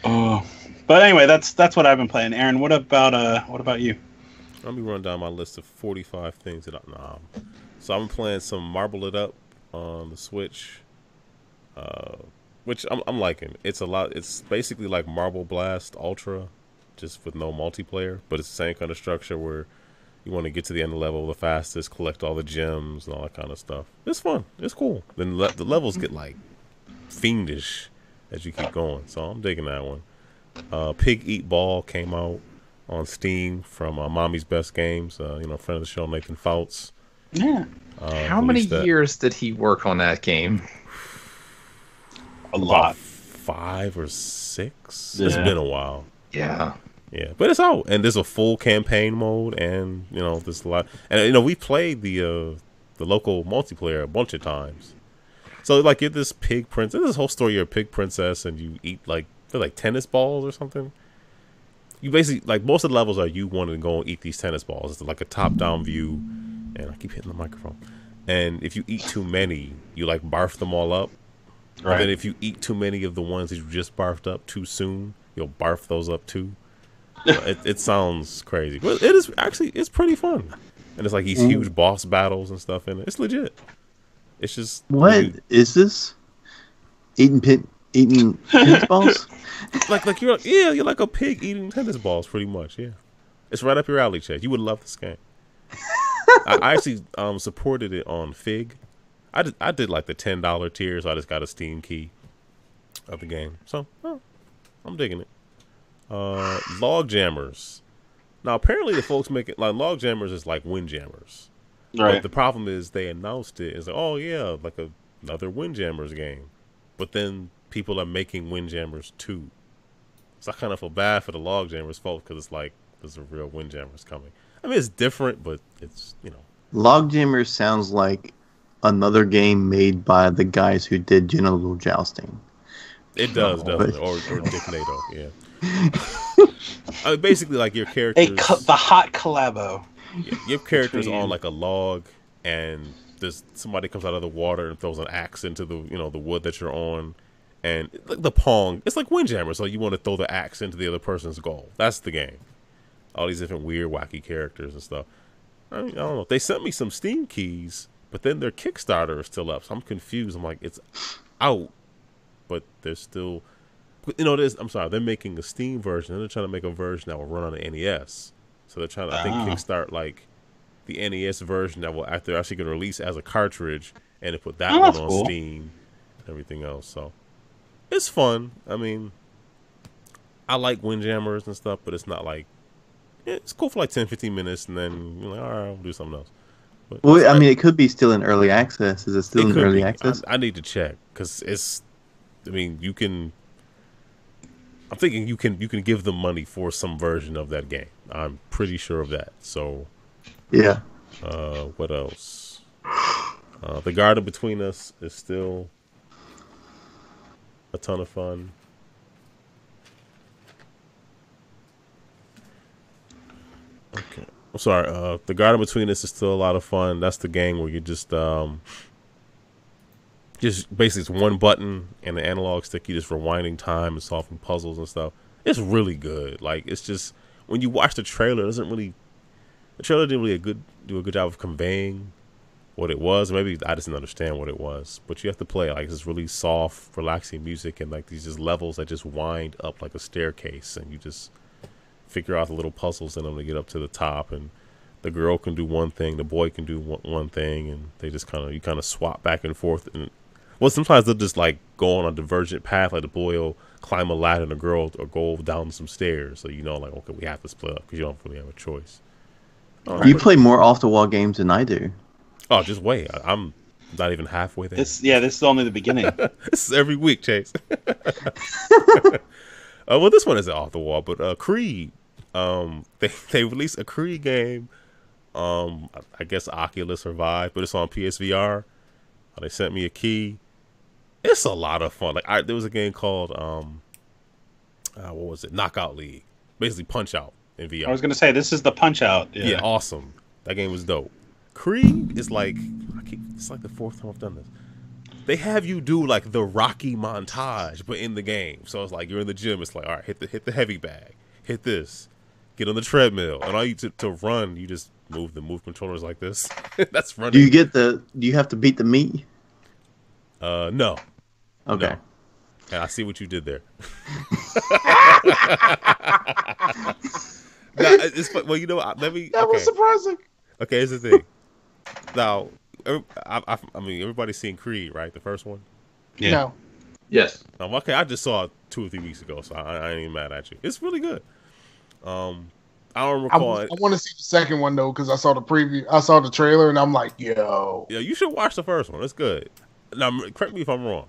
Oh, but anyway, that's what I've been playing. Aaron, what about you? Let me run down my list of 45 things that So I'm playing some Marble It Up on the Switch, which I'm liking. It's basically like Marble Blast Ultra, just with no multiplayer, but it's the same kind of structure where You want to get to the end of the level the fastest, collect all the gems and all that kind of stuff. It's fun. It's cool. Then the levels get like fiendish as you keep going. So I'm digging that one. Pig Eat Ball came out on Steam from Mommy's Best Games. Friend of the show, Nathan Fouts. Yeah. How many years did he work on that game? A lot. 5 or 6. Yeah. It's been a while. Yeah. Yeah, but it's out, and there's a full campaign mode, and there's a lot. And we played the local multiplayer a bunch of times. So like, you're this pig princess. This whole story, you're a pig princess, and you eat like tennis balls or something. You basically, like, most of the levels are you wanting to go and eat these tennis balls. It's like a top-down view, and I keep hitting the microphone. And if you eat too many, you like barf them all up. Right. And then if you eat too many of the ones that you just barfed up too soon, you'll barf those up too. It sounds crazy, but it's pretty fun. And it's like these huge boss battles and stuff in it. It's legit. It's just is this? Eating tennis balls? like you're like a pig eating tennis balls, pretty much. Yeah, it's right up your alley, Chad. You would love this game. I actually supported it on Fig. I did like the $10 tier, so I just got a Steam key of the game. So I'm digging it. Log jammers. Now apparently the folks making like log jammers is like Windjammers. Right. But the problem is they announced it as like, oh yeah, like another Windjammers game. But then people are making Windjammers 2. So I kind of feel bad for the log jammers folks, because it's like there's a real Windjammers coming. I mean, it's different, but it's Log jammers sounds like another game made by the guys who did genital jousting. It does, doesn't it? Or Dick NATO, yeah. Basically, like, your characters, the hot collabo. Yeah, your character's on like a log, and there's somebody comes out of the water and throws an axe into the the wood that you're on, and like the Pong, it's like Windjammer. So you want to throw the axe into the other person's goal. That's the game. All these different weird, wacky characters and stuff. I don't know. They sent me some Steam keys, but then their Kickstarter is still up, so I'm confused. I'm like, it's out, but they're still. I'm sorry, they're making a Steam version, and they're trying to make a version that will run on the NES. So they're trying to, I think, kickstart like the NES version that they're actually going to release as a cartridge, and to put that one on cool. Steam and everything else. So it's fun. I mean, I like Windjammers and stuff, but it's not like, it's cool for like 10-15 minutes, and then you're like, all right, I'll do something else. But well, I mean, it could be still in early access. Is it still in early access? I need to check, because it's, I mean, you can. I'm thinking you can give them money for some version of that game. I'm pretty sure of that. So, yeah. What else? The Garden Between Us is still a ton of fun. Okay, I'm sorry. The Garden Between Us is still a lot of fun. That's the game where you just basically it's one button and the analog stick. You just rewinding time and solving puzzles and stuff. It's really good. Like, it's just, when you watch the trailer, the trailer didn't really do a good job of conveying what it was. Maybe I just didn't understand what it was. But you have to play like this really soft, relaxing music, and like these just levels that just wind up like a staircase, and you just figure out the little puzzles in them to get up to the top. And the girl can do one thing, the boy can do one thing, and they just you kind of swap back and forth. And well, sometimes they'll just like go on a divergent path, like the boy will climb a ladder and the girl will go down some stairs. So like, okay, we have to split up because you don't really have a choice. You play more off-the-wall games than I do. Oh, just wait. I'm not even halfway there. This is only the beginning. This is every week, Chase. Well, this one isn't off the wall, but Creed. They released a Creed game. I guess Oculus or Vive, but it's on PSVR. They sent me a key. It's a lot of fun. Like, there was a game called what was it? Knockout League. Basically Punch Out in VR. I was gonna say, this is the Punch Out. Yeah, awesome. That game was dope. Creed is like, it's like the 4th time I've done this. They have you do like the Rocky montage, but in the game. So it's like you're in the gym. It's like, all right, hit the heavy bag, hit this, get on the treadmill, and all you to run, you just move controllers like this. That's running. Do you have to beat the meat? No. Okay. No. And I see what you did there. Well, you know, let me. That was surprising. Okay, here's the thing. Now, I mean, everybody's seen Creed, right? The first one. Yeah. No. Yes. Okay, I just saw it 2 or 3 weeks ago, so I ain't even mad at you. It's really good. I don't recall. I want to see the second one though, because I saw the preview. I saw the trailer, and I'm like, yo. Yeah, you should watch the first one. It's good. Now, correct me if I'm wrong.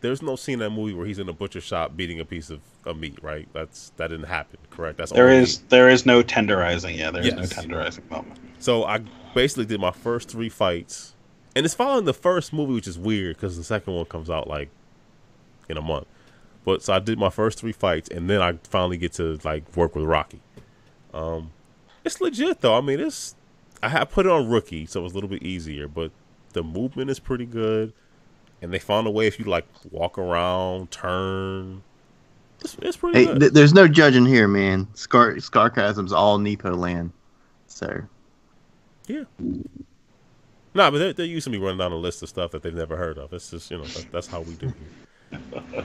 There's no scene in that movie where he's in a butcher shop beating a piece of meat, right? That didn't happen, correct? There is no tenderizing. Yeah, there is no tenderizing moment. So I basically did my first 3 fights, and it's following the first movie, which is weird because the second one comes out like in a month. But so I did my first 3 fights, and then I finally get to like work with Rocky. It's legit though. I mean, I put it on rookie, so it was a little bit easier, but the movement is pretty good. And they found a way if you like walk around, turn. It's pretty good. There's no judging here, man. Scarcasm's all Nepo land. So. Yeah. Nah, but they're used to me running down a list of stuff that they've never heard of. It's just, that's how we do here.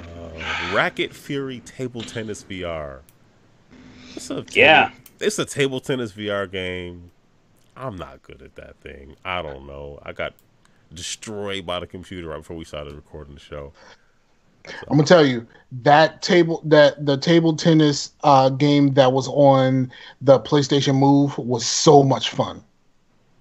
Racket Fury Table Tennis VR. It's a table tennis VR game. I'm not good at that thing. I don't know. I got destroyed by the computer right before we started recording the show. So. I'm gonna tell you the table tennis game that was on the PlayStation Move was so much fun.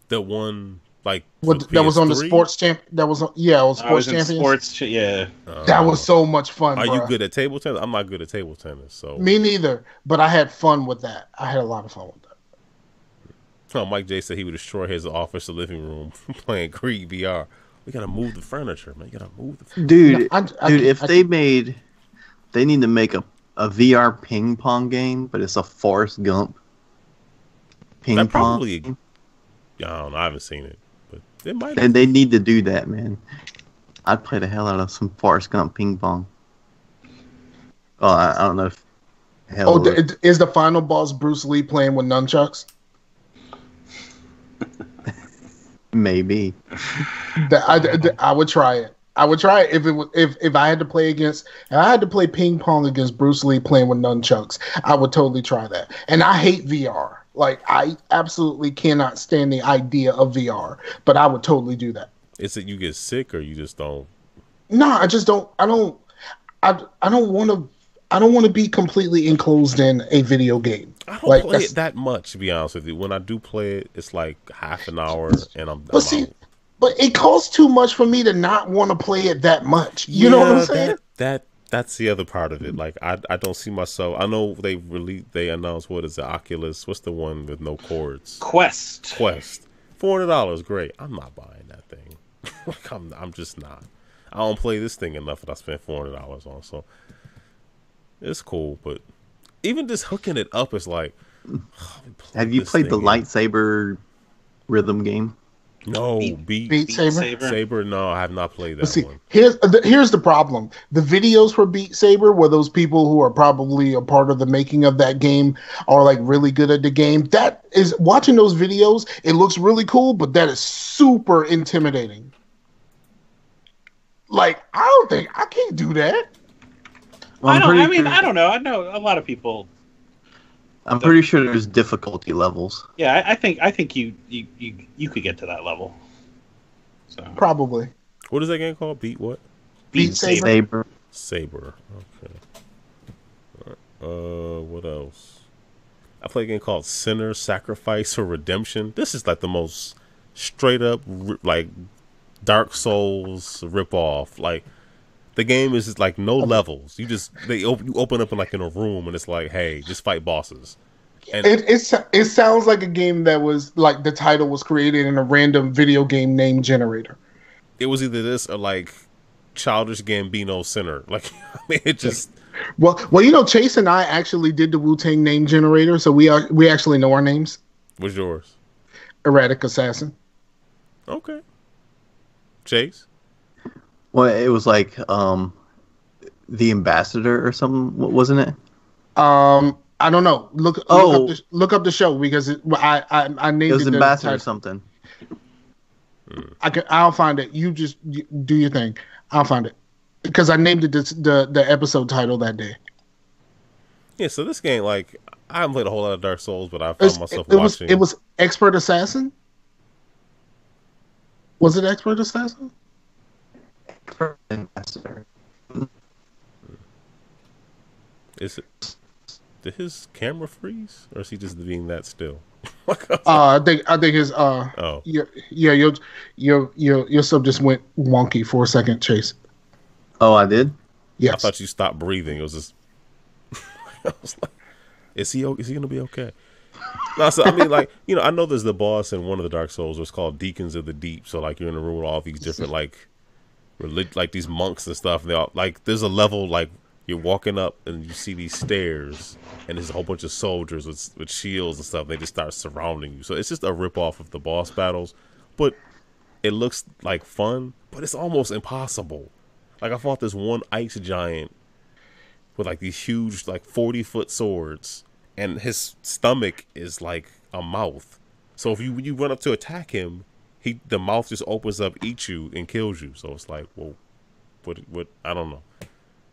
The one like that was on the sports champ. That was sports champions. That was so much fun. Are you good at table tennis? I'm not good at table tennis. So me neither. But I had fun with that. I had a lot of fun with that. Oh, Mike J said he would destroy his office or living room playing Creed VR. We gotta move the furniture, man. You gotta move the furniture. They need to make a VR ping pong game, but it's a Forrest Gump ping pong. Probably, I don't know. I haven't seen it, but it might. And they need to do that, man. I'd play the hell out of some Forrest Gump ping pong. Oh, I don't know if. Is the final boss Bruce Lee playing with nunchucks? Maybe. I would try it. I would try it if I had to play ping pong against Bruce Lee playing with nunchucks. I would totally try that. And I hate VR. Like I absolutely cannot stand the idea of VR. But I would totally do that. Is it you get sick or you just don't? No, I just don't. I don't want to be completely enclosed in a video game. I don't play it that much, to be honest with you. When I do play it, it's like half an hour, and I'm out. But it costs too much for me to not want to play it that much. You know what I'm saying? That's the other part of it. Like I don't see myself. I know they announced what is the Oculus? What's the one with no cords? Quest. $400, great. I'm not buying that thing. Like I'm just not. I don't play this thing enough that I spent $400 on. So it's cool, but even just hooking it up is like. Have you played the lightsaber rhythm game? No, Beat Saber. No, I have not played that one. Here's the problem. The videos for Beat Saber, where those people who are probably a part of the making of that game are like really good at the game. That is watching those videos. It looks really cool, but that is super intimidating. Like I can't do that. Well, I don't know. I know a lot of people. I'm pretty sure there's difficulty levels. Yeah, I think you could get to that level. So probably. What is that game called? Beat what? Beat Saber. Saber. Okay. What else? I play a game called Sinner, Sacrifice, or Redemption. This is like the most straight up like Dark Souls ripoff. Like the game is just like no levels. You open up in a room and it's like, hey, just fight bosses. And it sounds like a game that was like the title was created in a random video game name generator. It was either this or like Childish Gambino Sinner. Like I mean, it just. Well, Chase and I actually did the Wu-Tang name generator, so we actually know our names. What's yours? Erratic Assassin. Okay. Chase. Well, it was like the Ambassador or something, wasn't it? I don't know. Look up the show because I named it. It was Ambassador or something. I'll find it. You do your thing. I'll find it because I named it the episode title that day. Yeah, so this game, like, I haven't played a whole lot of Dark Souls, but I found myself watching. It was Expert Assassin. Was it Expert Assassin? Expert Ambassador. Is it? Did his camera freeze, or is he just being that still? I think his Oh. your sub just went wonky for a second, Chase. Oh, I did? Yes. I thought you stopped breathing. It was just. I was like, is he gonna be okay? No, so I mean, like, you know, I know there's the boss in one of the Dark Souls. It's called Deacons of the Deep. So like, you're in a room with all these different like these monks and stuff. And they all, like, there's a level like you're walking up and you see these stairs and there's a whole bunch of soldiers with shields and stuff. They just start surrounding you. So it's just a rip off of the boss battles, but it looks like fun. But it's almost impossible. Like, I fought this one ice giant with like these huge, like 40-foot swords, and his stomach is like a mouth. So if you run up to attack him, the mouth just opens up, eats you, and kills you. So it's like, well, what? I don't know.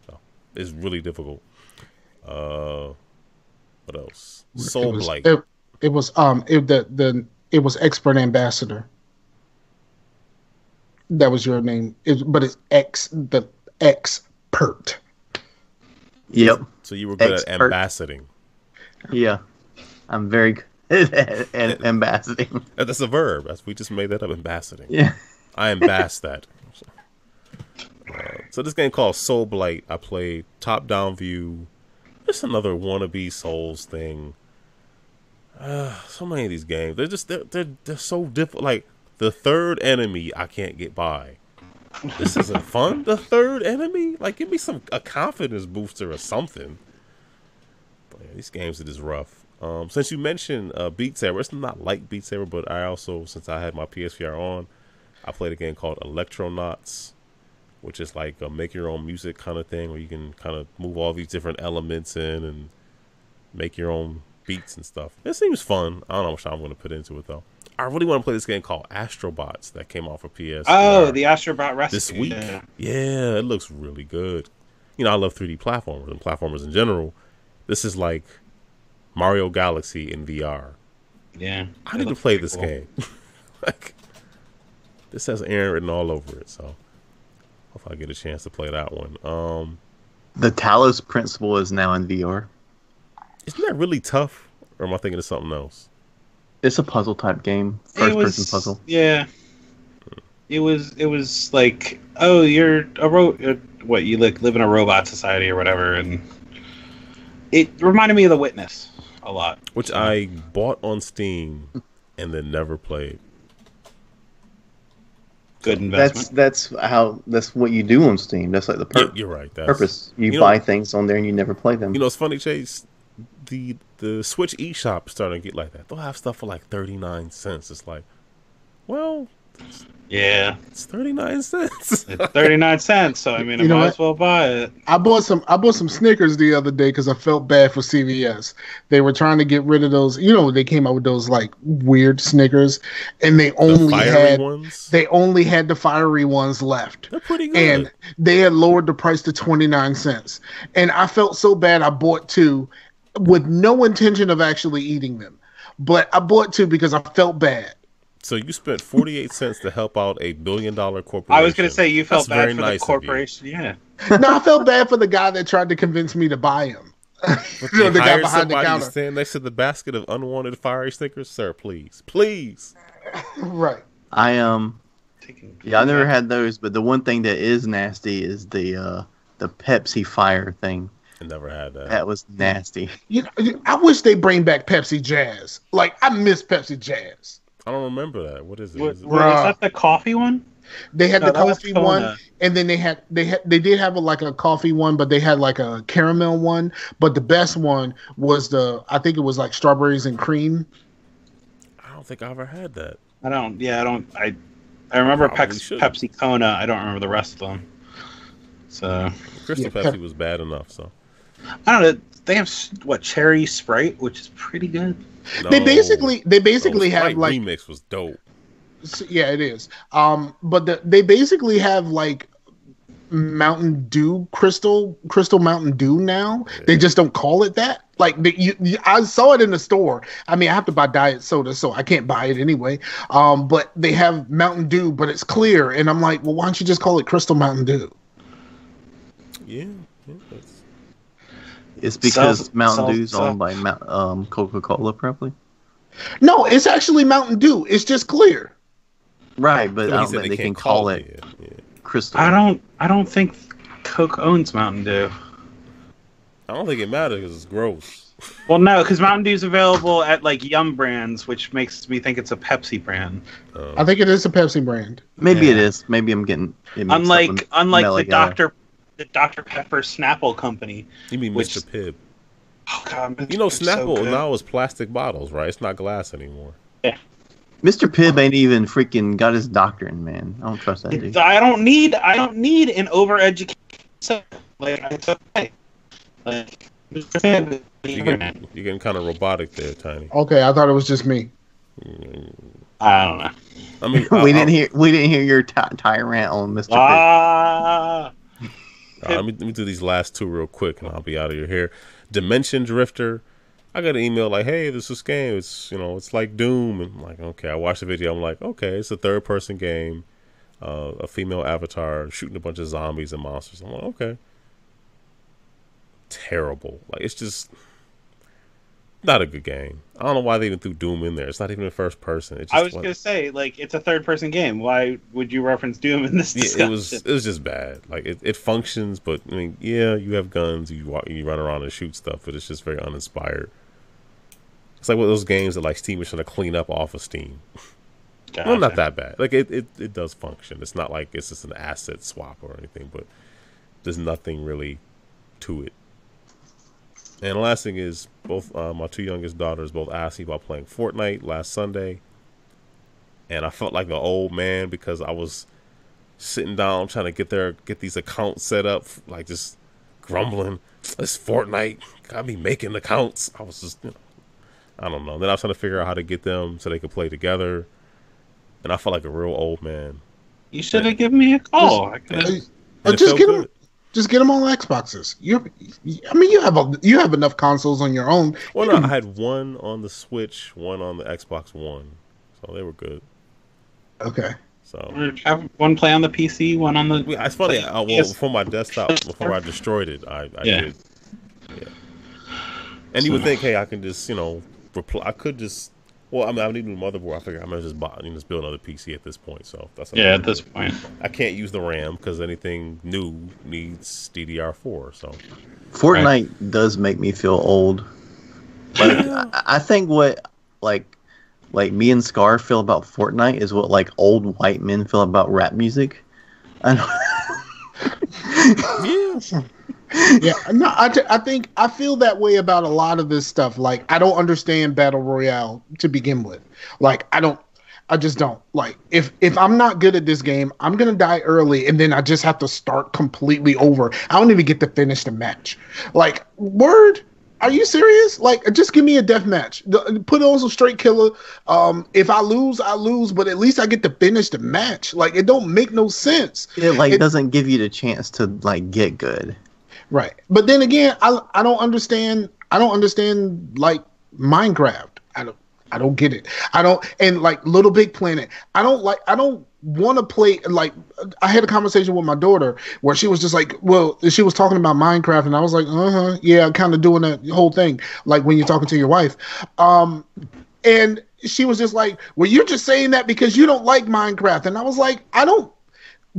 So it's really difficult. What else? Soul Blight. It was Expert Ambassador. That was your name, but it's the expert. Yep. So you were good Expert. at ambassading. Yeah. I'm very good at ambassading. That's a verb. We just made that up, ambassading. Yeah. I embass that. So this game called Soul Blight, I played top-down view. It's another wannabe Souls thing. So many of these games, they're so difficult. Like, the third enemy I can't get by. This isn't fun. The third enemy? Like, give me a confidence booster or something. But yeah, these games are just rough. Since you mentioned Beat Saber, it's not like Beat Saber, but I also, since I had my PSVR on, I played a game called Electronauts, which is like a make your own music kind of thing, where you can kind of move all these different elements in and make your own beats and stuff. It seems fun. I don't know how much I'm going to put into it, though. I really want to play this game called Astrobots that came off of PS. Oh, the Astrobot Rescue. This week. Yeah, it looks really good. You know, I love 3D platformers and platformers in general. This is like Mario Galaxy in VR. Yeah. I need to play this game. Like, this has Aaron written all over it, so hope I get a chance to play that one. The Talos Principle is now in VR. Isn't that really tough? Or am I thinking of something else? It's a puzzle type game. First person puzzle. Yeah. It was like, oh, you're what, you live in a robot society or whatever, and it reminded me of The Witness a lot. Which I bought on Steam and then never played. Good investment. That's what you do on Steam. That's like the You're right. purpose. You buy things on there and you never play them. You know, it's funny, Chase. The Switch eShop is starting to get like that. They'll have stuff for like 39 cents. It's like, well, yeah, it's 39 cents. It's 39 cents. So I mean, I might as well buy it. I bought some Snickers the other day because I felt bad for CVS. They were trying to get rid of those. You know, they came out with those like weird Snickers, and they only had the fiery ones left. They're pretty good. And they had lowered the price to 29 cents. And I felt so bad. I bought two with no intention of actually eating them, but I bought two because I felt bad. So you spent 48 cents to help out a $1 billion corporation. I was going to say you felt That's bad for nice the corporation. Yeah. No, I felt bad for the guy that tried to convince me to buy them. The guy behind the counter. Stand next to the basket of unwanted fiery stickers, sir. Please. Right. I never had those, but the one thing that is nasty is the Pepsi fire thing. I never had that. That was nasty. I wish they bring back Pepsi Jazz. Like, I miss Pepsi Jazz. I don't remember that. What is it? Was that the coffee one? They had the coffee one, and then they did have a coffee one, but they had like a caramel one. But the best one was I think it was like strawberries and cream. I don't think I ever had that. I remember Pepsi Kona. I don't remember the rest of them. So Crystal Pepsi was bad enough. So I don't know. They have cherry Sprite, which is pretty good. No. They basically have like remix was dope. Yeah, it is. But they basically have like Mountain Dew Crystal Mountain Dew now. They just don't call it that. Like I saw it in the store. I mean, I have to buy diet soda, so I can't buy it anyway. But they have Mountain Dew, but it's clear, and I'm like, well, why don't you just call it Crystal Mountain Dew? Yeah. It's because Mountain Dew's owned by Coca-Cola, probably. No, it's actually Mountain Dew. It's just clear. Right, but I don't think they can call it Crystal. I don't think Coke owns Mountain Dew. I don't think it matters because it's gross. Well, no, because Mountain Dew's available at like Yum Brands, which makes me think it's a Pepsi brand. I think it is a Pepsi brand. Maybe it is. Maybe I'm getting it unlike the Dr. Pepper Snapple company. You mean Mr. Pibb? Oh God, you know Snapple now is plastic bottles, right? It's not glass anymore. Yeah. Mr. Pibb ain't even freaking got his doctorate, man. I don't trust that dude. I don't need an overeducated. Like it's okay. Like Mr. Pibb. You're getting kind of robotic there, Tiny. Okay, I thought it was just me. I don't know. I mean, we didn't hear your tyrant on Mr. Pibb. Let me do these last two real quick, and I'll be out of your hair. Dimension Drifter. I got an email like, "Hey, this is game. It's like Doom." And I'm like, okay. I watched the video. I'm like, okay, it's a third-person game. A female avatar shooting a bunch of zombies and monsters. I'm like, okay. Terrible. Like, it's just not a good game. I don't know why they even threw Doom in there. It's not even a first person. I was gonna say, like, it's a third person game. Why would you reference Doom in this discussion? It was just bad. Like it functions, but I mean, yeah, you have guns, you run around and shoot stuff, but it's just very uninspired. It's like one of those games that like Steam is trying to clean up off of Steam. Gotcha. Well, not that bad. Like it does function. It's not like it's just an asset swap or anything, but there's nothing really to it. And the last thing is, both my two youngest daughters both asked me about playing Fortnite last Sunday. And I felt like an old man because I was sitting down trying to get these accounts set up, like just grumbling. It's Fortnite. Gotta be making accounts. I was just, I don't know. Then I was trying to figure out how to get them so they could play together. And I felt like a real old man. You should have given me a call. Just get them. Just get them on Xboxes. You have enough consoles on your own. Well, no, I had one on the Switch, one on the Xbox One, so they were good. Okay. So have one play on the PC, one on the. It's funny. Before my desktop, before I destroyed it, I did. Yeah. And you would think, hey, I can just reply. I could just. Well, I mean, I need a new motherboard. I figure I'm gonna just build another PC at this point. So that's at this point, I can't use the RAM because anything new needs DDR4. So Fortnite does make me feel old. Like I think what like me and Scar feel about Fortnite is what like old white men feel about rap music. Yeah, no, I feel that way about a lot of this stuff. Like, I don't understand Battle Royale to begin with. Like, I just don't. Like, if I'm not good at this game, I'm gonna die early, and then I just have to start completely over. I don't even get to finish the match. Like, word? Are you serious? Like, just give me a death match. Put on some straight killer. If I lose, I lose, but at least I get to finish the match. Like, it don't make no sense. It doesn't give you the chance to like get good. Right. But then again, I don't understand like Minecraft. I don't get it. And like Little Big Planet. I don't want to play. Like, I had a conversation with my daughter where she was just like, well, she was talking about Minecraft, and I was like, yeah, kind of doing that whole thing, like when you're talking to your wife. And she was just like, well, you're just saying that because you don't like Minecraft. And I was like, I don't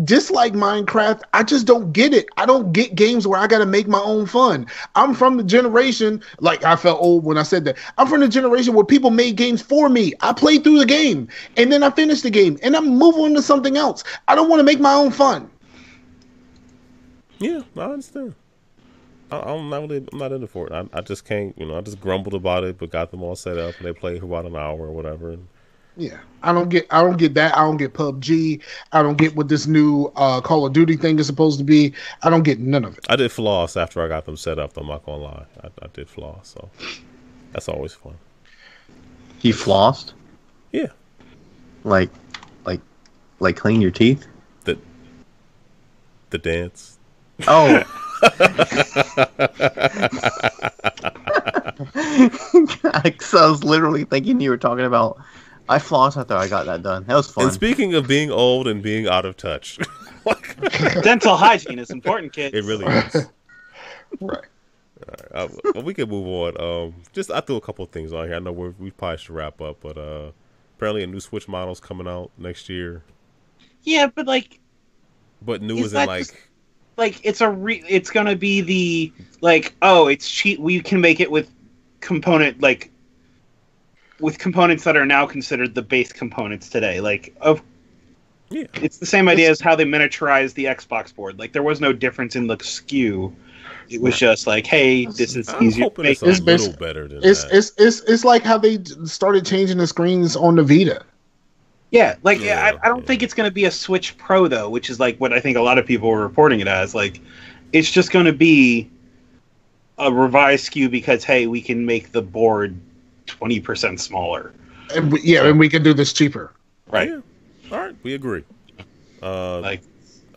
dislike Minecraft. I just don't get it. I don't get games where I got to make my own fun. I'm from the generation, like, I felt old when I said that. I'm from the generation where people made games for me. I played through the game and then I finished the game and I'm moving on to something else. I don't want to make my own fun. Yeah, I understand. I'm not into Fortnite. I just can't, I just grumbled about it, but got them all set up and they played for about an hour or whatever. And yeah, I don't get that. I don't get PUBG. I don't get what this new Call of Duty thing is supposed to be. I don't get none of it. I did floss after I got them set up. I'm not gonna lie. I did floss, so that's always fun. You flossed? Yeah. Like clean your teeth? The dance. Oh. So I was literally thinking you were talking about. I flossed after I got that done. That was fun. And speaking of being old and being out of touch, Dental hygiene is important, kids. it really is. Right. All right, well, we can move on. I threw a couple of things on here. I know we probably should wrap up, but apparently a new Switch model's coming out next year. Yeah, but like, But new Is isn't that like just- like it's gonna be the like, oh, it's cheap. We can make it with components that are now considered the base components today. Like, yeah. it's the same idea as how they miniaturized the Xbox board. Like, there was no difference in the SKU. It was just like, hey, this is I'm easier to hoping make. it's a It's little basi- better than It's that. it's like how they started changing the screens on the Vita. Yeah, like Yeah, I don't yeah. think it's going to be a Switch Pro though, which is like what I think a lot of people were reporting it as. Like, it's just going to be a revised SKU because hey, we can make the board 20% smaller. And we can do this cheaper. Right. Yeah. All right, we agree. Like,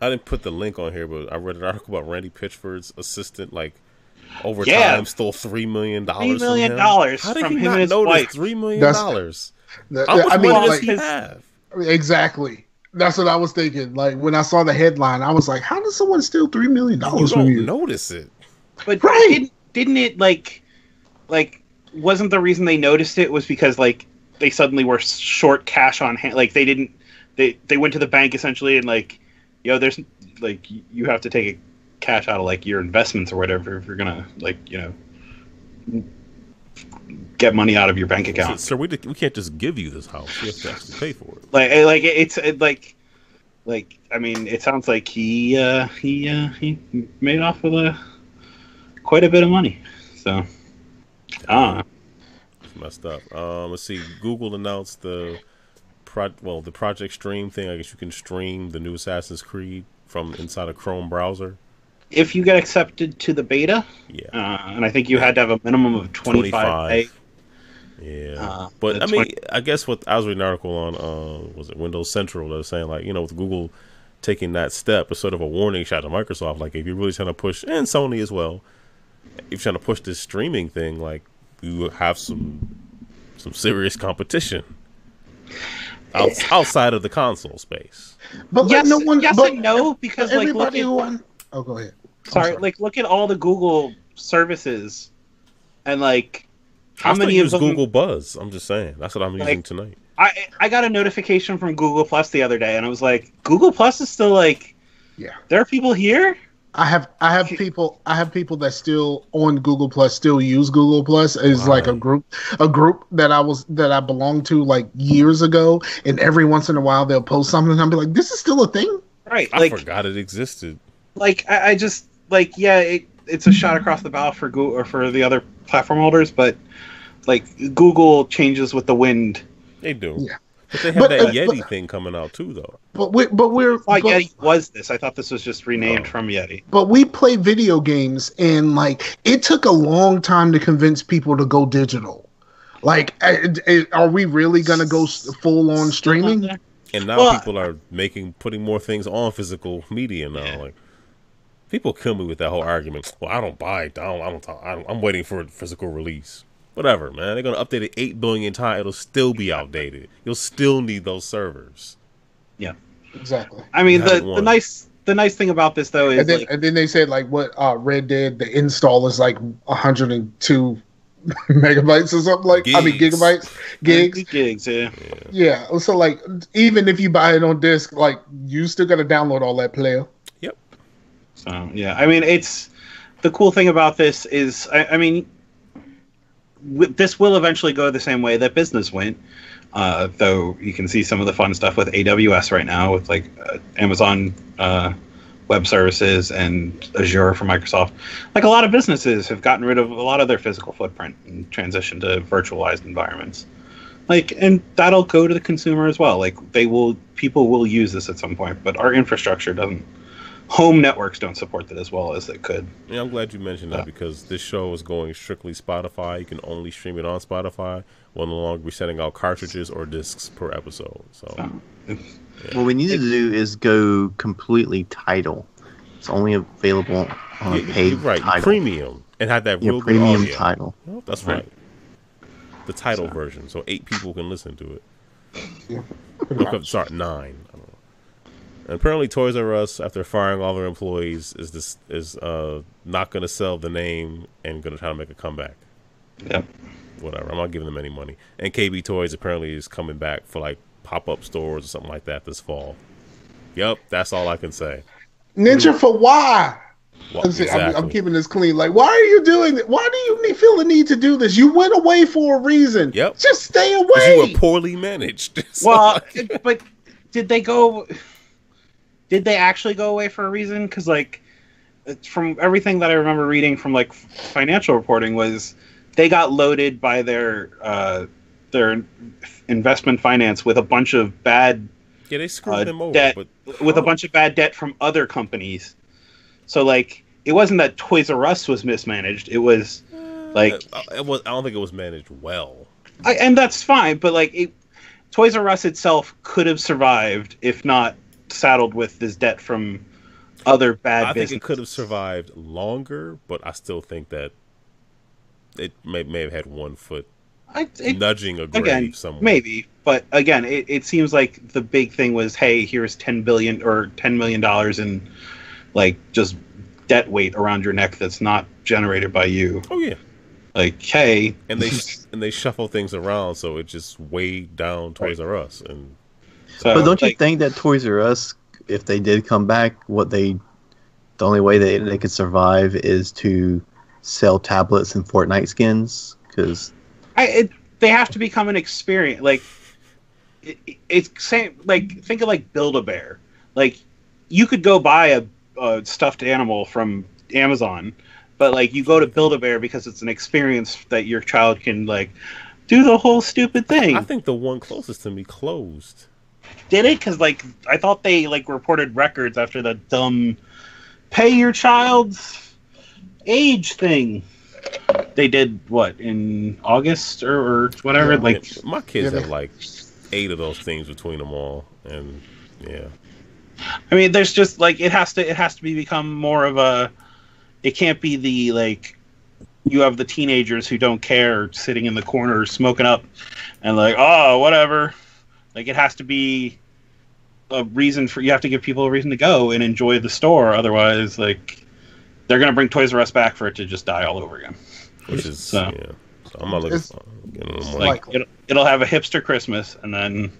I didn't put the link on here, but I read an article about Randy Pitchford's assistant, like over Yeah. time stole $3 million. $3 million How did from he him not and his notice wife. $3 million? That's- How much I mean, money does like, he have? exactly. That's what I was thinking. Like when I saw the headline, I was like, "How does someone steal $3 million You from don't you?" notice it. but Right. didn't it like wasn't the reason they noticed it was because like they suddenly were short cash on hand? Like they went to the bank essentially and like, there's like you have to take cash out of like your investments or whatever if you're gonna like get money out of your bank account. Sir, we can't just give you this house. You have to actually pay for it. Like I mean, it sounds like he made off with quite a bit of money. So, It's messed up. Let's see. Google announced the Project Stream thing. I guess you can stream the new Assassin's Creed from inside a Chrome browser. if you get accepted to the beta, Yeah. and I think you had to have a minimum of 25. Yeah, but I that's mean, I guess I was reading an article on was it Windows Central that was saying like, with Google taking that step, it's sort of a warning shot to Microsoft. Like if you're really trying to push, and Sony as well, if you're trying to push this streaming thing, like you have some serious competition outside of the console space. But Yes, no one. yes but and no, because like look everybody at, who won. Oh, go ahead. I'm sorry, like look at all the Google services, and like how I still many of use them? Google Buzz? I'm just saying that's what I'm using tonight. I got a notification from Google Plus the other day, and I was like, Google Plus is still like, Yeah. there are people here. I have people that still on Google Plus still use Google Plus. It's like a group that I belonged to like years ago, and every once in a while they'll post something and I'll be like, this is still a thing? Right, I like forgot it existed. like I just like it's a shot across the bow for Google or for the other platform holders, but like Google changes with the wind. They do. Yeah. But they have that Yeti thing coming out too, though. But we're Oh, Yeti was this? I thought this was just renamed from Yeti. But we play video games, and like it took a long time to convince people to go digital. Like, are we really gonna go full on streaming? And now Well, people are putting more things on physical media now. Yeah. Like people kill me with that whole argument. Well, I don't buy it. I'm waiting for a physical release. Whatever, man. They're gonna update it 8 billion times. It'll still be outdated. You'll still need those servers. Yeah, Exactly. I mean You haven't the won. nice thing about this though is And then they said like what Red Dead, the install is like 102 megabytes or something like. I mean Gigs. gigabytes, gigs. Yeah. Yeah. So like even if you buy it on disc, like you still gotta download all that player. Yep. So yeah, I mean it's the cool thing about this is I mean. This will eventually go the same way that business went, though you can see some of the fun stuff with AWS right now with like Amazon Web Services and Azure for Microsoft. Like a lot of businesses have gotten rid of a lot of their physical footprint and transitioned to virtualized environments. Like, and that'll go to the consumer as well. Like people will use this at some point, but our infrastructure doesn't. Home networks don't support that as well as they could. Yeah, I'm glad you mentioned that because this show is going strictly Spotify. You can only stream it on Spotify. We'll no longer be sending out cartridges or discs per episode. So What we need to do is go completely Tidal. It's only available on a paid title. Premium, and had that real premium good audio. title. Well, that's right. The title version, so 8 people can listen to it. Yeah, sorry, 9. I don't know. And apparently, Toys R Us, after firing all their employees, is not going to sell the name and going to try to make a comeback. Yep. Whatever. I'm not giving them any money. And KB Toys apparently is coming back for like pop-up stores or something like that this fall. Yep, that's all I can say. Ninja for why? Well, I'm keeping this clean. Like, why are you doing it? Why do you feel the need to do this? You went away for a reason. Yep. Just stay away. You were poorly managed. So, Well, but did they go? Did they actually go away for a reason? Because like, from everything that I remember reading from like financial reporting was they got loaded by their investment finance with a bunch of bad they screwed them over. debt, But with a bunch of bad debt from other companies. So like, it wasn't that Toys R Us was mismanaged. It was like I don't think it was managed well. and that's fine. But like, Toys R Us itself could have survived if not saddled with this debt from other bad businesses. I think it could have survived longer, but I still think that it may have had one foot nudging a grave somewhere. Maybe, but again, it seems like the big thing was, hey, here's $10 million in like just debt weight around your neck that's not generated by you. Oh yeah, like hey, and they shuffle things around, so it just weighed down Toys R Us. And so, but don't you think that Toys R Us, if they did come back, the only way they could survive is to sell tablets and Fortnite skins? Because they have to become an experience. Like it's same. Like think of like Build-A-Bear. Like you could go buy a stuffed animal from Amazon, but like you go to Build-A-Bear because it's an experience that your child can like do the whole stupid thing. I think the one closest to me closed. Did it? Because like I thought they like reported records after the dumb pay your child's age thing. They did what in August or whatever. Yeah, like my kids have like 8 of those things between them all, and yeah. I mean, there's just like it has to become more of a. It can't be the like you have the teenagers who don't care sitting in the corner smoking up and like, oh, whatever. Like it has to be a reason for you have to give people a reason to go and enjoy the store. Otherwise, like they're gonna bring Toys R Us back for it to just die all over again. Which is so I'm not looking for like it'll have a hipster Christmas and then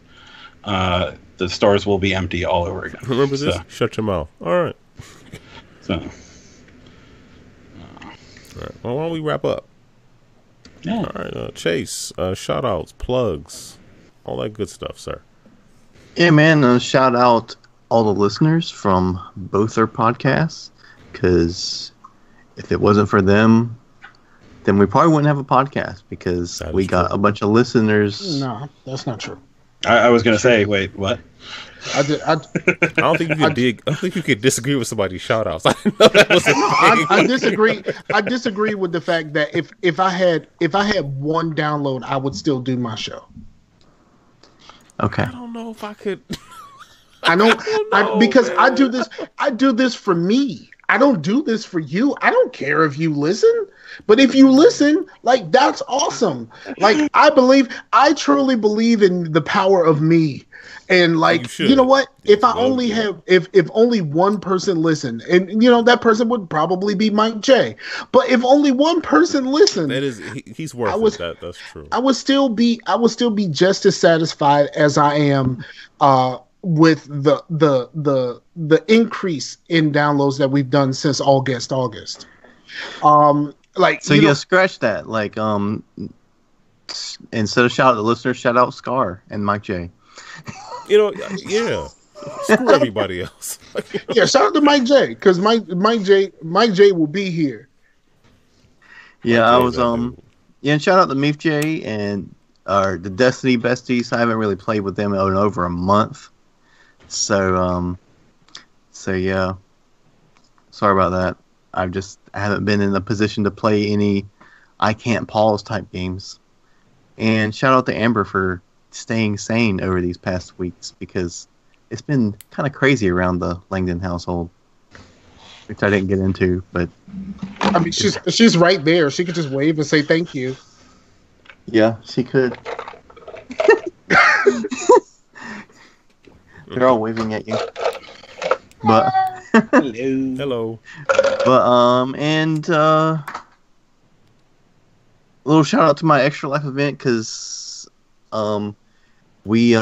the stores will be empty all over again. Remember this? Shut your mouth. All right. So. All right. Well, why don't we wrap up? Yeah. All right. Chase, shout outs, plugs, all that good stuff, sir. Yeah, man. Shout out all the listeners from both their podcasts, because if it wasn't for them, then we probably wouldn't have a podcast, because we got a bunch of listeners. No, that's not true. I was gonna say, wait, what? I don't think you could I don't think you could disagree with somebody's shout outs. I didn't know that was a thing. I disagree. I disagree with the fact that if I had one download, I would still do my show. Okay. I don't know if I could. I don't because man. I do this for me. I don't do this for you. I don't care if you listen, but if you listen, like that's awesome. Like I truly believe in the power of me. And like, you know what? If I only have, if only one person listened, and you know that person would probably be Mike J. But if only one person listened, that is he's worth it. That's true. I would still be just as satisfied as I am with the increase in downloads that we've done since August. Like so, yeah, scratch that. Like instead of shout out the listeners, shout out Scar and Mike J. You know, yeah. Screw everybody else. Yeah, shout out to Mike J, because Mike J will be here. Yeah, I was yeah, and shout out to Meef J and the Destiny Besties. I haven't really played with them in over a month. So yeah. Sorry about that. I haven't been in a position to play any I can't pause type games. And shout out to Amber for staying sane over these past weeks, because it's been kind of crazy around the Langdon household. which I didn't get into, but I mean, she's right there. She could just wave and say thank you. yeah, she could. They're all waving at you. But Hello. But and a little shout out to my Extra Life event because we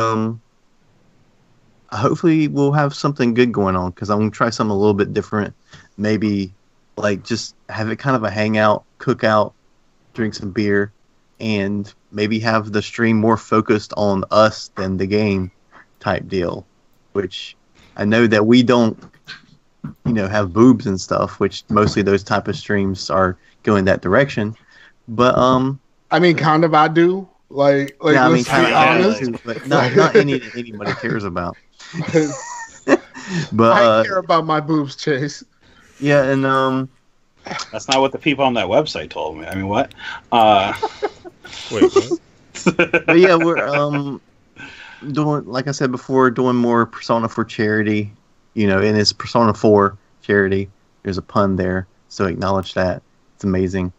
hopefully we'll have something good going on because I'm gonna try something a little bit different. Maybe like just have it kind of a hangout, cookout, drink some beer, and maybe have the stream more focused on us than the game type deal. Which I know that we don't, have boobs and stuff. Which mostly those type of streams are going that direction. But I mean, kind of. I do. Like yeah, I mean, let's be honest. too, but not anybody cares about. But I care about my boobs, Chase. yeah, and That's not what the people on that website told me. I mean, what? Wait, what? but yeah, we're doing, like I said before, doing more Persona 4 charity. And it's Persona 4 charity. There's a pun there, so acknowledge that. It's amazing.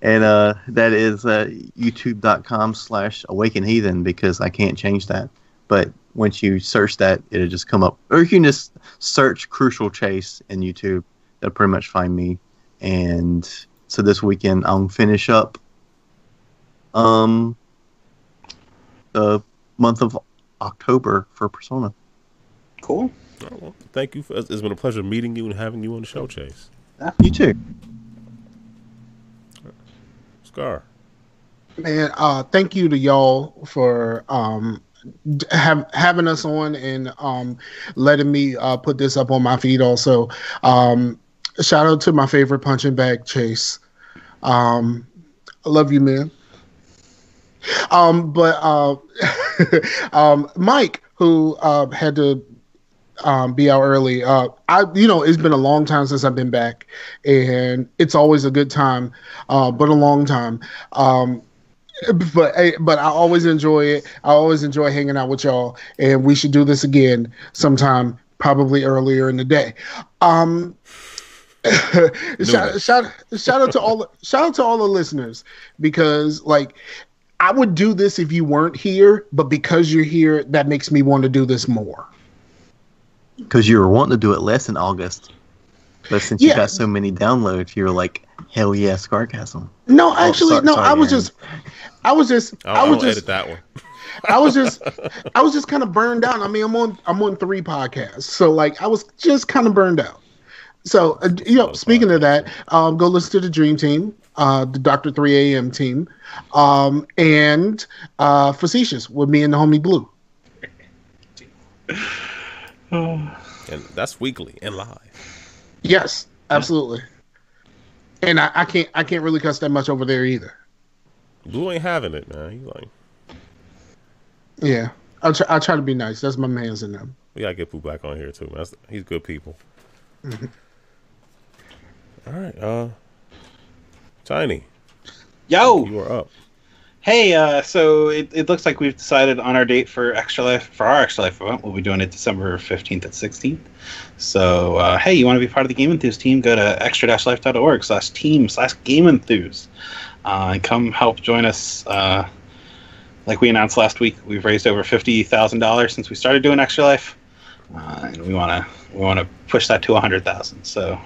and that is youtube.com/awakenheathen because I can't change that. But once you search that, it'll just come up. Or you can just search Crucial Chase in YouTube. That'll pretty much find me. And so this weekend, I'll finish up the month of October for Persona. Cool. Oh, well, thank you. It's been a pleasure meeting you and having you on the show, Chase. You too. Scar. Man, thank you to y'all for having us on and letting me put this up on my feed also. Shout out to my favorite punching bag, Chase. I love you, man. But Mike, who had to be out early. It's been a long time since I've been back, and it's always a good time, but a long time. But I always enjoy it. I always enjoy hanging out with y'all, and we should do this again sometime, probably earlier in the day. Shout out to all the listeners because I would do this if you weren't here, but because you're here, that makes me want to do this more. Because you were wanting to do it less in August, but since you got so many downloads, you're like, hell yeah, Scarcasm. No, actually, I was just edit that one. I was just kind of burned out. I mean, I'm on 3 podcasts, so I was just kind of burned out. So speaking of that, go listen to the Dream Team, the Dr. 3 AM team, and Facetious with me and the homie Blue. And that's weekly and live. Yes, absolutely. And I can't really cuss that much over there either. Blue ain't having it, man. He's like, yeah, I try to be nice. That's my man's in them. we gotta get Blue back on here too, man. He's good people. Mm-hmm. All right, Tiny. Yo, you are up. Hey, so it looks like we've decided on our date for our Extra Life event. We'll be doing it December 15th and 16th. So, hey, you want to be part of the GameEnthus team? Go to extra-life.org/team/GameEnthus. And come help join us. Like we announced last week, we've raised over $50,000 since we started doing Extra Life. And we want to push that to 100,000. So,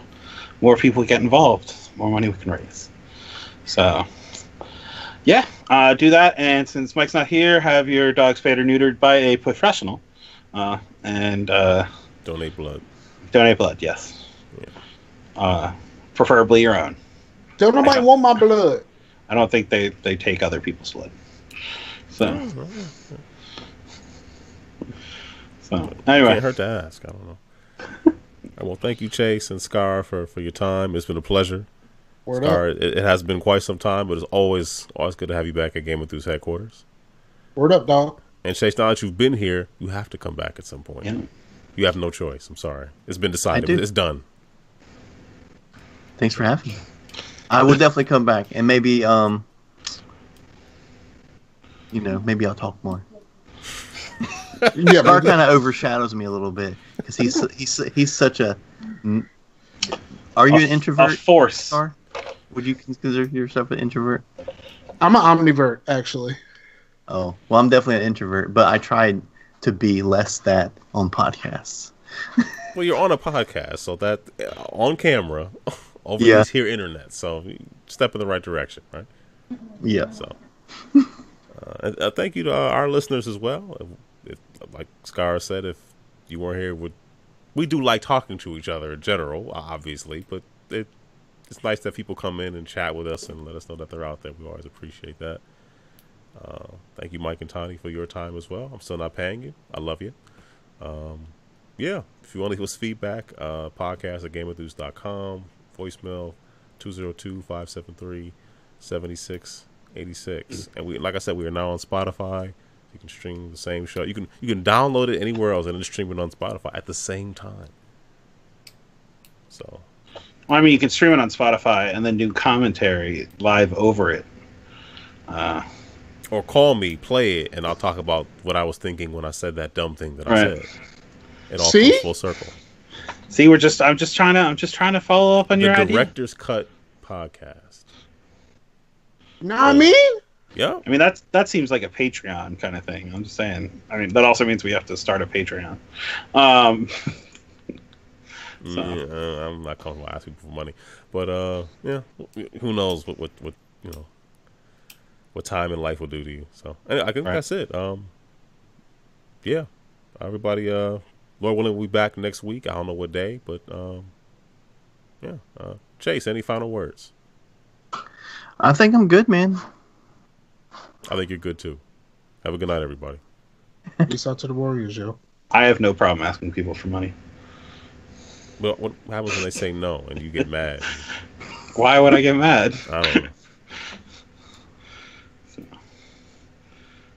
more people get involved, more money we can raise. So, yeah, do that. And since Mike's not here, have your dog spayed or neutered by a professional. And donate blood. Donate blood, yes. Yeah. Preferably your own. Don't nobody want my blood. I don't think they take other people's blood. So anyway. Can't hurt to ask. I don't know. Well, thank you, Chase and Scar, for your time. It's been a pleasure. Word Scar, up. it has been quite some time, but it's always good to have you back at GameEnthus headquarters. Word up, dog. And Chase, now that you've been here, you have to come back at some point. Yeah. You have no choice. I'm sorry. It's been decided. I do. It's done. Thanks for having me. I will definitely come back, and maybe maybe I'll talk more. Yeah, Scar but kind of overshadows me a little bit because he's such a. Are you an introvert? A force. Scar? Would you consider yourself an introvert? I'm an omnivert, actually. Oh, well, I'm definitely an introvert, but I tried to be less that on podcasts. Well, you're on a podcast, so that on camera over Yeah. these here internet, so step in the right direction, right? Yeah. So, thank you to our listeners as well. If, like Scar said, if you weren't here, we do like talking to each other in general, obviously, but it's nice that people come in and chat with us and let us know that they're out there. We always appreciate that. Thank you, Mike and Tony, for your time as well. I'm still not paying you. I love you. Yeah, if you want to give us feedback, podcast at GameEnthus.com, voicemail 202-573-7686. And we, like I said, we are now on Spotify. You can stream the same show. You can download it anywhere else and then stream it on Spotify at the same time. So, Well, I mean, you can stream it on Spotify and then do commentary live over it. or call me, play it, and I'll talk about what I was thinking when I said that dumb thing that I Right. said. It all See? comes full circle. See, I'm just trying to follow up on The your idea. Director's Cut podcast. Know what I mean? Yeah. I mean, that seems like a Patreon kind of thing. I'm just saying. I mean, that also means we have to start a Patreon. So. Yeah, I'm not comfortable asking people for money, but yeah, who knows what what time in life will do to you. So anyway, I think Right. that's it. Yeah, everybody. Lord willing, we'll be back next week. I don't know what day, but yeah. Chase, any final words? I think I'm good, man. I think you're good too. Have a good night, everybody. Peace out to the Warriors, yo. I have no problem asking people for money. Well, what happens when they say no and you get mad? Why would I get mad? I don't know.